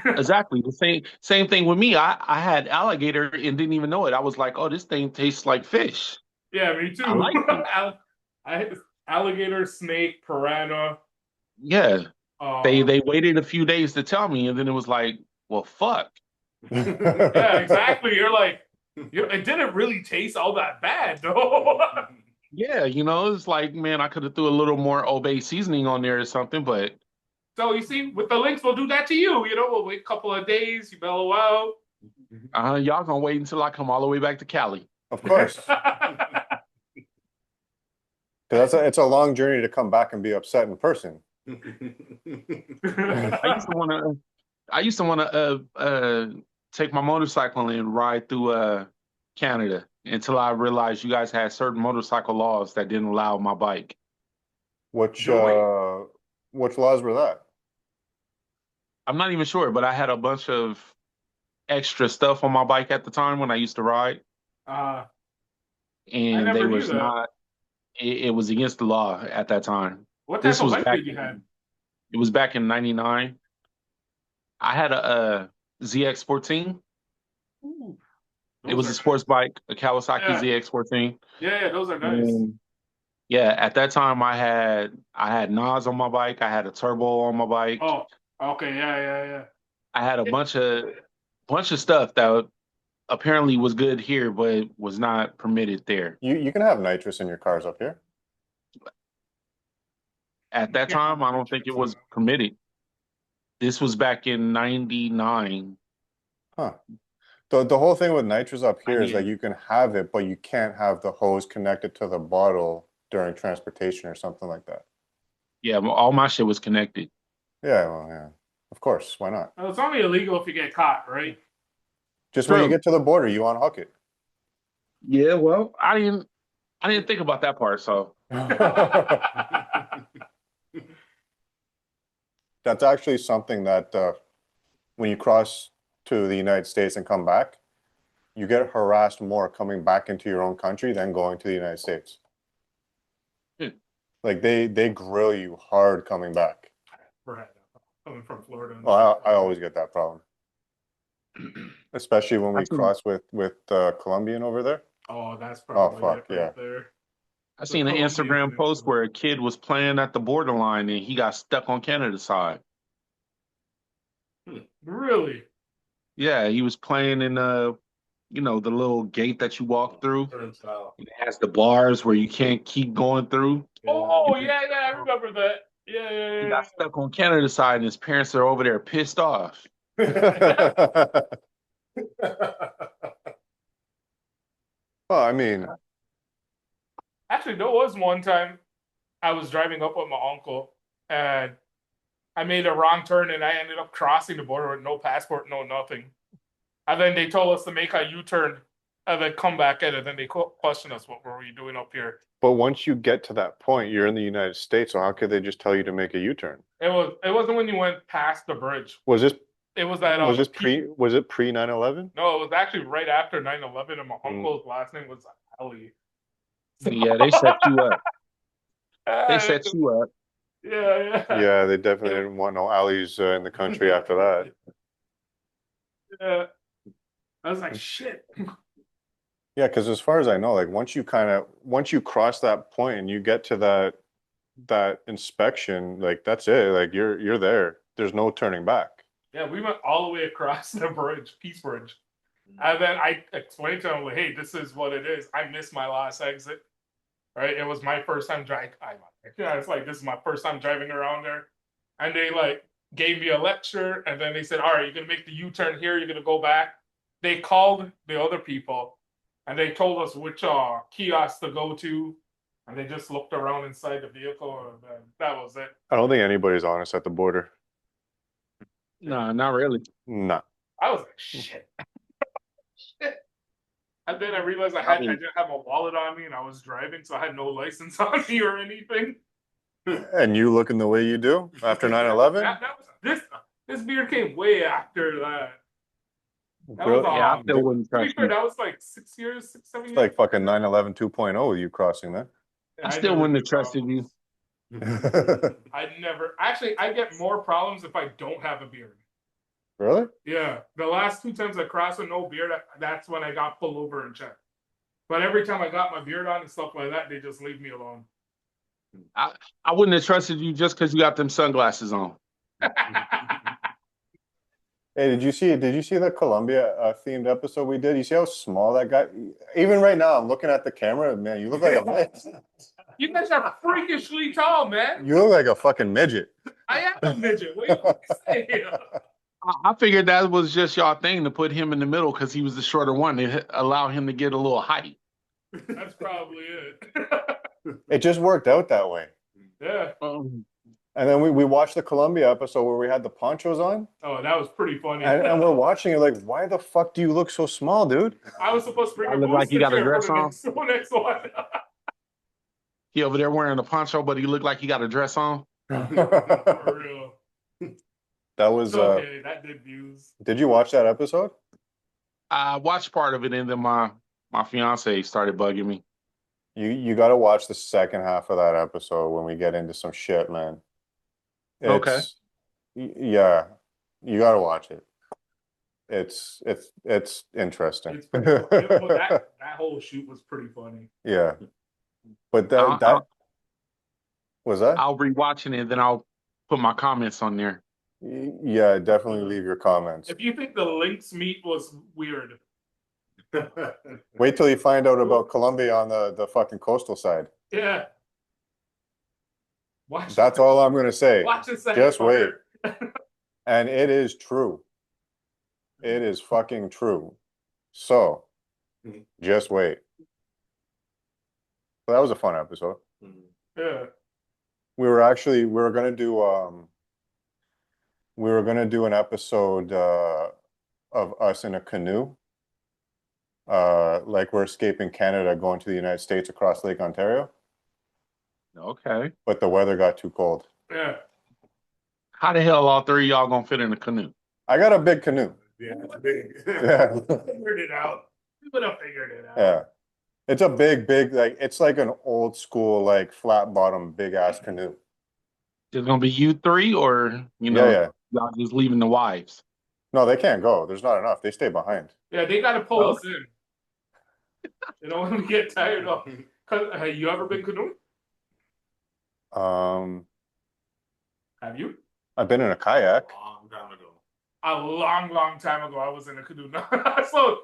Exactly. The same thing with me. I had alligator and didn't even know it. I was like, oh, this thing tastes like fish. Yeah, me too. I like it. I had alligator, snake, piranha. Yeah. They Uh, they waited a few days to tell me, and then it was like, well, fuck. yeah, exactly. You're like, it didn't really taste all that bad, though. Yeah, it's like, man, I could have threw a little more Obey seasoning on there or something, but So you see, with the links, we'll do that to you. We'll wait a couple of days, you mellow out. y'all gonna wait until I come all the way back to Cali. Of course. Because it's a long journey to come back and be upset in person. I used to wanna take my motorcycle and ride through Canada until I realized you guys had certain motorcycle laws that didn't allow my bike. Which Do which laws were that? I'm not even sure, but I had a bunch of extra stuff on my bike at the time when I used to ride, I and they never knew was that. not. It was against the law at that time. What type This of was bike back. did you have? It was back in '99. I had a ZX14. Ooh, It those was are a sports bike, a Kawasaki Yeah. ZX14. Yeah, those are nice. And yeah, at that time I had Nas on my bike. I had a turbo on my bike. Oh, okay, yeah. I had a bunch of stuff that apparently was good here, but was not permitted there. You can have nitrous in your cars up here. At that Yeah, time, I don't think it was permitted. This was back in '99. Huh. The whole thing with nitrous up here is that 98. you can have it, but you can't have the hose connected to the bottle during transportation or something like that. Yeah, all my shit was connected. Yeah, well, yeah. Of course, why not? Well, it's only illegal if you get caught, right? Just when you True. get to the border, you unhook it. Yeah, well, I didn't think about that part, so That's actually something that when you cross to the United States and come back, you get harassed more coming back into your own country than going to the United States. Hmm. Like they grill you hard coming back. Right. Coming from Florida. Well, I always get that problem. Especially when we I seen cross with Colombian over there. Oh, that's Oh probably fuck it yeah. right there. I The seen an Colombians and Instagram post Ecuador. where a kid was playing at the borderline and he got stuck on Canada's side. Really? Yeah, he was playing in the little gate that you walk through. Turnstile. It has the bars where you can't keep going through. Oh, yeah, I remember that. Yeah, He yeah, got stuck on Canada's side and his parents are over there pissed off. Well, I mean, Actually, there was one time I was driving up with my uncle and I made a wrong turn and I ended up crossing the border with no passport, no nothing. And then they told us to make a U-turn and then come back in. And then they questioned us, what were we doing up here? but once you get to that point, you're in the United States, so how could they just tell you to make a U-turn? It wasn't when you went past the bridge. Was this It was that was it pre 9/11? No, it was actually right after 9/11, and my Mm. uncle's last name was Ali. Yeah, they set you up. They Yeah, set you up. yeah. Yeah, they definitely didn't want no alleys in the country after that. Yeah. I was like, shit. Yeah, because as far as I know, like once you cross that point and you get to that inspection, like that's it. Like you're there. There's no turning back. Yeah, we went all the way across the bridge, Peace Bridge. And then I explained to him, like, hey, this is what it is. I missed my last exit. Right? It was my first time driving. It's like, this is my first time driving around there. And they like gave me a lecture. And then they said, all right, you're going to make the U-turn here. You're going to go back. They called the other people and they told us which kiosk to go to. And they just looked around inside the vehicle and then that was it. I don't think anybody's honest at the border. No, not really. Nah. I was like, shit. Shit. And then I realized I didn't have a wallet on me and I was driving, so I had no license on me or anything. And you looking the way you do after 9/11? That was this beer came way after that. That Really? was Yeah, I still wouldn't to be trust fair, you. that was like 6 years, 7 It's years. like fucking 9/11 2.0 you crossing that. I still wouldn't have trusted you. I never actually I get more problems if I don't have a beard. Really? Yeah. The last 2 times I crossed with no beard, that's when I got pulled over and checked. But every time I got my beard on and stuff like that, they just leave me alone. I wouldn't have trusted you just because you got them sunglasses on. Hey, did you see the Colombia themed episode we did? You see how small that guy? Even right now, I'm looking at the camera, man. You look like You guys are freakishly tall, man. you look like a fucking midget. I am a midget. What do you say? I figured that was just y'all thing to put him in the middle because he was the shorter one to allow him to get a little height. That's probably it. It just worked out that way. Yeah. And then we watched the Colombia episode where we had the ponchos on, Oh, that was pretty funny. and we're watching it like, why the fuck do you look so small, dude? I was supposed to bring I a look like he got a dress on. Next one. He over there wearing a poncho, but he looked like he got a dress on. For real. That was Okay, that did views. did you watch that episode? I watched part of it, and then my fiance started bugging me. You got to watch the second half of that episode when we get into some shit, man. Okay. Yeah, you got to watch it. It's interesting. It's pretty funny. that whole shoot was pretty funny. Yeah, but that was that. I'll rewatch it, and then I'll put my comments on there. Yeah, definitely leave your comments. If you think the Lynx meat was weird, Wait till you find out about Colombia on the fucking coastal side. yeah. Watch. That's all I'm gonna say. Watch a second. Just wait. And it is true. It is fucking true. So, just wait. So that was a fun episode. Yeah. We were gonna do an episode of us in a canoe. Like we're escaping Canada, going to the United States across Lake Ontario, Okay. but the weather got too cold. Yeah. How the hell all three of y'all gonna fit in a canoe? I got a big canoe. Yeah, it's big. Yeah. Figured it out. We would have figured it out. Yeah. It's a big, like it's like an old school, like flat bottom, big ass canoe. It's gonna be you three, or Yeah. y'all just leaving the wives? No, they can't go. There's not enough. They stay behind. Yeah, they gotta pull Oh. us in. They don't want to get tired of. Cause have you ever been canoeing? Um, Have you? I've been in a kayak. Long time ago. A long time ago, I was in a canoe. So,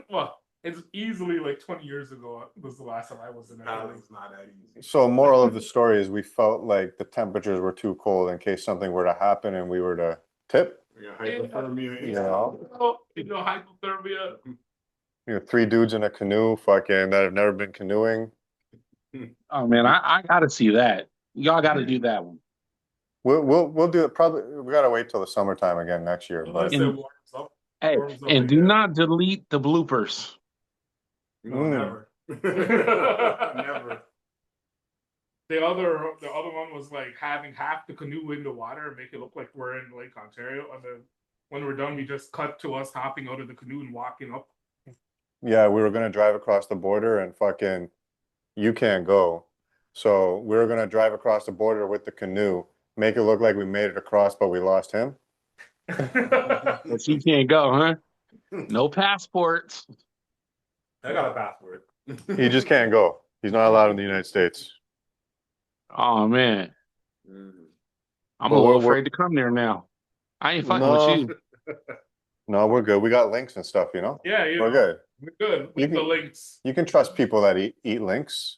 well, it's easily like 20 years ago was the last time I was in a canoe. It's not that easy. So moral of the story is we felt like the temperatures were too cold in case something were to happen and we were to tip. Yeah, hypothermia. You know, Hypothermia. 3 dudes in a canoe, fucking that have never been canoeing. Oh man, I gotta see that. Y'all gotta do that one. We'll do it. Probably we gotta wait till the summertime again next year. But Unless it warms up. Hey, Warms up and do again. not delete the bloopers. No, never. Never. The other one was like having half the canoe in the water and make it look like we're in Lake Ontario. And then when we're done, we just cut to us hopping out of the canoe and walking up. yeah, we were gonna drive across the border and fucking you can't go. So we were gonna drive across the border with the canoe, make it look like we made it across, but we lost him. But you can't go, huh? No passports. I got a passport. He just can't go. He's not allowed in the United States. Oh man, Mm. I'm But a little we're- afraid to come there now. I ain't fucking No. with you. No, we're good. We got links and stuff, you know? Yeah, We're good. We're good. You Leave the can- links. You can trust people that eat links.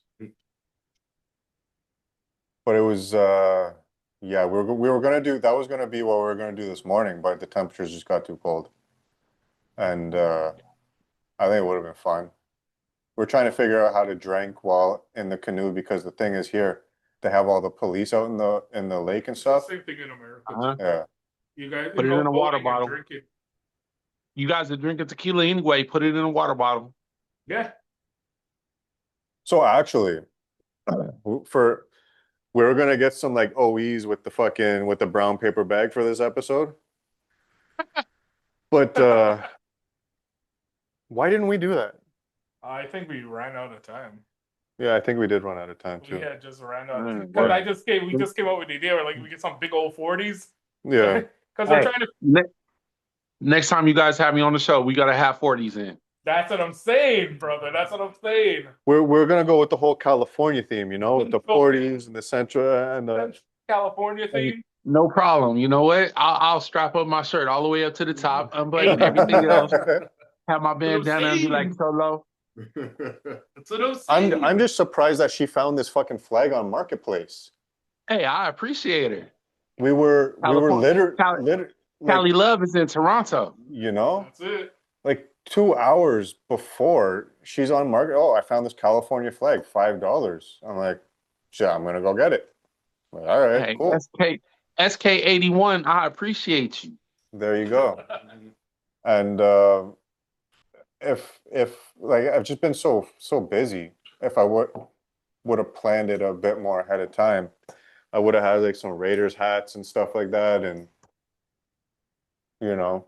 But it was yeah, we were gonna do that was gonna be what we were gonna do this morning, but the temperatures just got too cold. And I think it would have been fun. We're trying to figure out how to drink while in the canoe because the thing is here, they have all the police out in the lake and stuff. Same thing in America. Uh-huh. Yeah. You guys Put it go in a water boating and bottle. drink it. You guys are drinking tequila anyway. Put it in a water bottle. Yeah. So actually, for we were gonna get some like OEs with the brown paper bag for this episode. But why didn't we do that? I think we ran out of time. Yeah, I think we did run out of time too. We had just ran out Mm, because right. we just came up with the idea. We're like, we get some big old 40s. Yeah. Because we're Hey. trying to. Next time you guys have me on the show, we gotta have 40s in. That's what I'm saying, brother. That's what I'm saying. We're gonna go with the whole California theme, you know, with the Go. 40s and the Centra and the That's California theme. No problem. You know what? I'll strap up my shirt all the way up to the top, unbutton everything else, have my bandana and be like solo. That's what I'm saying. I'm just surprised that she found this fucking flag on Marketplace. Hey, I appreciate it. We were California- literally Cali Love is in Toronto. you know, That's it. like 2 hours before she's on market. Oh, I found this California flag, $5. I'm like, shit, I'm gonna go get it. I'm like, all right, Hey, cool. SK81, I appreciate you. There you go. And if like I've just been so busy, if I would have planned it a bit more ahead of time, I would have had like some Raiders hats and stuff like that, and you know,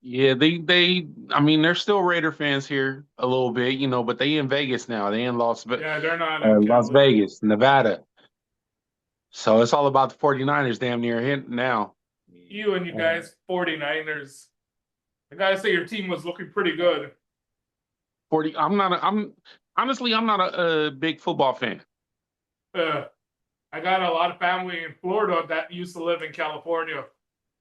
Yeah, I mean, they're still Raider fans here a little bit, you know, but they in Vegas now. They in Yeah, they're not in Las Cali. Vegas, Nevada. So it's all about the 49ers damn near here now. You and you guys, 49ers. I gotta say, your team was looking pretty good. 40. I'm honestly, I'm not a big football fan. I got a lot of family in Florida that used to live in California.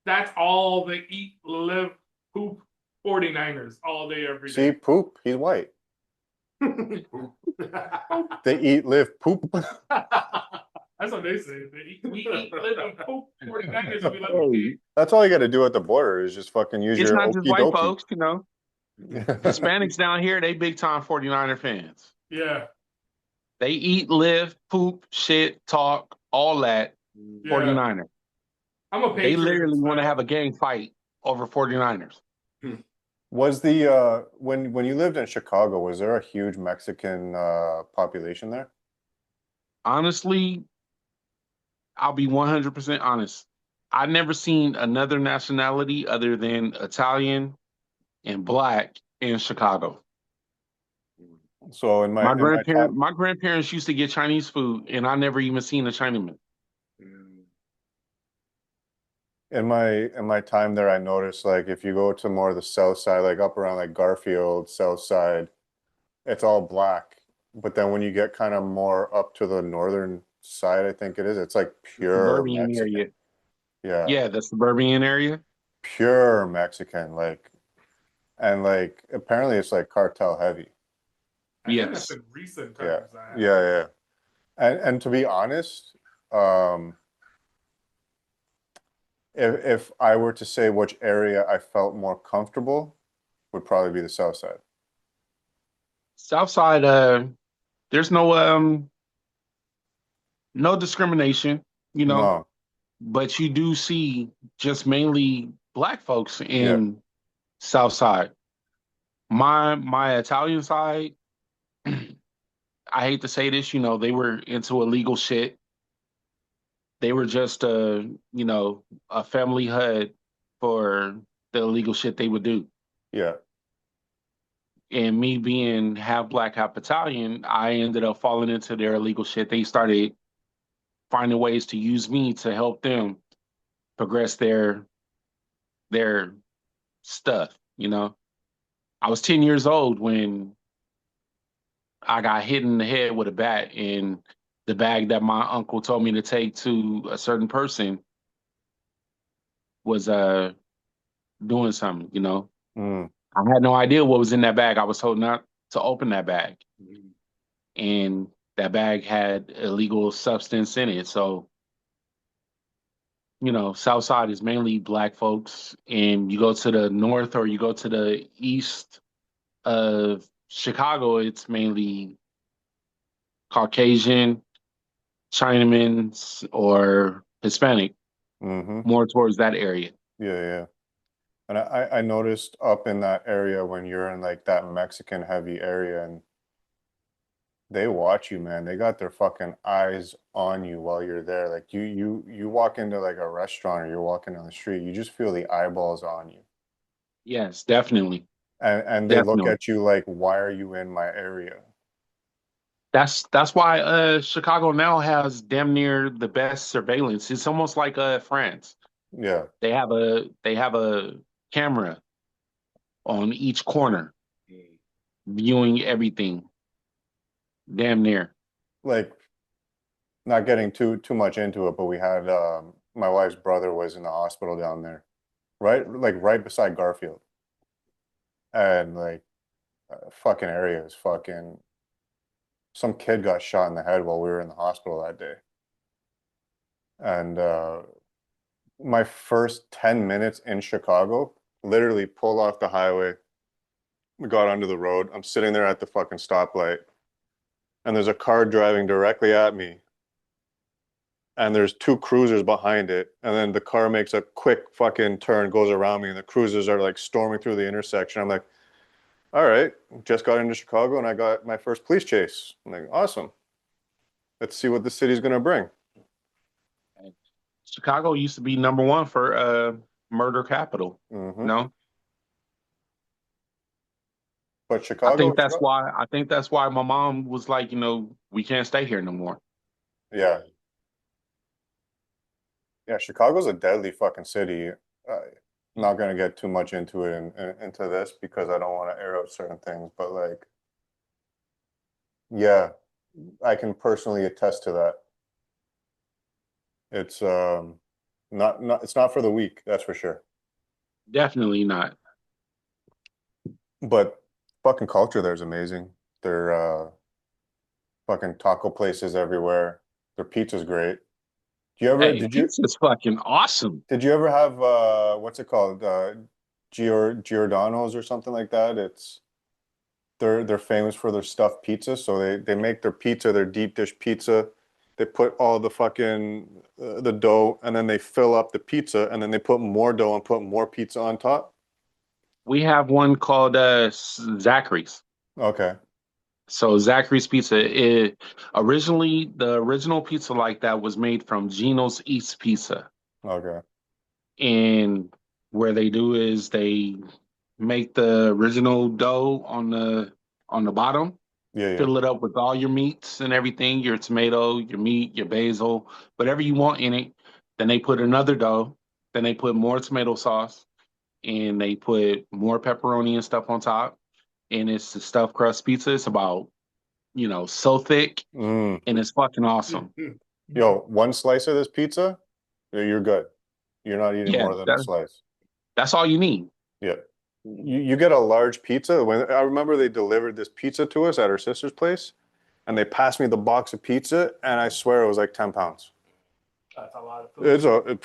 That's all they eat, live, poop, 49ers all day, every see, day. poop, he's white. They eat, live, poop. That's what they say. We eat, live, and poop 49ers. And we live in Hey, That's all you got to do at the border is just fucking use it's your not just okey white dokey. folks, you know. Hispanics down here, they big time 49er fans. Yeah. They eat, live, poop, shit, talk, all that. Yeah. 49er. I'm a They Patriots literally want to fan. have a gang fight over 49ers. Was the when you lived in Chicago, was there a huge Mexican population there? Honestly, I'll be 100% honest. I've never seen another nationality other than Italian and Black in Chicago. So in My my time, grandparents used to get Chinese food, and I never even seen a Chinaman. in my time there, I noticed like if you go to more of the south side, like up around like Garfield, south side, it's all black. But then when you get kind of more up to the northern side, I think it is, it's like The pure suburban Mexican. area. Yeah, Yeah, the suburban area. pure Mexican. Like, and like apparently it's like cartel heavy. I think that's Yes. in recent Yeah, times. yeah, yeah. And to be honest, um, if I were to say which area I felt more comfortable, would probably be the south side. South side, there's no discrimination, you know, No, but you do see just mainly black folks yeah, in South side. My Italian side, I hate to say this, they were into illegal shit. They were just a family HUD for the illegal shit they would do. yeah, And me being half black, half Italian, I ended up falling into their illegal shit. They started finding ways to use me to help them progress their stuff, I was 10 years old when I got hit in the head with a bat, and the bag that my uncle told me to take to a certain person was doing something. mm, I had no idea what was in that bag. I was told not to open that bag. And that bag had illegal substance in it. So, South Side is mainly black folks, and you go to the north or you go to the east of Chicago, it's mainly Caucasian, Chinamans, or Hispanic, mm-hmm. more towards that area. Yeah, yeah. And I noticed up in that area when you're in like that Mexican heavy area and they watch you, man. They got their fucking eyes on you while you're there. Like you walk into like a restaurant or you're walking on the street, you just feel the eyeballs on you. Yes, definitely. And they look Definitely. at you like, why are you in my area? That's why Chicago now has damn near the best surveillance. It's almost like France. Yeah. They have a camera on each corner viewing everything damn near. Like not getting too much into it, but we had my wife's brother was in the hospital down there, right beside Garfield. And like fucking area is fucking some kid got shot in the head while we were in the hospital that day. And my first 10 minutes in Chicago, literally pulled off the highway, we got onto the road. I'm sitting there at the fucking stoplight, and there's a car driving directly at me, and there's two cruisers behind it, and then the car makes a quick fucking turn, goes around me, and the cruisers are like storming through the intersection. I'm like, all right, just got into Chicago and I got my first police chase. I'm like, awesome. Let's see what the city's gonna bring. Chicago used to be number one for murder capital. Hmm. No, But I Chicago, think that's why. I think that's why my mom was like, we can't stay here no more. yeah, yeah, Chicago's a deadly fucking city. Not gonna get too much into it into this because I don't want to air out certain things, but like, yeah, I can personally attest to that. It's not it's not for the weak, that's for sure. Definitely not. But fucking culture there is amazing. Their fucking taco places everywhere. Their pizza's great. Do you ever Hey, pizza's fucking awesome. did you ever have what's it called? Giordano's or something like that? It's they're famous for their stuffed pizza, so they make their pizza, their deep dish pizza. They put all the fucking the dough and then they fill up the pizza and then they put more dough and put more pizza on top. We have one called Zachary's. Okay. So Zachary's Pizza, originally the original pizza like that was made from Gino's East Pizza, Okay. and where they do is they make the original dough on the bottom, Yeah, yeah. fill it up with all your meats and everything, your tomato, your meat, your basil, whatever you want in it. Then they put another dough. Then they put more tomato sauce and they put more pepperoni and stuff on top. And it's the stuffed crust pizza. It's about, so thick Mm. and it's fucking awesome. Yo, one slice of this pizza, you're good. You're not eating Yeah, more than a slice. that's all you need. Yeah. You get a large pizza. When I remember they delivered this pizza to us at our sister's place, and they passed me the box of pizza, and I swear it was like 10 pounds. That's a lot of food. It's a,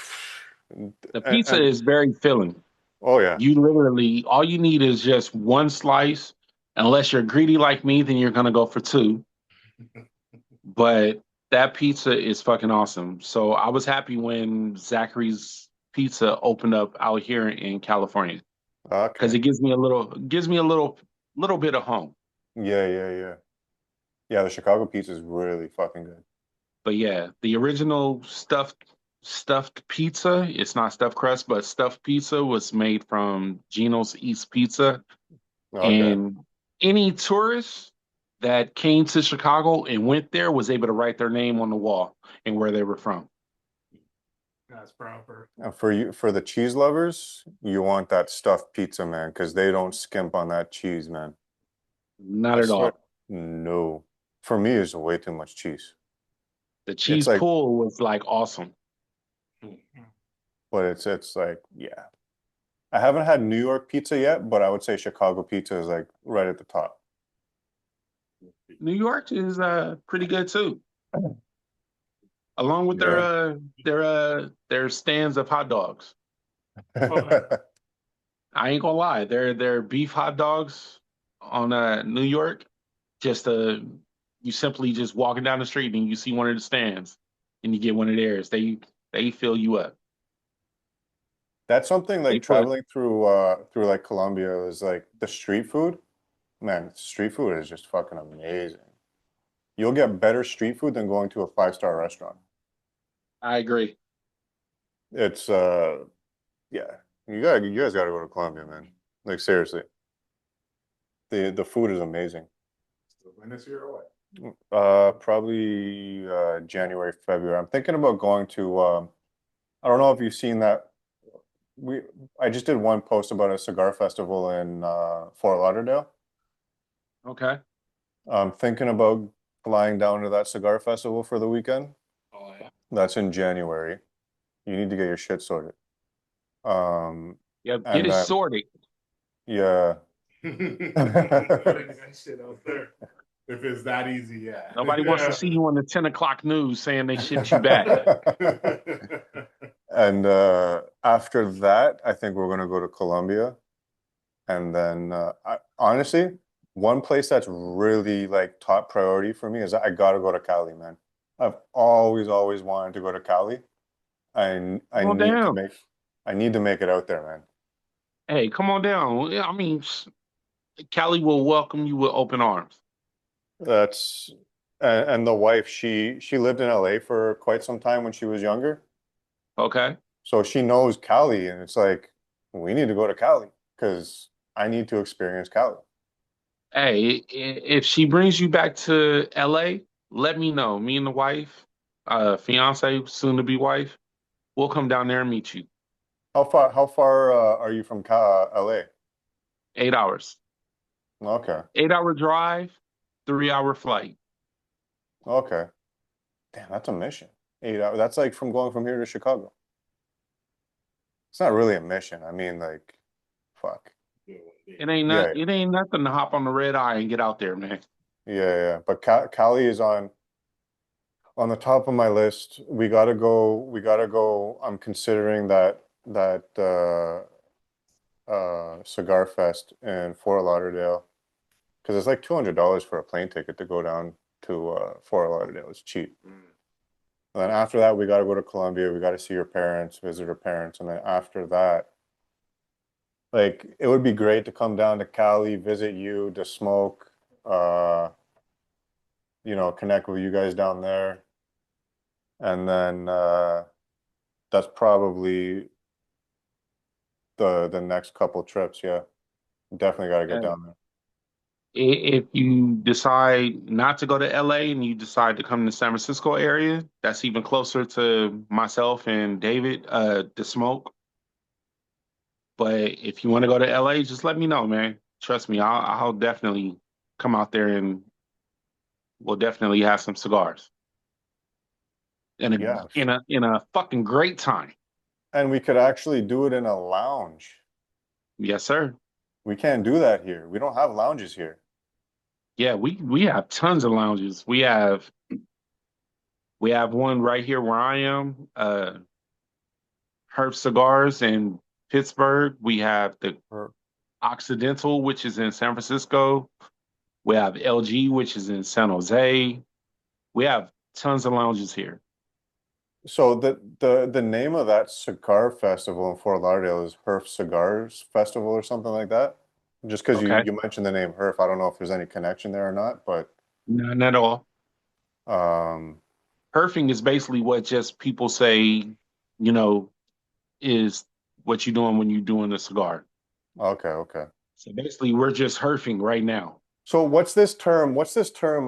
The pizza and is very filling. oh yeah. You literally, all you need is just one slice. Unless you're greedy like me, then you're going to go for two. But that pizza is fucking awesome. So I was happy when Zachary's Pizza opened up out here in California because Okay. it gives me a little bit of home. Yeah. Yeah, the Chicago pizza is really fucking good. But yeah, the original stuffed pizza, it's not stuffed crust, but stuffed pizza was made from Gino's East Pizza. Okay. And any tourist that came to Chicago and went there was able to write their name on the wall and where they were from. That's proper. And for the cheese lovers, you want that stuffed pizza, man, because they don't skimp on that cheese, man. Not I at swear, all. no. For me, it's way too much cheese. The It's cheese like, pool was like awesome. but it's like, yeah. I haven't had New York pizza yet, but I would say Chicago pizza is like right at the top. New York is pretty good too, along with Yeah. their stands of hot dogs. Okay. I ain't gonna lie, their beef hot dogs on New York, just you simply just walking down the street and you see one of the stands and you get one of theirs. They fill you up. That's something They like put traveling through like Colombia is like the street food. Man, street food is just fucking amazing. You'll get better street food than going to a five-star restaurant. I agree. It's yeah. You guys gotta go to Colombia, man. Like seriously. The food is amazing. When this year or what? Probably January, February. I'm thinking about going to I don't know if you've seen that we I just did one post about a cigar festival in Fort Lauderdale. Okay. I'm thinking about flying down to that cigar festival for the weekend. Oh yeah. That's in January. You need to get your shit sorted. Um, Yeah, get and it then sorted. yeah. Putting that shit out there. If it's that easy, yeah. Nobody wants to see you on the 10 o'clock news saying they shipped you back. And after that, I think we're gonna go to Colombia. And then honestly, one place that's really like top priority for me is I gotta go to Cali, man. I've always wanted to go to Cali. I Come on need to down. make I need to make it out there, man. Hey, come on down. Yeah, I mean, Cali will welcome you with open arms. That's and the wife, she lived in LA for quite some time when she was younger. Okay. So she knows Cali, and it's like we need to go to Cali because I need to experience Cali. Hey, if she brings you back to LA, let me know. Me and the wife, fiance, soon to be wife, we'll come down there and meet you. How far are you from LA? 8 hours. Okay. 8 hour drive, 3 hour flight. Okay. Damn, that's a mission. 8 hours. That's like from going from here to Chicago. It's not really a mission. I mean, like, fuck. Yeah, It ain't nothing to hop on the red eye and get out there, man. yeah. But Cali is on the top of my list. We gotta go. We gotta go. I'm considering that Cigar Fest in Fort Lauderdale because it's like $200 for a plane ticket to go down to Fort Lauderdale. It's cheap. And then after that, we gotta go to Colombia. We gotta see your parents, visit her parents, and then after that, like it would be great to come down to Cali, visit you, to smoke, uh, connect with you guys down there. And then that's probably the next couple trips. Yeah, definitely got to get Uh, down there. If you decide not to go to LA and you decide to come to the San Francisco area, that's even closer to myself and David, to smoke. But if you want to go to LA, just let me know, man. Trust me, I'll definitely come out there and we'll definitely have some cigars and Yeah. in a fucking great time. And we could actually do it in a lounge. Yes, sir. We can't do that here. We don't have lounges here. Yeah, we have tons of lounges. We have one right here where I am, Herb Cigars in Pittsburgh. We have the Or- Occidental, which is in San Francisco. We have LG, which is in San Jose. We have tons of lounges here. So the name of that cigar festival in Fort Lauderdale is Herf Cigars Festival or something like that. Just because Okay. you mentioned the name Herf, I don't know if there's any connection there or not, but None at all. um, Perfing is basically what just people say, you know, is what you're doing when you're doing a cigar. okay, okay. So basically, we're just herfing right now. So what's this term? What's this term?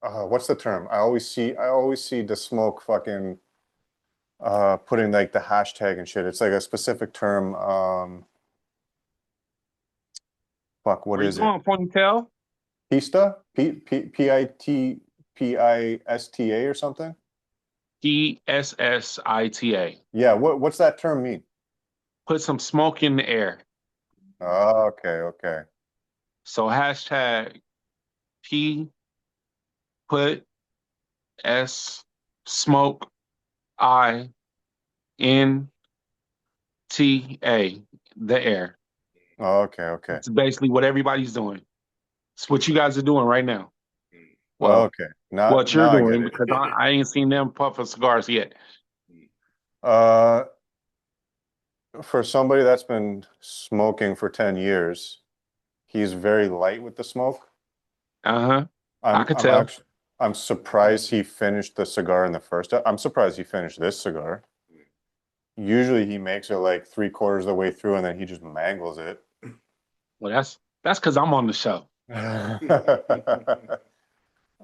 What's the term? I always see the smoke fucking putting like the hashtag and shit. It's like a specific term. Fuck, what Where you is it? going, ponytail? Pista? Pista or something? PSSITA. Yeah, what's that term mean? Put some smoke in the air. Oh, okay, okay. So hashtag P put S smoke INTA, the air. Oh, okay, okay. It's basically what everybody's doing. It's what you guys are doing right now. Oh, Well, okay. what you're Now I get doing it. because I ain't seen them puff of cigars yet. Uh, for somebody that's been smoking for 10 years, he's very light with the smoke. Uh-huh. I could I'm tell. actually I'm surprised he finished the cigar in the first. I'm surprised he finished this cigar. Usually he makes it like three-quarters of the way through and then he just mangles it. Well, that's because I'm on the show.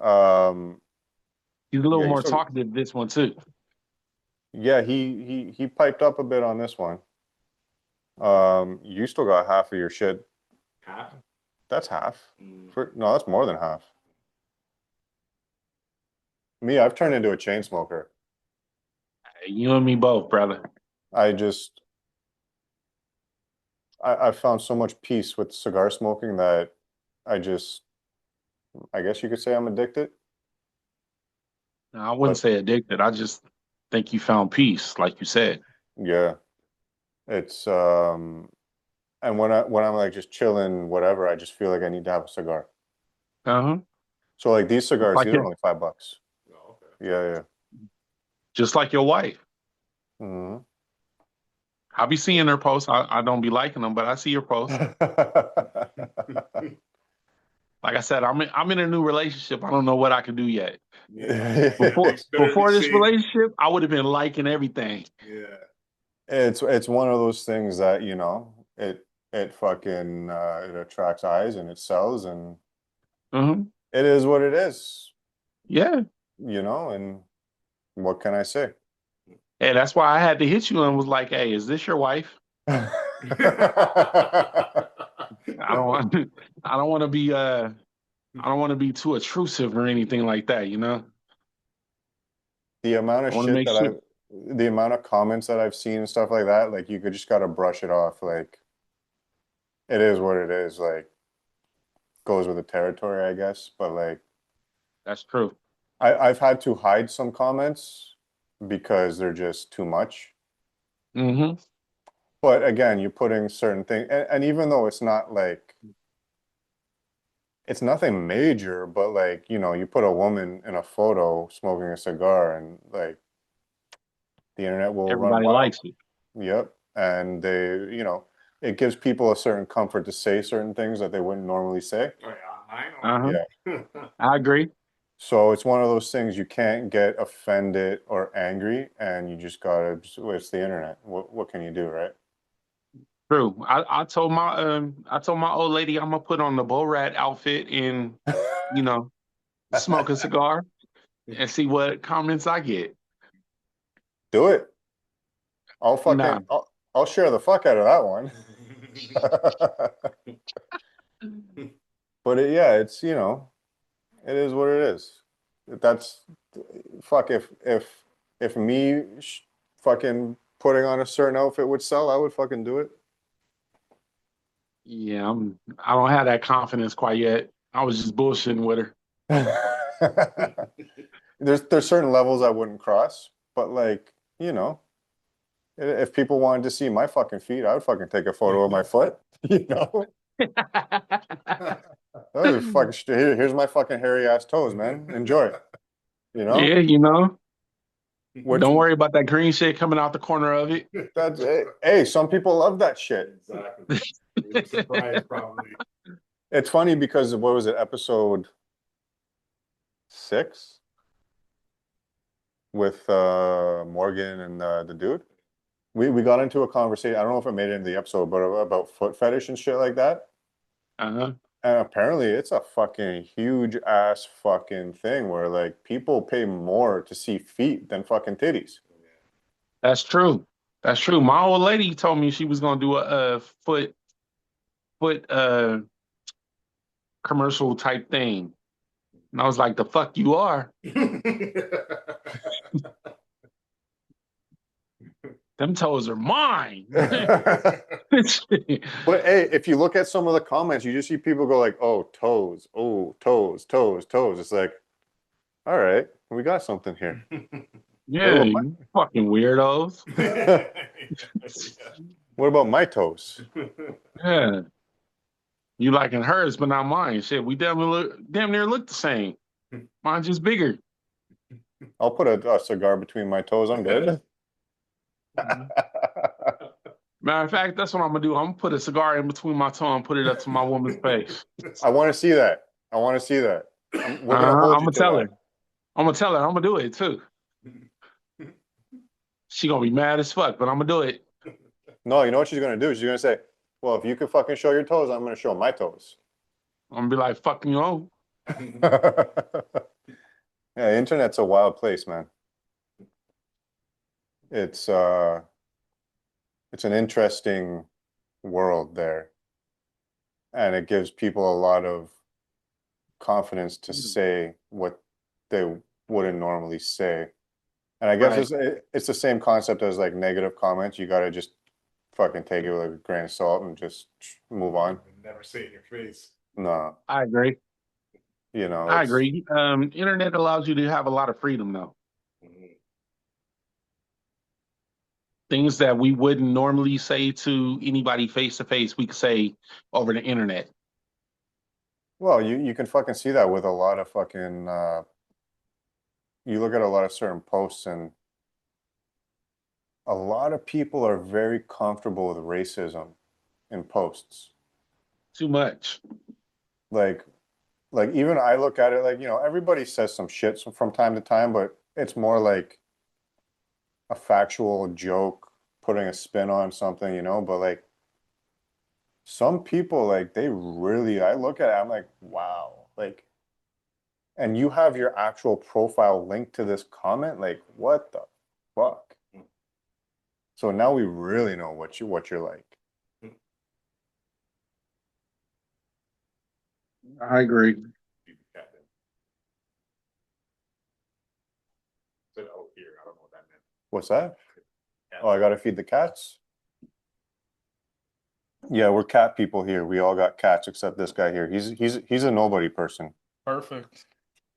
Um, He's a little yeah, more talkative this one too. yeah, he piped up a bit on this one. You still got half of your shit. Half? That's half. Mm. No, that's more than half. Me, I've turned into a chain smoker. You and me both, brother. I just I've found so much peace with cigar smoking that I just I guess you could say I'm addicted. Now, I wouldn't But say addicted. I just think you found peace, like you said. yeah, it's and when I'm like just chilling, whatever, I just feel like I need to have a cigar. Uh-huh. So like these cigars, Like these are it, only $5. Oh, okay. Yeah, just like your wife. yeah. I be seeing her posts. I don't be liking them, but I see your posts. Like I said, I'm in a new relationship. I don't know what I can do yet. Yeah. Before Things better be before this safe. relationship, I would have been liking everything. Yeah. It's one of those things that, it fucking it attracts eyes and it sells and Uh-huh. it is what it is, Yeah. and what can I say? Hey, that's why I had to hit you and was like, "Hey, is this your wife?" I don't want I don't want to be I don't want to be too intrusive or anything like that, you know? The amount of I want to shit make that sure the amount of comments that I've seen and stuff like that, like you could just gotta brush it off. Like it is what it is. Like goes with the territory, I guess. But like that's true. I've had to hide some comments because they're just too much. Mm-hmm. But again, you're putting certain things, and even though it's not like it's nothing major, but like, you put a woman in a photo smoking a cigar and like the internet will run Everybody wild. likes it. Yep. And it gives people a certain comfort to say certain things that they wouldn't normally say. Oh, yeah, Uh-huh. Yeah. I know. I agree. So it's one of those things you can't get offended or angry, and you just gotta, it's the internet. What can you do, right? True. I told my old lady I'm gonna put on the Bo Rat outfit and, you know, smoke a cigar and see what comments I get. Do it. Nah. I'll share the fuck out of that one. But yeah, it's, you know, it is what it is. That's fuck if me fucking putting on a certain outfit would sell, I would fucking do it. Yeah, I don't have that confidence quite yet. I was just bullshitting with her. There's certain levels I wouldn't cross, but like, you know, if people wanted to see my fucking feet, I would fucking take a photo of my foot, you know? Oh, fucking here's my fucking hairy ass toes, man. Enjoy. You know? Yeah, you know. Which Don't worry about that green shit coming out the corner of it. that's hey, some people love that shit. Exactly. You're surprised, probably. It's funny because what was it, episode 6 with Morgan and the dude? We got into a conversation. I don't know if it made it into the episode, but about foot fetish and shit like that. Uh-huh. And apparently it's a fucking huge ass fucking thing where like people pay more to see feet than fucking titties. That's true. That's true. My old lady told me she was gonna do a foot commercial type thing. And I was like, the fuck you are. Them toes are mine. But hey, if you look at some of the comments, you just see people go like, "Oh, toes, oh, toes, toes, toes." It's like, all right, we got something here. Yeah, you fucking weirdos. What about my toes? Yeah. You liking hers, but not mine. Shit, we damn near look the same. Mine's just bigger. I'll put a cigar between my toes. I'm good. Matter of fact, that's what I'm gonna do. I'm gonna put a cigar in between my tongue and put it up to my woman's face. I want to see that. I want to see that. We're gonna hold I'm you gonna to tell that. her. I'm gonna tell her. I'm gonna do it too. She gonna be mad as fuck, but I'm gonna do it. No, you know what she's gonna do? She's gonna say, "Well, if you could fucking show your toes, I'm gonna show my toes." I'm gonna be like, "Fucking you." Yeah, the internet's a wild place, man. It's uh it's an interesting world there. And it gives people a lot of confidence to say what they wouldn't normally say. And I guess it's the same concept as like negative comments. You gotta just fucking take it with a grain of salt and just move on. Never say it in your face. No, I agree. you know, I agree. Internet allows you to have a lot of freedom, though. Things that we wouldn't normally say to anybody face to face, we could say over the internet. well, you can fucking see that with a lot of fucking you look at a lot of certain posts and a lot of people are very comfortable with racism in posts. Too much. Like even I look at it like, you know, everybody says some shit from time to time, but it's more like a factual joke, putting a spin on something, you know, but like some people like they really I look at it, I'm like, wow, like and you have your actual profile linked to this comment, like what the fuck? So now we really know what you're like. I agree. Said, oh, here, I don't know what that meant. What's that? Oh, I gotta feed the cats. Yeah, we're cat people here. We all got cats except this guy here. He's a nobody person. Perfect.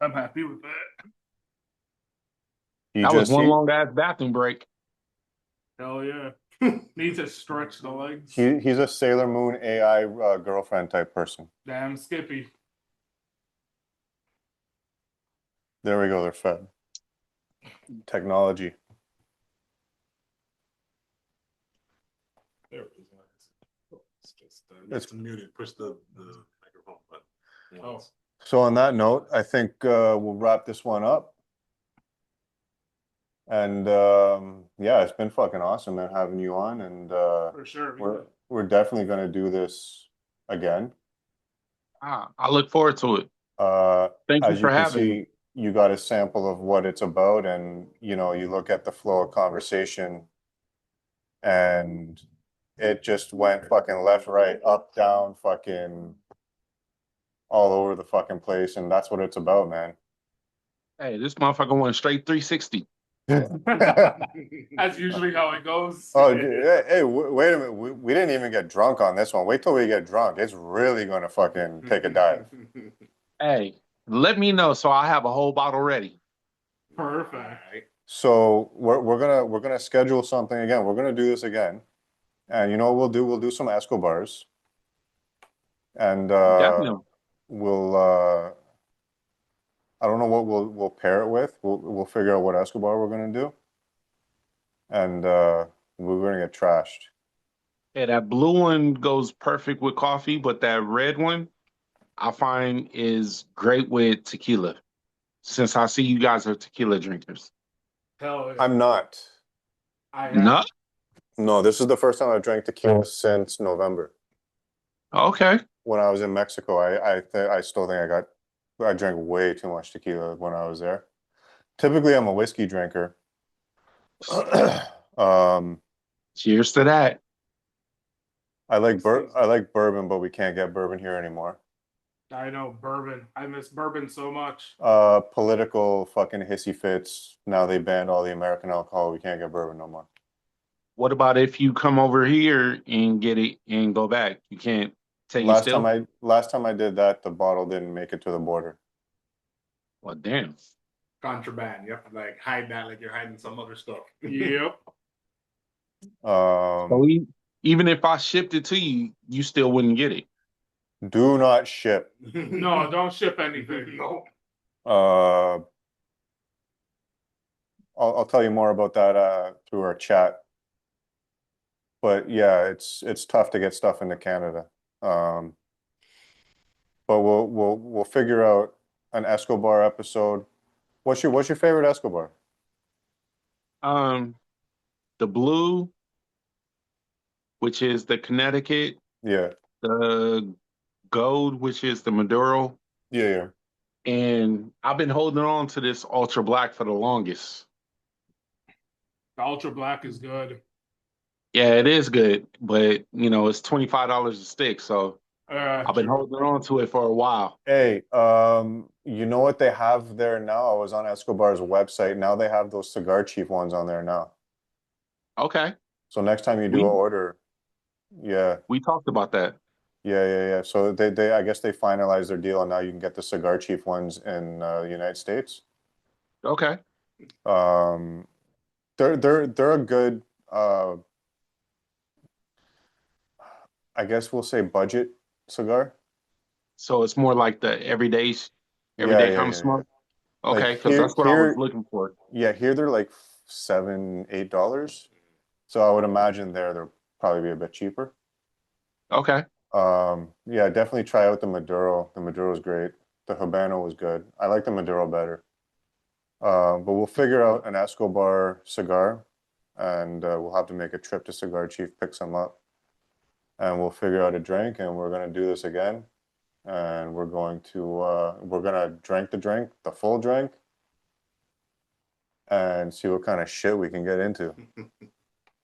I'm happy with that. He That was just one he, long ass bathroom break. Hell yeah. Need to stretch the legs. he's a Sailor Moon AI girlfriend type person. Damn Skippy. There we go. They're fed. Technology. There it is. It's just it's muted. Push the microphone button. Oh. So on that note, I think we'll wrap this one up. And yeah, it's been fucking awesome, man, having you on. And For sure. we're definitely gonna do this again. I look forward to it. Thank you As for you can having me. see, you got a sample of what it's about, and you know, you look at the flow of conversation. and it just went fucking left, right, up, down, fucking all over the fucking place, and that's what it's about, man. Hey, this motherfucker went straight 360. That's usually how it goes. Oh, hey, wait a minute. We didn't even get drunk on this one. Wait till we get drunk. It's really gonna fucking take a dive. Hey, let me know so I have a whole bottle ready. Perfect. So we're gonna schedule something again. We're gonna do this again, and you know what we'll do? We'll do some Escobars, and Definitely. we'll I don't know what we'll pair it with. We'll figure out what Escobar we're gonna do, and we're gonna get trashed. Yeah, that blue one goes perfect with coffee, but that red one I find is great with tequila. Since I see you guys are tequila drinkers. Hell yeah. I'm not. I No? No, this is the first time I've drank tequila since November. Okay. When I was in Mexico, I still think I drank way too much tequila when I was there. Typically, I'm a whiskey drinker. Um, Cheers to that. I like bourbon, but we can't get bourbon here anymore. I know bourbon. I miss bourbon so much. Political fucking hissy fits. Now they banned all the American alcohol. We can't get bourbon no more. What about if you come over here and get it and go back? You can't take it still? Last time I did that, the bottle didn't make it to the border. Well, damn. Contraband. You have to like hide that like you're hiding some other stuff. Yep. So even if I shipped it to you, you still wouldn't get it. Do not ship. No, don't ship anything. No. Uh, I'll tell you more about that through our chat. But yeah, it's tough to get stuff into Canada. Um, but we'll figure out an Escobar episode. What's your favorite Escobar? Um, the blue, which is the Connecticut, Yeah, the gold, which is the Maduro, yeah. and I've been holding on to this ultra black for the longest. The ultra black is good. Yeah, it is good, but it's $25 a stick, so I've been True. holding on to it for a while. Hey, you know what they have there now? I was on Escobar's website. Now they have those Cigar Chief ones on there now. Okay, So next time you do we an order, yeah, we talked about that. yeah. So they I guess they finalized their deal, and now you can get the Cigar Chief ones in the United States. Okay, Um, they're a good I guess we'll say budget cigar. so it's more like the everyday, Yeah, everyday yeah, kind of yeah, yeah. smoke. Like Okay, because that's what I was looking for. yeah, here they're like $7, $8. So I would imagine they'll probably be a bit cheaper. Okay, Yeah, definitely try out the Maduro. The Maduro is great. The Habano was good. I like the Maduro better. But we'll figure out an Escobar cigar, and we'll have to make a trip to Cigar Chief, pick some up, and we'll figure out a drink, and we're gonna do this again, and we're gonna drink the drink, the full drink, and see what kind of shit we can get into.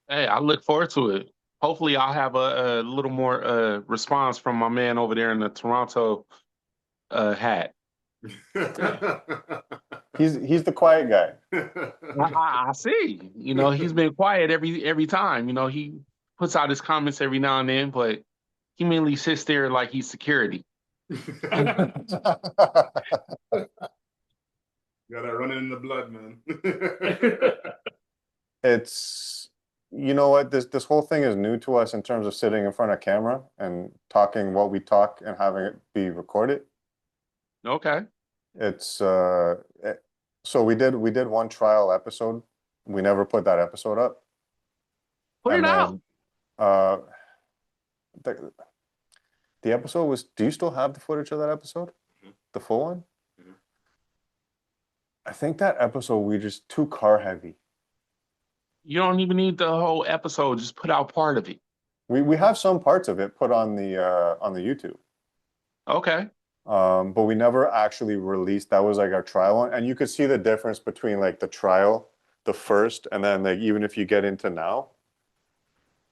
hey, I look forward to it. Hopefully, I'll have a little more response from my man over there in the Toronto hat. He's the quiet guy. I see. He's been quiet every time. He puts out his comments every now and then, but he mainly sits there like he's security. Got that running in the blood, man. It's you know what this whole thing is new to us in terms of sitting in front of camera and talking what we talk and having it be recorded. Okay. It's so we did one trial episode. We never put that episode up. Put And it out. then the, the episode was, do you still have the footage of that episode? The full one? Mhm. I think that episode we just too car heavy. You don't even need the whole episode. Just put out part of it. We have some parts of it put on the YouTube. Okay. But we never actually released. That was like our trial one, and you could see the difference between like the trial, the first, and then like even if you get into now,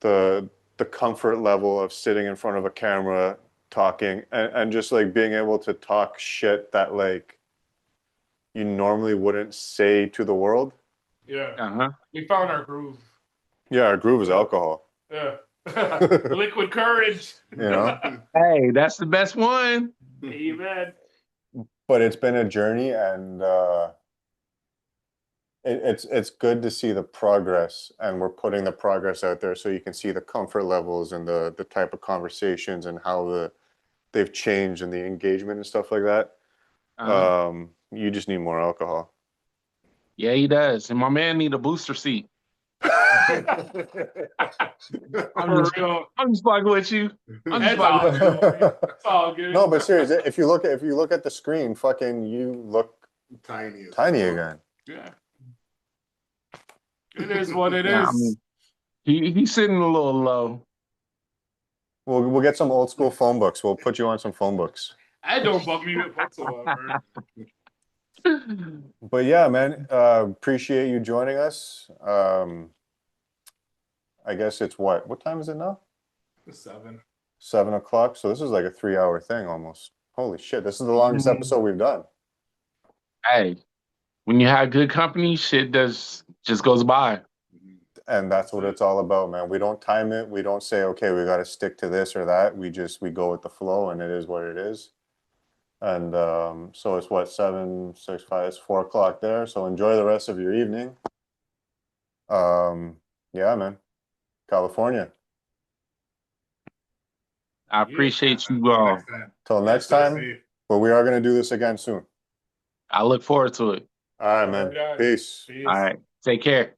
the comfort level of sitting in front of a camera talking and just like being able to talk shit that like you normally wouldn't say to the world. Yeah. Uh-huh. We found our groove. Yeah, our groove is alcohol. Yeah. Liquid courage. You know? Hey, that's the best one. Amen. But it's been a journey, and it's good to see the progress, and we're putting the progress out there so you can see the comfort levels and the type of conversations and how they've changed and the engagement and stuff like that. You just need more alcohol. Yeah, he does. And my man need a booster seat. I'm For just, real. I'm just fucking with you. I'm just It's all fucking with you. good. It's all good. No, but seriously, if you look at the screen, fucking you look Tiny. tiny again. Yeah. It is what it Yeah, I is. mean, he's sitting a little low. We'll get some old school phone books. We'll put you on some phone books. I don't bug me whatsoever. But yeah, man, appreciate you joining us. I guess it's what time is it now? 7. 7 o'clock. So this is like a 3 hour thing almost. Holy shit. This is the longest episode we've done. Hey, when you have good company, shit just goes by. And that's what it's all about, man. We don't time it. We don't say, okay, we got to stick to this or that. We go with the flow, and it is what it is. And so it's what, 7, 6, 5, it's 4 o'clock there. So enjoy the rest of your evening. Yeah, man. California. I appreciate you all. Till next time. But we are going to do this again soon. I look forward to it. All right, man. Yeah. Peace. Peace. All right. Take care.